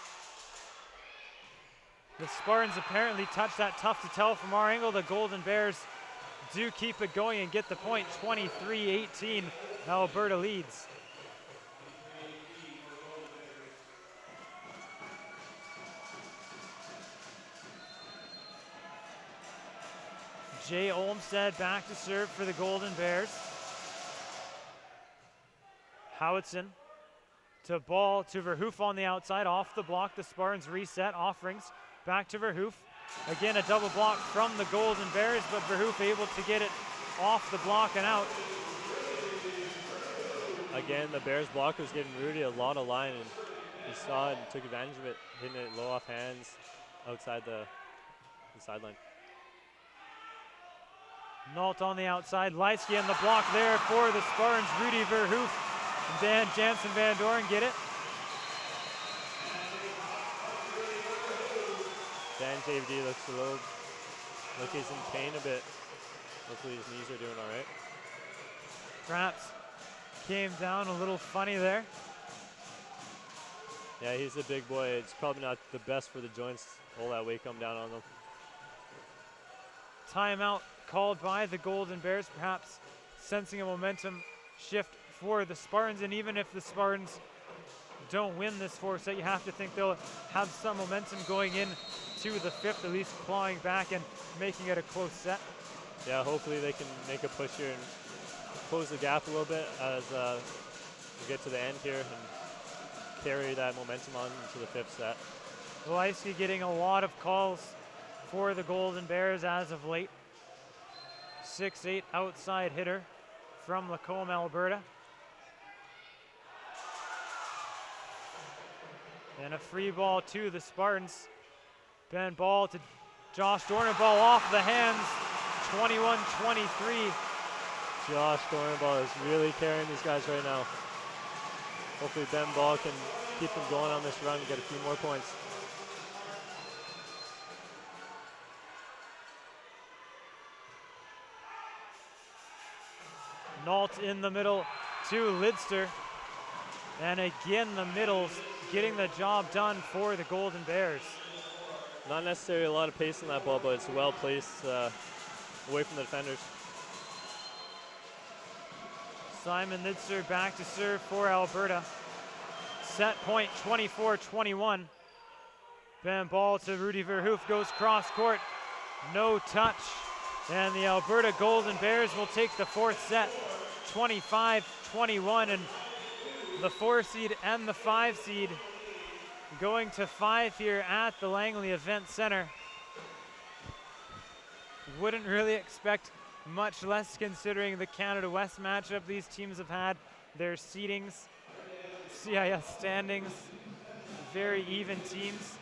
the Spartans apparently touched that tough to tell from our angle. The Golden Bears do keep it going and get the point. 23-18, Alberta leads. Jay Olmsted back to serve for the Golden Bears. Howitson to ball to Verhoef on the outside, off the block. The Spartans reset. Offerings back to Verhoef. Again, a double block from the Golden Bears, but Verhoef able to get it off the block and out. Again, the Bears blocker was getting Rudy a lot of line, and he saw it and took advantage of it, hitting it low off hands outside the sideline. Nault on the outside. Leisky and the block there for the Spartans. Rudy Verhoef and Dan Jansen Van Doren get it. Dan JVD looks like he's in pain a bit. Hopefully his knees are doing all right. Perhaps came down a little funny there. Yeah, he's a big boy. It's probably not the best for the joints, all that weight come down on them. Timeout called by the Golden Bears, perhaps sensing a momentum shift for the Spartans. And even if the Spartans don't win this fourth set, you have to think they'll have some momentum going in to the fifth, at least clawing back and making it a close set. Yeah, hopefully they can make a push here and close the gap a little bit as we get to the end here and carry that momentum on into the fifth set. Leisky getting a lot of calls for the Golden Bears as of late. 6'8" outside hitter from Lacombe, Alberta. And a free ball to the Spartans. Ben ball to Josh Dornenball off the hands. 21-23. Josh Dornenball is really carrying these guys right now. Hopefully Ben Ball can keep them going on this run and get a few more points. Nault in the middle to Lidster. And again, the middles getting the job done for the Golden Bears. Not necessarily a lot of pace on that ball, but it's well placed away from the defenders. Simon Nitzer back to serve for Alberta. Set point 24-21. Then ball to Rudy Verhoef, goes cross court. No touch. And the Alberta Golden Bears will take the fourth set, 25-21. And the 4 seed and the 5 seed going to 5 here at the Langley Event Center. Wouldn't really expect much less considering the Canada West matchup these teams have had, their seedings, CIS standings, very even teams.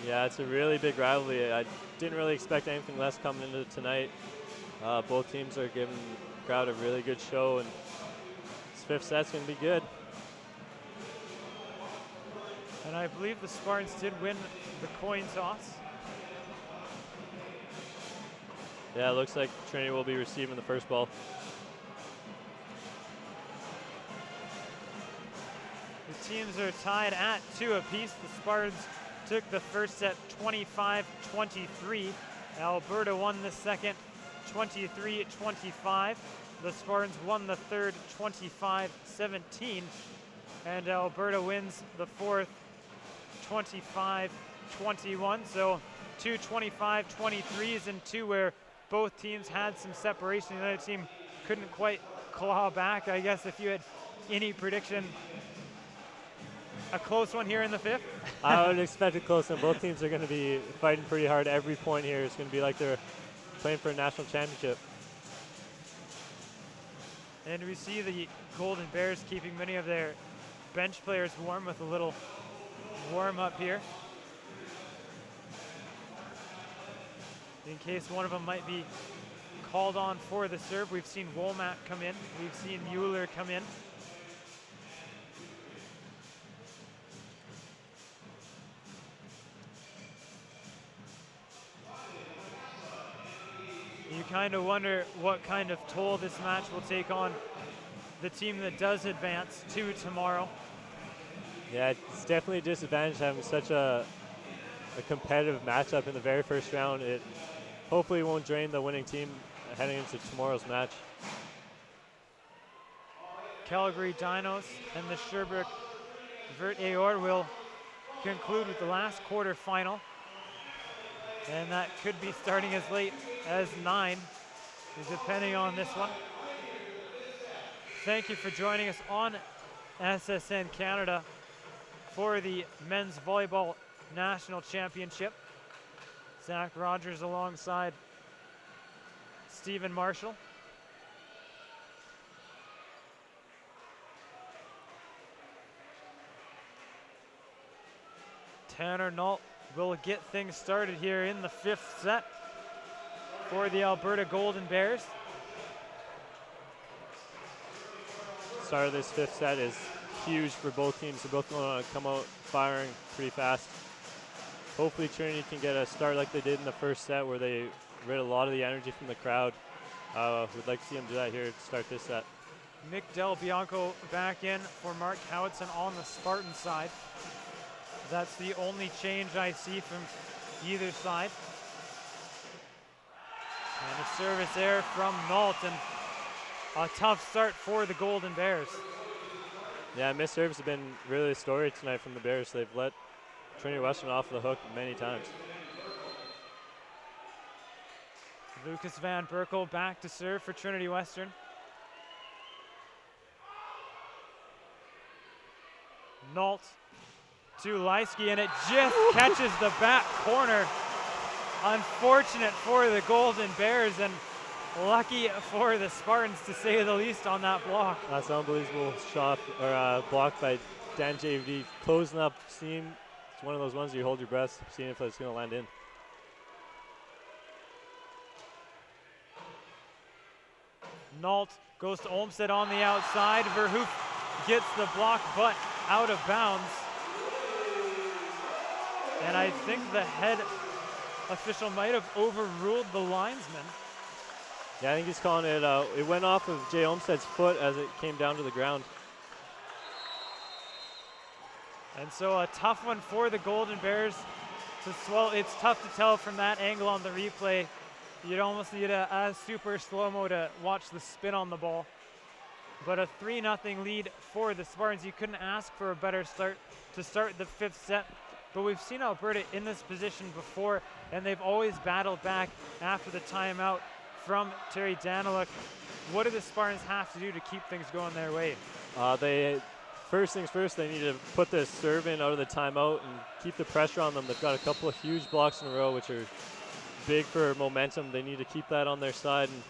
Yeah, it's a really big rivalry. I didn't really expect anything less coming into tonight. Both teams are giving the crowd a really good show, and this 5th set's going to be good. And I believe the Spartans did win the coin toss. Yeah, it looks like Trinity will be receiving the first ball. The teams are tied at 2 apiece. The Spartans took the first set 25-23. Alberta won the second 23-25. The Spartans won the third 25-17. And Alberta wins the fourth 25-21. So 2 25-23s and 2 where both teams had some separation. The other team couldn't quite claw back. I guess if you had any prediction, a close one here in the 5th? I would expect it close, and both teams are going to be fighting pretty hard every point here. It's going to be like they're playing for a national championship. And we see the Golden Bears keeping many of their bench players warm with a little warm up here, in case one of them might be called on for the serve. We've seen Womack come in. We've seen Mueller come in. You kind of wonder what kind of toll this match will take on the team that does advance to tomorrow. Yeah, it's definitely a disadvantage having such a competitive matchup in the very first round. It hopefully won't drain the winning team heading into tomorrow's match. Calgary Dinos and the Sherbrooke Vert Aor will conclude with the last quarterfinal. And that could be starting as late as 9, depending on this one. Thank you for joining us on SSN Canada for the Men's Volleyball National Championship. Zach Rogers alongside Stephen Marshall. Tanner Nault will get things started here in the 5th set for the Alberta Golden Bears. Start of this 5th set is huge for both teams. They're both going to come out firing pretty fast. Hopefully Trinity can get a start like they did in the first set, where they rid a lot of the energy from the crowd. We'd like to see them do that here to start this set. Nick Del Bianco back in for Mark Howitson on the Spartan side. That's the only change I see from either side. And a service error from Nault, and a tough start for the Golden Bears. Yeah, missed serves have been really the story tonight from the Bears. They've let Trinity Western off the hook many times. Lucas Van Berkel back to serve for Trinity Western. Nault to Leisky, and it just catches the back corner. Unfortunate for the Golden Bears, and lucky for the Spartans, to say the least, on that block. That's an unbelievable shot, or block by Dan JVD. Closing up seam. It's one of those ones where you hold your breath, seeing if it's going to land in. Nault goes to Olmsted on the outside. Verhoef gets the block, but out of bounds. And I think the head official might have overruled the linesman. Yeah, I think he's calling it, it went off of Jay Olmsted's foot as it came down to the ground. And so a tough one for the Golden Bears to swallow. It's tough to tell from that angle on the replay. You'd almost need a super slow-mo to watch the spin on the ball. But a 3-0 lead for the Spartans. You couldn't ask for a better start to start the 5th set. But we've seen Alberta in this position before, and they've always battled back after the timeout from Terry Daniluk. What do the Spartans have to do to keep things going their way? First things first, they need to put the serve in out of the timeout and keep the pressure on them. They've got a couple of huge blocks in a row, which are big for momentum. They need to keep that on their side and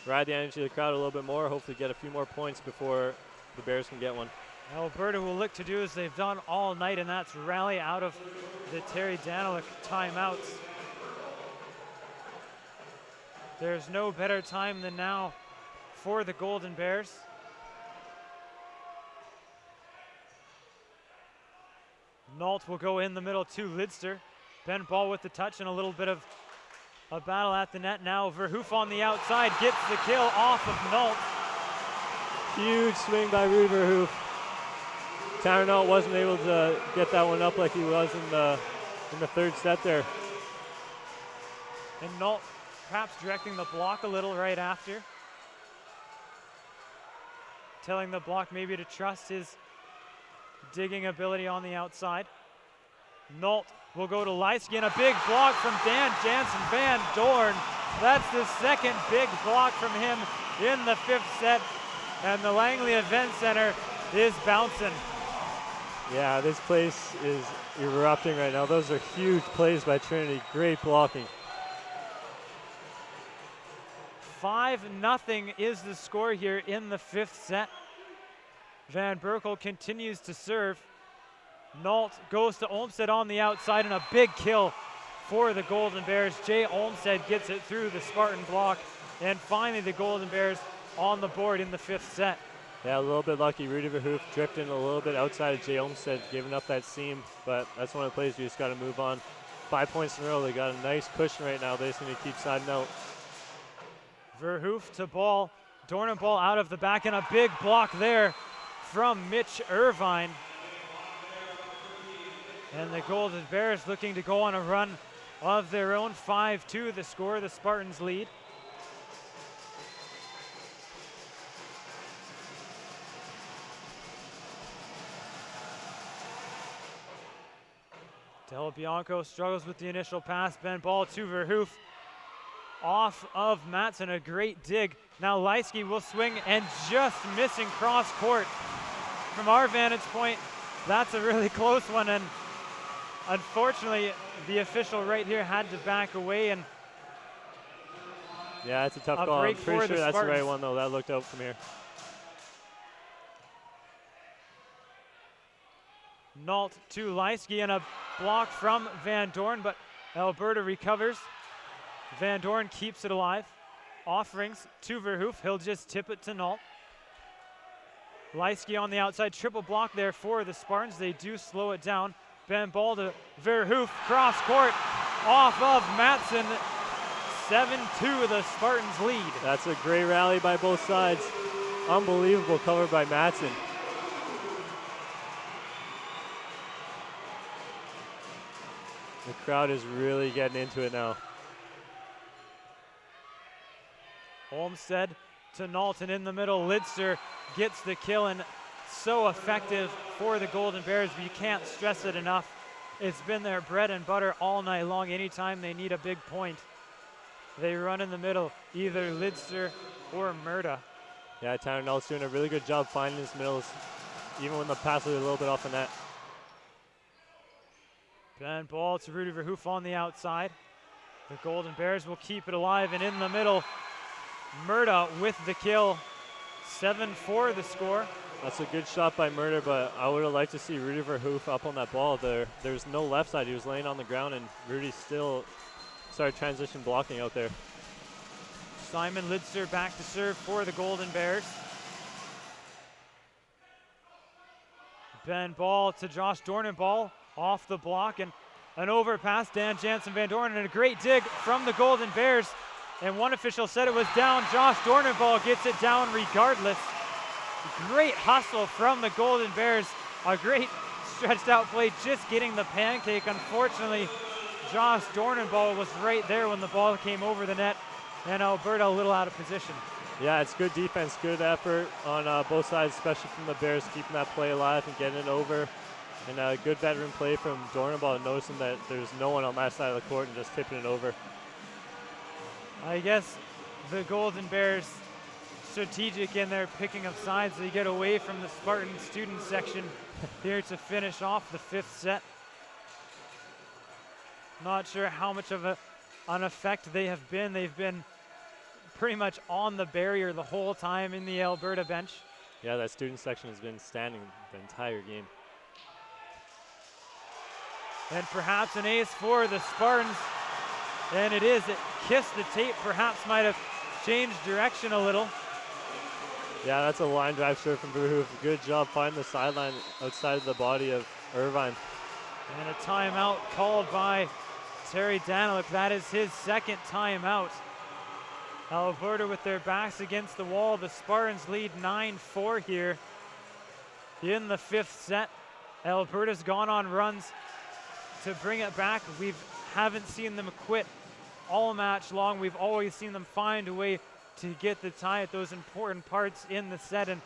ride the energy of the crowd a little bit more, hopefully get a few more points before the Bears can get one. Alberta will look to do as they've done all night, and that's rally out of the Terry Daniluk timeouts. There's no better time than now for the Golden Bears. Nault will go in the middle to Lidster. Ben Ball with the touch and a little bit of a battle at the net. Now Verhoof on the outside gets the kill off of Nault. Huge swing by Rudy Verhoof. Tanner Nault wasn't able to get that one up like he was in the 3rd set there. And Nault perhaps directing the block a little right after. Telling the block maybe to trust his digging ability on the outside. Nault will go to Leisky, and a big block from Dan Jansen Van Dorn. That's the 2nd big block from him in the 5th set, and the Langley Event Center is bouncing. Yeah, this place is erupting right now. Those are huge plays by Trinity. Great blocking. 5-0 is the score here in the 5th set. Van Berkel continues to serve. Nault goes to Olmsted on the outside, and a big kill for the Golden Bears. Jay Olmsted gets it through the Spartan block, and finally the Golden Bears on the board in the 5th set. Yeah, a little bit lucky. Rudy Verhoof drifting a little bit outside of Jay Olmsted, giving up that seam, but that's one of the plays you just got to move on. 5 points in a row. They got a nice cushion right now. They just need to keep siding out. Verhoof to Ball. Dornenball out of the back, and a big block there from Mitch Irvine. And the Golden Bears looking to go on a run of their own. 5-2 the score, the Spartans lead. Del Bianco struggles with the initial pass. Ben Ball to Verhoof. Off of Matson, a great dig. Now Leisky will swing and just missing cross court. From our vantage point, that's a really close one, and unfortunately the official right here had to back away. And yeah, it's a tough call. I'm pretty sure that's the right one though. That looked out from here. Nault to Leisky, and a block from Van Dorn, but Alberta recovers. Van Dorn keeps it alive. Offerings to Verhoof. He'll just tip it to Nault. Leisky on the outside. Triple block there for the Spartans. They do slow it down. Ben Ball to Verhoof. Cross court off of Matson. 7-2 the Spartans lead. That's a great rally by both sides. Unbelievable cover by Matson. The crowd is really getting into it now. Olmsted to Knowlton in the middle. Lidster gets the kill, and so effective for the Golden Bears, but you can't stress it enough. It's been their bread and butter all night long. Anytime they need a big point, they run in the middle, either Lidster or Murda. Yeah, Tanner Nault's doing a really good job finding his middles, even when the pass was a little bit off the net. Ben Ball to Rudy Verhoof on the outside. The Golden Bears will keep it alive, and in the middle, Murda with the kill. 7-4 the score. That's a good shot by Murda, but I would have liked to see Rudy Verhoof up on that ball. There's no left side. He was laying on the ground, and Rudy still started transition blocking out there. Simon Lidster back to serve for the Golden Bears. Ben Ball to Josh Dornenball off the block, and an overpass. Dan Jansen Van Dorn, and a great dig from the Golden Bears. And one official said it was down. Josh Dornenball gets it down regardless. Great hustle from the Golden Bears. A great stretched out play, just getting the pancake. Unfortunately, Josh Dornenball was right there when the ball came over the net, and Alberta a little out of position. Yeah, it's good defense, good effort on both sides, especially from the Bears, keeping that play alive and getting it over. And good veteran play from Dornenball, noticing that there's no one on that side of the court and just tipping it over. I guess the Golden Bears strategic in their picking of sides. They get away from the Spartan student section here to finish off the 5th set. Not sure how much of an effect they have been. They've been pretty much on the barrier the whole time in the Alberta bench. Yeah, that student section has been standing the entire game. And perhaps an ace for the Spartans. And it is. It kissed the tape. Perhaps might have changed direction a little. Yeah, that's a line drive serve from Verhoeven. Good job finding the sideline outside of the body of Irvine. And a timeout called by Terry Daniluk. That is his 2nd timeout. Alberta with their backs against the wall. The Spartans lead 9-4 here in the 5th set. Alberta's gone on runs to bring it back. We haven't seen them quit all match long. We've always seen them find a way to get the tie at those important parts in the set, and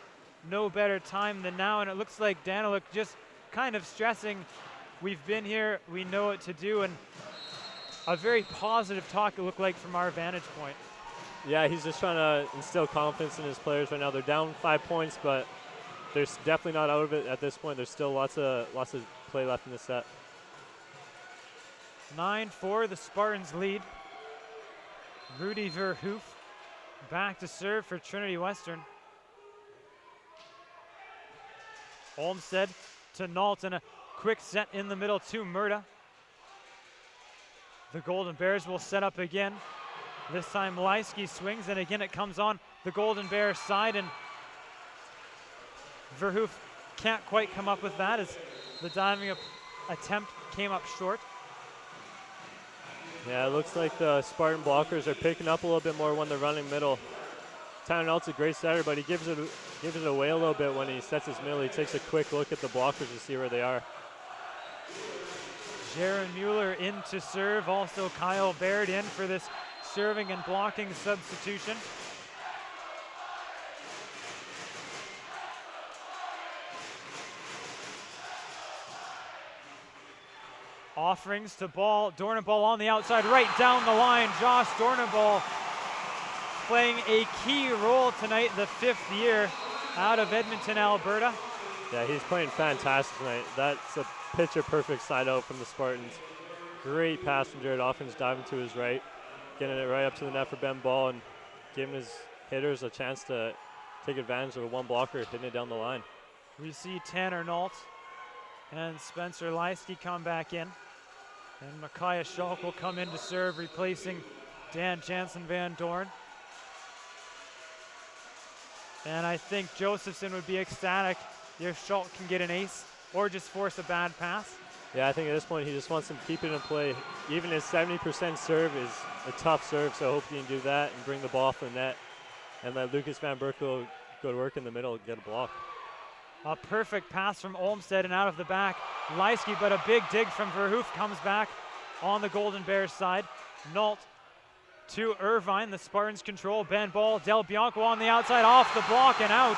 no better time than now. And it looks like Daniluk just kind of stressing, we've been here, we know what to do, and a very positive talk it looked like from our vantage point. Yeah, he's just trying to instill confidence in his players right now. They're down 5 points, but they're definitely not out of it at this point. There's still lots of play left in this set. 9-4, the Spartans lead. Rudy Verhoef back to serve for Trinity Western. Olmsted to Nault, and a quick set in the middle to Murda. The Golden Bears will set up again. This time Leisky swings, and again it comes on the Golden Bears side, and Verhoef can't quite come up with that as the diving attempt came up short. Yeah, it looks like the Spartan blockers are picking up a little bit more when they're running middle. Tyler Nault's a great setter, but he gives it away a little bit when he sets his middle. He takes a quick look at the blockers to see where they are. Jaron Mueller in to serve. Also Kyle Baird in for this serving and blocking substitution. Offerings to ball. Dornenball on the outside, right down the line. Josh Dornenball playing a key role tonight, the 5th year out of Edmonton, Alberta. Yeah, he's playing fantastic tonight. That's a picture-perfect side out from the Spartans. Great pass from Jared Offens, diving to his right, getting it right up to the net for Ben Ball, and giving his hitters a chance to take advantage of a one blocker, hitting it down the line. We see Tanner Nault and Spencer Leisky come back in. And Micaiah Schalk will come in to serve, replacing Dan Jansen Van Dorn. And I think Josephson would be ecstatic if Schalk can get an ace or just force a bad pass. Yeah, I think at this point he just wants to keep it in play. Even his 70% serve is a tough serve, so I hope he can do that and bring the ball off the net and let Lucas Van Berkel go to work in the middle and get a block. A perfect pass from Olmsted and out of the back. Leisky, but a big dig from Verhoef comes back on the Golden Bears side. Nault to Irvine, the Spartans control. Ben Ball, Del Bianco on the outside, off the block and out.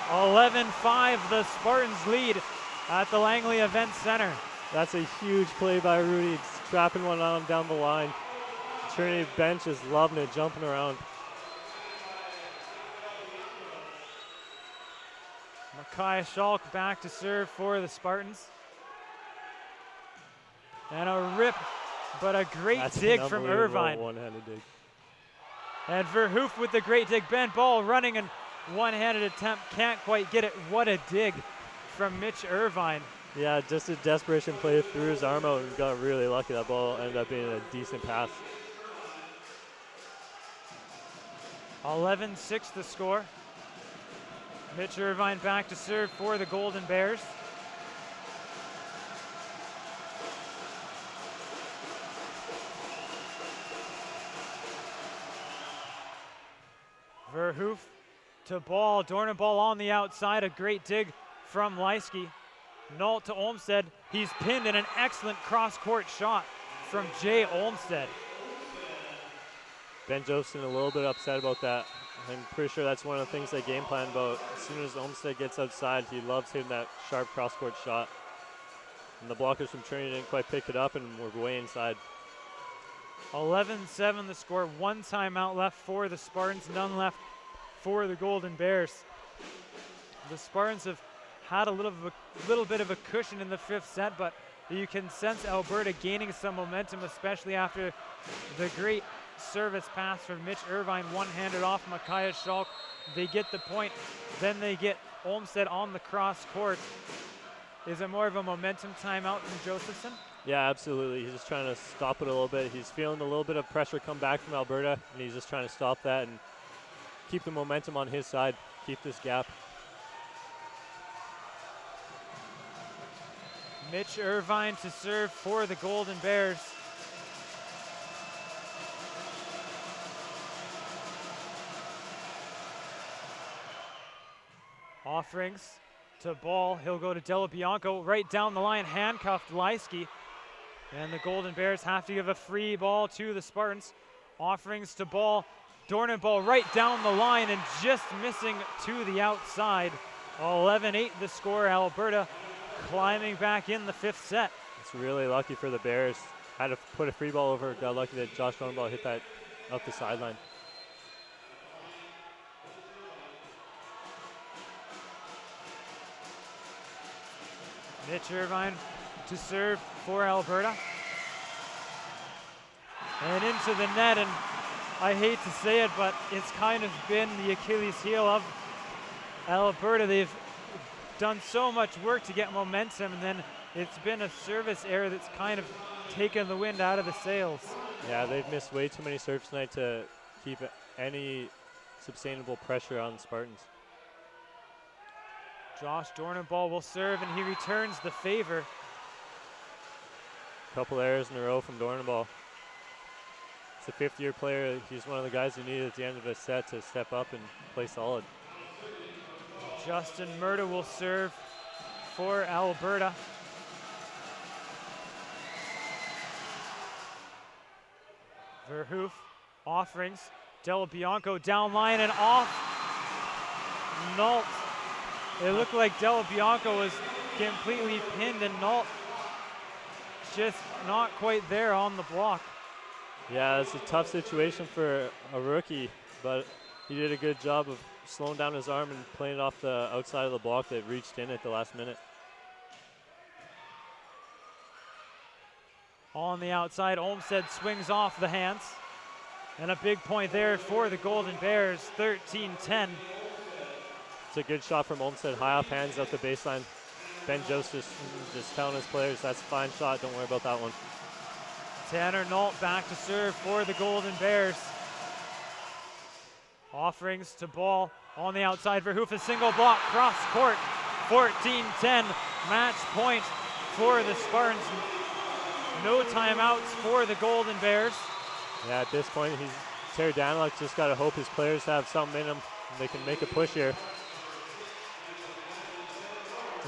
11-5, the Spartans lead at the Langley Event Center. That's a huge play by Rudy. It's trapping one on him down the line. Trinity bench is loving it, jumping around. Micaiah Schalk back to serve for the Spartans. And a rip, but a great dig from Irvine. One-handed dig. And Verhoef with the great dig. Ben Ball running and one-handed attempt, can't quite get it. What a dig from Mitch Irvine. Yeah, just a desperation play, threw his arm out and got really lucky. That ball ended up being a decent pass. 11-6 the score. Mitch Irvine back to serve for the Golden Bears. Verhoef to Ball. Dornenball on the outside. A great dig from Leisky. Nault to Olmsted. He's pinned in an excellent cross-court shot from Jay Olmsted. Ben Josephson a little bit upset about that. I'm pretty sure that's one of the things they game plan about. As soon as Olmsted gets outside, he loves hitting that sharp cross-court shot. And the blockers from Trinity didn't quite pick it up, and we're way inside. 11-7 the score. 1 timeout left for the Spartans, none left for the Golden Bears. The Spartans have had a little bit of a cushion in the 5th set, but you can sense Alberta gaining some momentum, especially after the great service pass from Mitch Irvine, one-handed off Micaiah Schalk. They get the point, then they get Olmsted on the cross court. Is it more of a momentum timeout from Josephson? Yeah, absolutely. He's just trying to stop it a little bit. He's feeling a little bit of pressure come back from Alberta, and he's just trying to stop that and keep the momentum on his side, keep this gap. Mitch Irvine to serve for the Golden Bears. Offerings to Ball. He'll go to Della Bianco. Right down the line, handcuffed Leisky. And the Golden Bears have to give a free ball to the Spartans. Offerings to Ball. Dornenball right down the line and just missing to the outside. 11-8 the score. Alberta climbing back in the 5th set. It's really lucky for the Bears. Had to put a free ball over. Got lucky that Josh Dornball hit that up the sideline. Mitch Irvine to serve for Alberta. And into the net, and I hate to say it, but it's kind of been the Achilles heel of Alberta. They've done so much work to get momentum, and then it's been a service error that's kind of taken the wind out of the sails. Yeah, they've missed way too many serves tonight to keep any sustainable pressure on the Spartans. Josh Dornenball will serve, and he returns the favor. Couple errors in a row from Dornenball. It's a 5th-year player. He's one of the guys you need at the end of a set to step up and play solid. Justin Murda will serve for Alberta. Verhoof, offerings. Della Bianco down line and off. Nault. It looked like Della Bianco was completely pinned, and Nault just not quite there on the block. Yeah, it's a tough situation for a rookie, but he did a good job of slowing down his arm and playing it off the outside of the block that reached in at the last minute. On the outside, Olmsted swings off the hands. And a big point there for the Golden Bears, 13-10. It's a good shot from Olmsted, high off hands up the baseline. Ben Joseph just telling his players, that's a fine shot, don't worry about that one. Tanner Nault back to serve for the Golden Bears. Offerings to Ball on the outside. Verhoof, a single block, cross court, 14-10. Match point for the Spartans. No timeouts for the Golden Bears. Yeah, at this point, Terry Daniluk just got to hope his players have something in them and they can make a push here.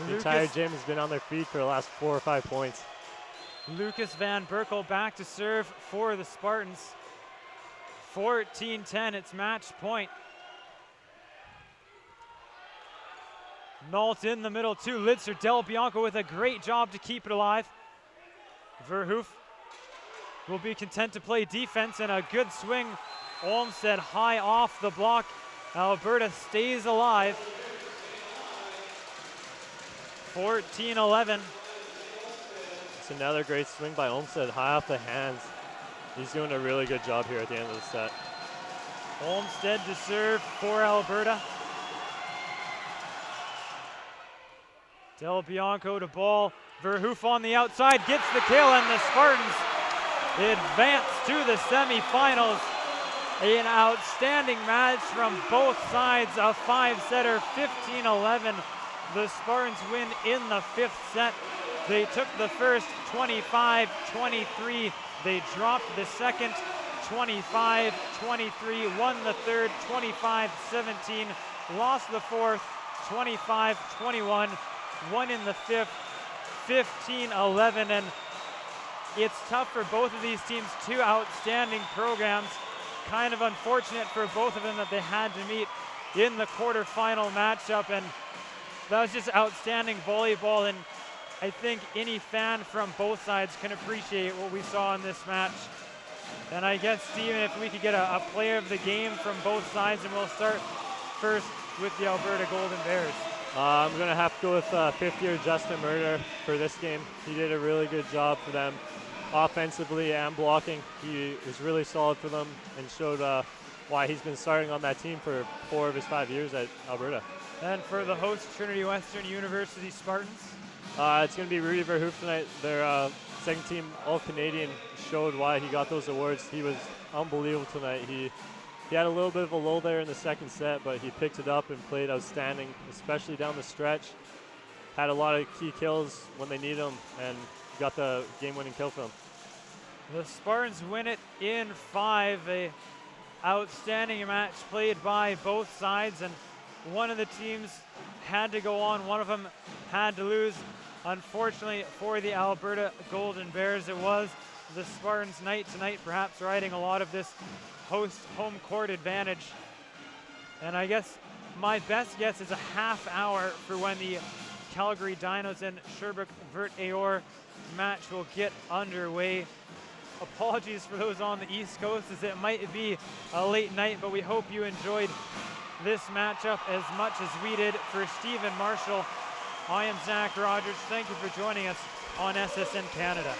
The entire gym has been on their feet for the last 4 or 5 points. Lucas Van Berkel back to serve for the Spartans. 14-10, it's match point. Nault in the middle too. Lidser, Del Bianco with a great job to keep it alive. Verhoof will be content to play defense, and a good swing. Olmsted high off the block. Alberta stays alive. 14-11. It's another great swing by Olmsted, high off the hands. He's doing a really good job here at the end of the set. Olmsted to serve for Alberta. Del Bianco to Ball. Verhoof on the outside, gets the kill, and the Spartans advance to the semifinals. An outstanding match from both sides, a 5-setter, 15-11. The Spartans win in the 5th set. They took the first 25-23. They dropped the second 25-23, won the third 25-17, lost the fourth 25-21, won in the fifth 15-11, and it's tough for both of these teams. Two outstanding programs. Kind of unfortunate for both of them that they had to meet in the quarterfinal matchup, and that was just outstanding volleyball, and I think any fan from both sides can appreciate what we saw in this match. And I guess, Steven, if we could get a player of the game from both sides, and we'll start first with the Alberta Golden Bears. I'm going to have to go with fifth-year Justin Murder for this game. He did a really good job for them offensively and blocking. He was really solid for them and showed why he's been starting on that team for 4 of his 5 years at Alberta. And for the host, Trinity Western University Spartans? It's going to be Rudy Verhoef tonight. Their second team All-Canadian showed why he got those awards. He was unbelievable tonight. He had a little bit of a lull there in the second set, but he picked it up and played outstanding, especially down the stretch. Had a lot of key kills when they need them, and got the game-winning kill for them. The Spartans win it in 5. A outstanding match played by both sides, and one of the teams had to go on, one of them had to lose. Unfortunately for the Alberta Golden Bears, it was the Spartans' night tonight, perhaps riding a lot of this host home court advantage. And I guess my best guess is a half hour for when the Calgary Dinos and Sherbrooke Vert Aor match will get underway. Apologies for those on the East Coast, as it might be a late night, but we hope you enjoyed this matchup as much as we did. For Stephen Marshall, I am Zach Rogers. Thank you for joining us on SSN Canada.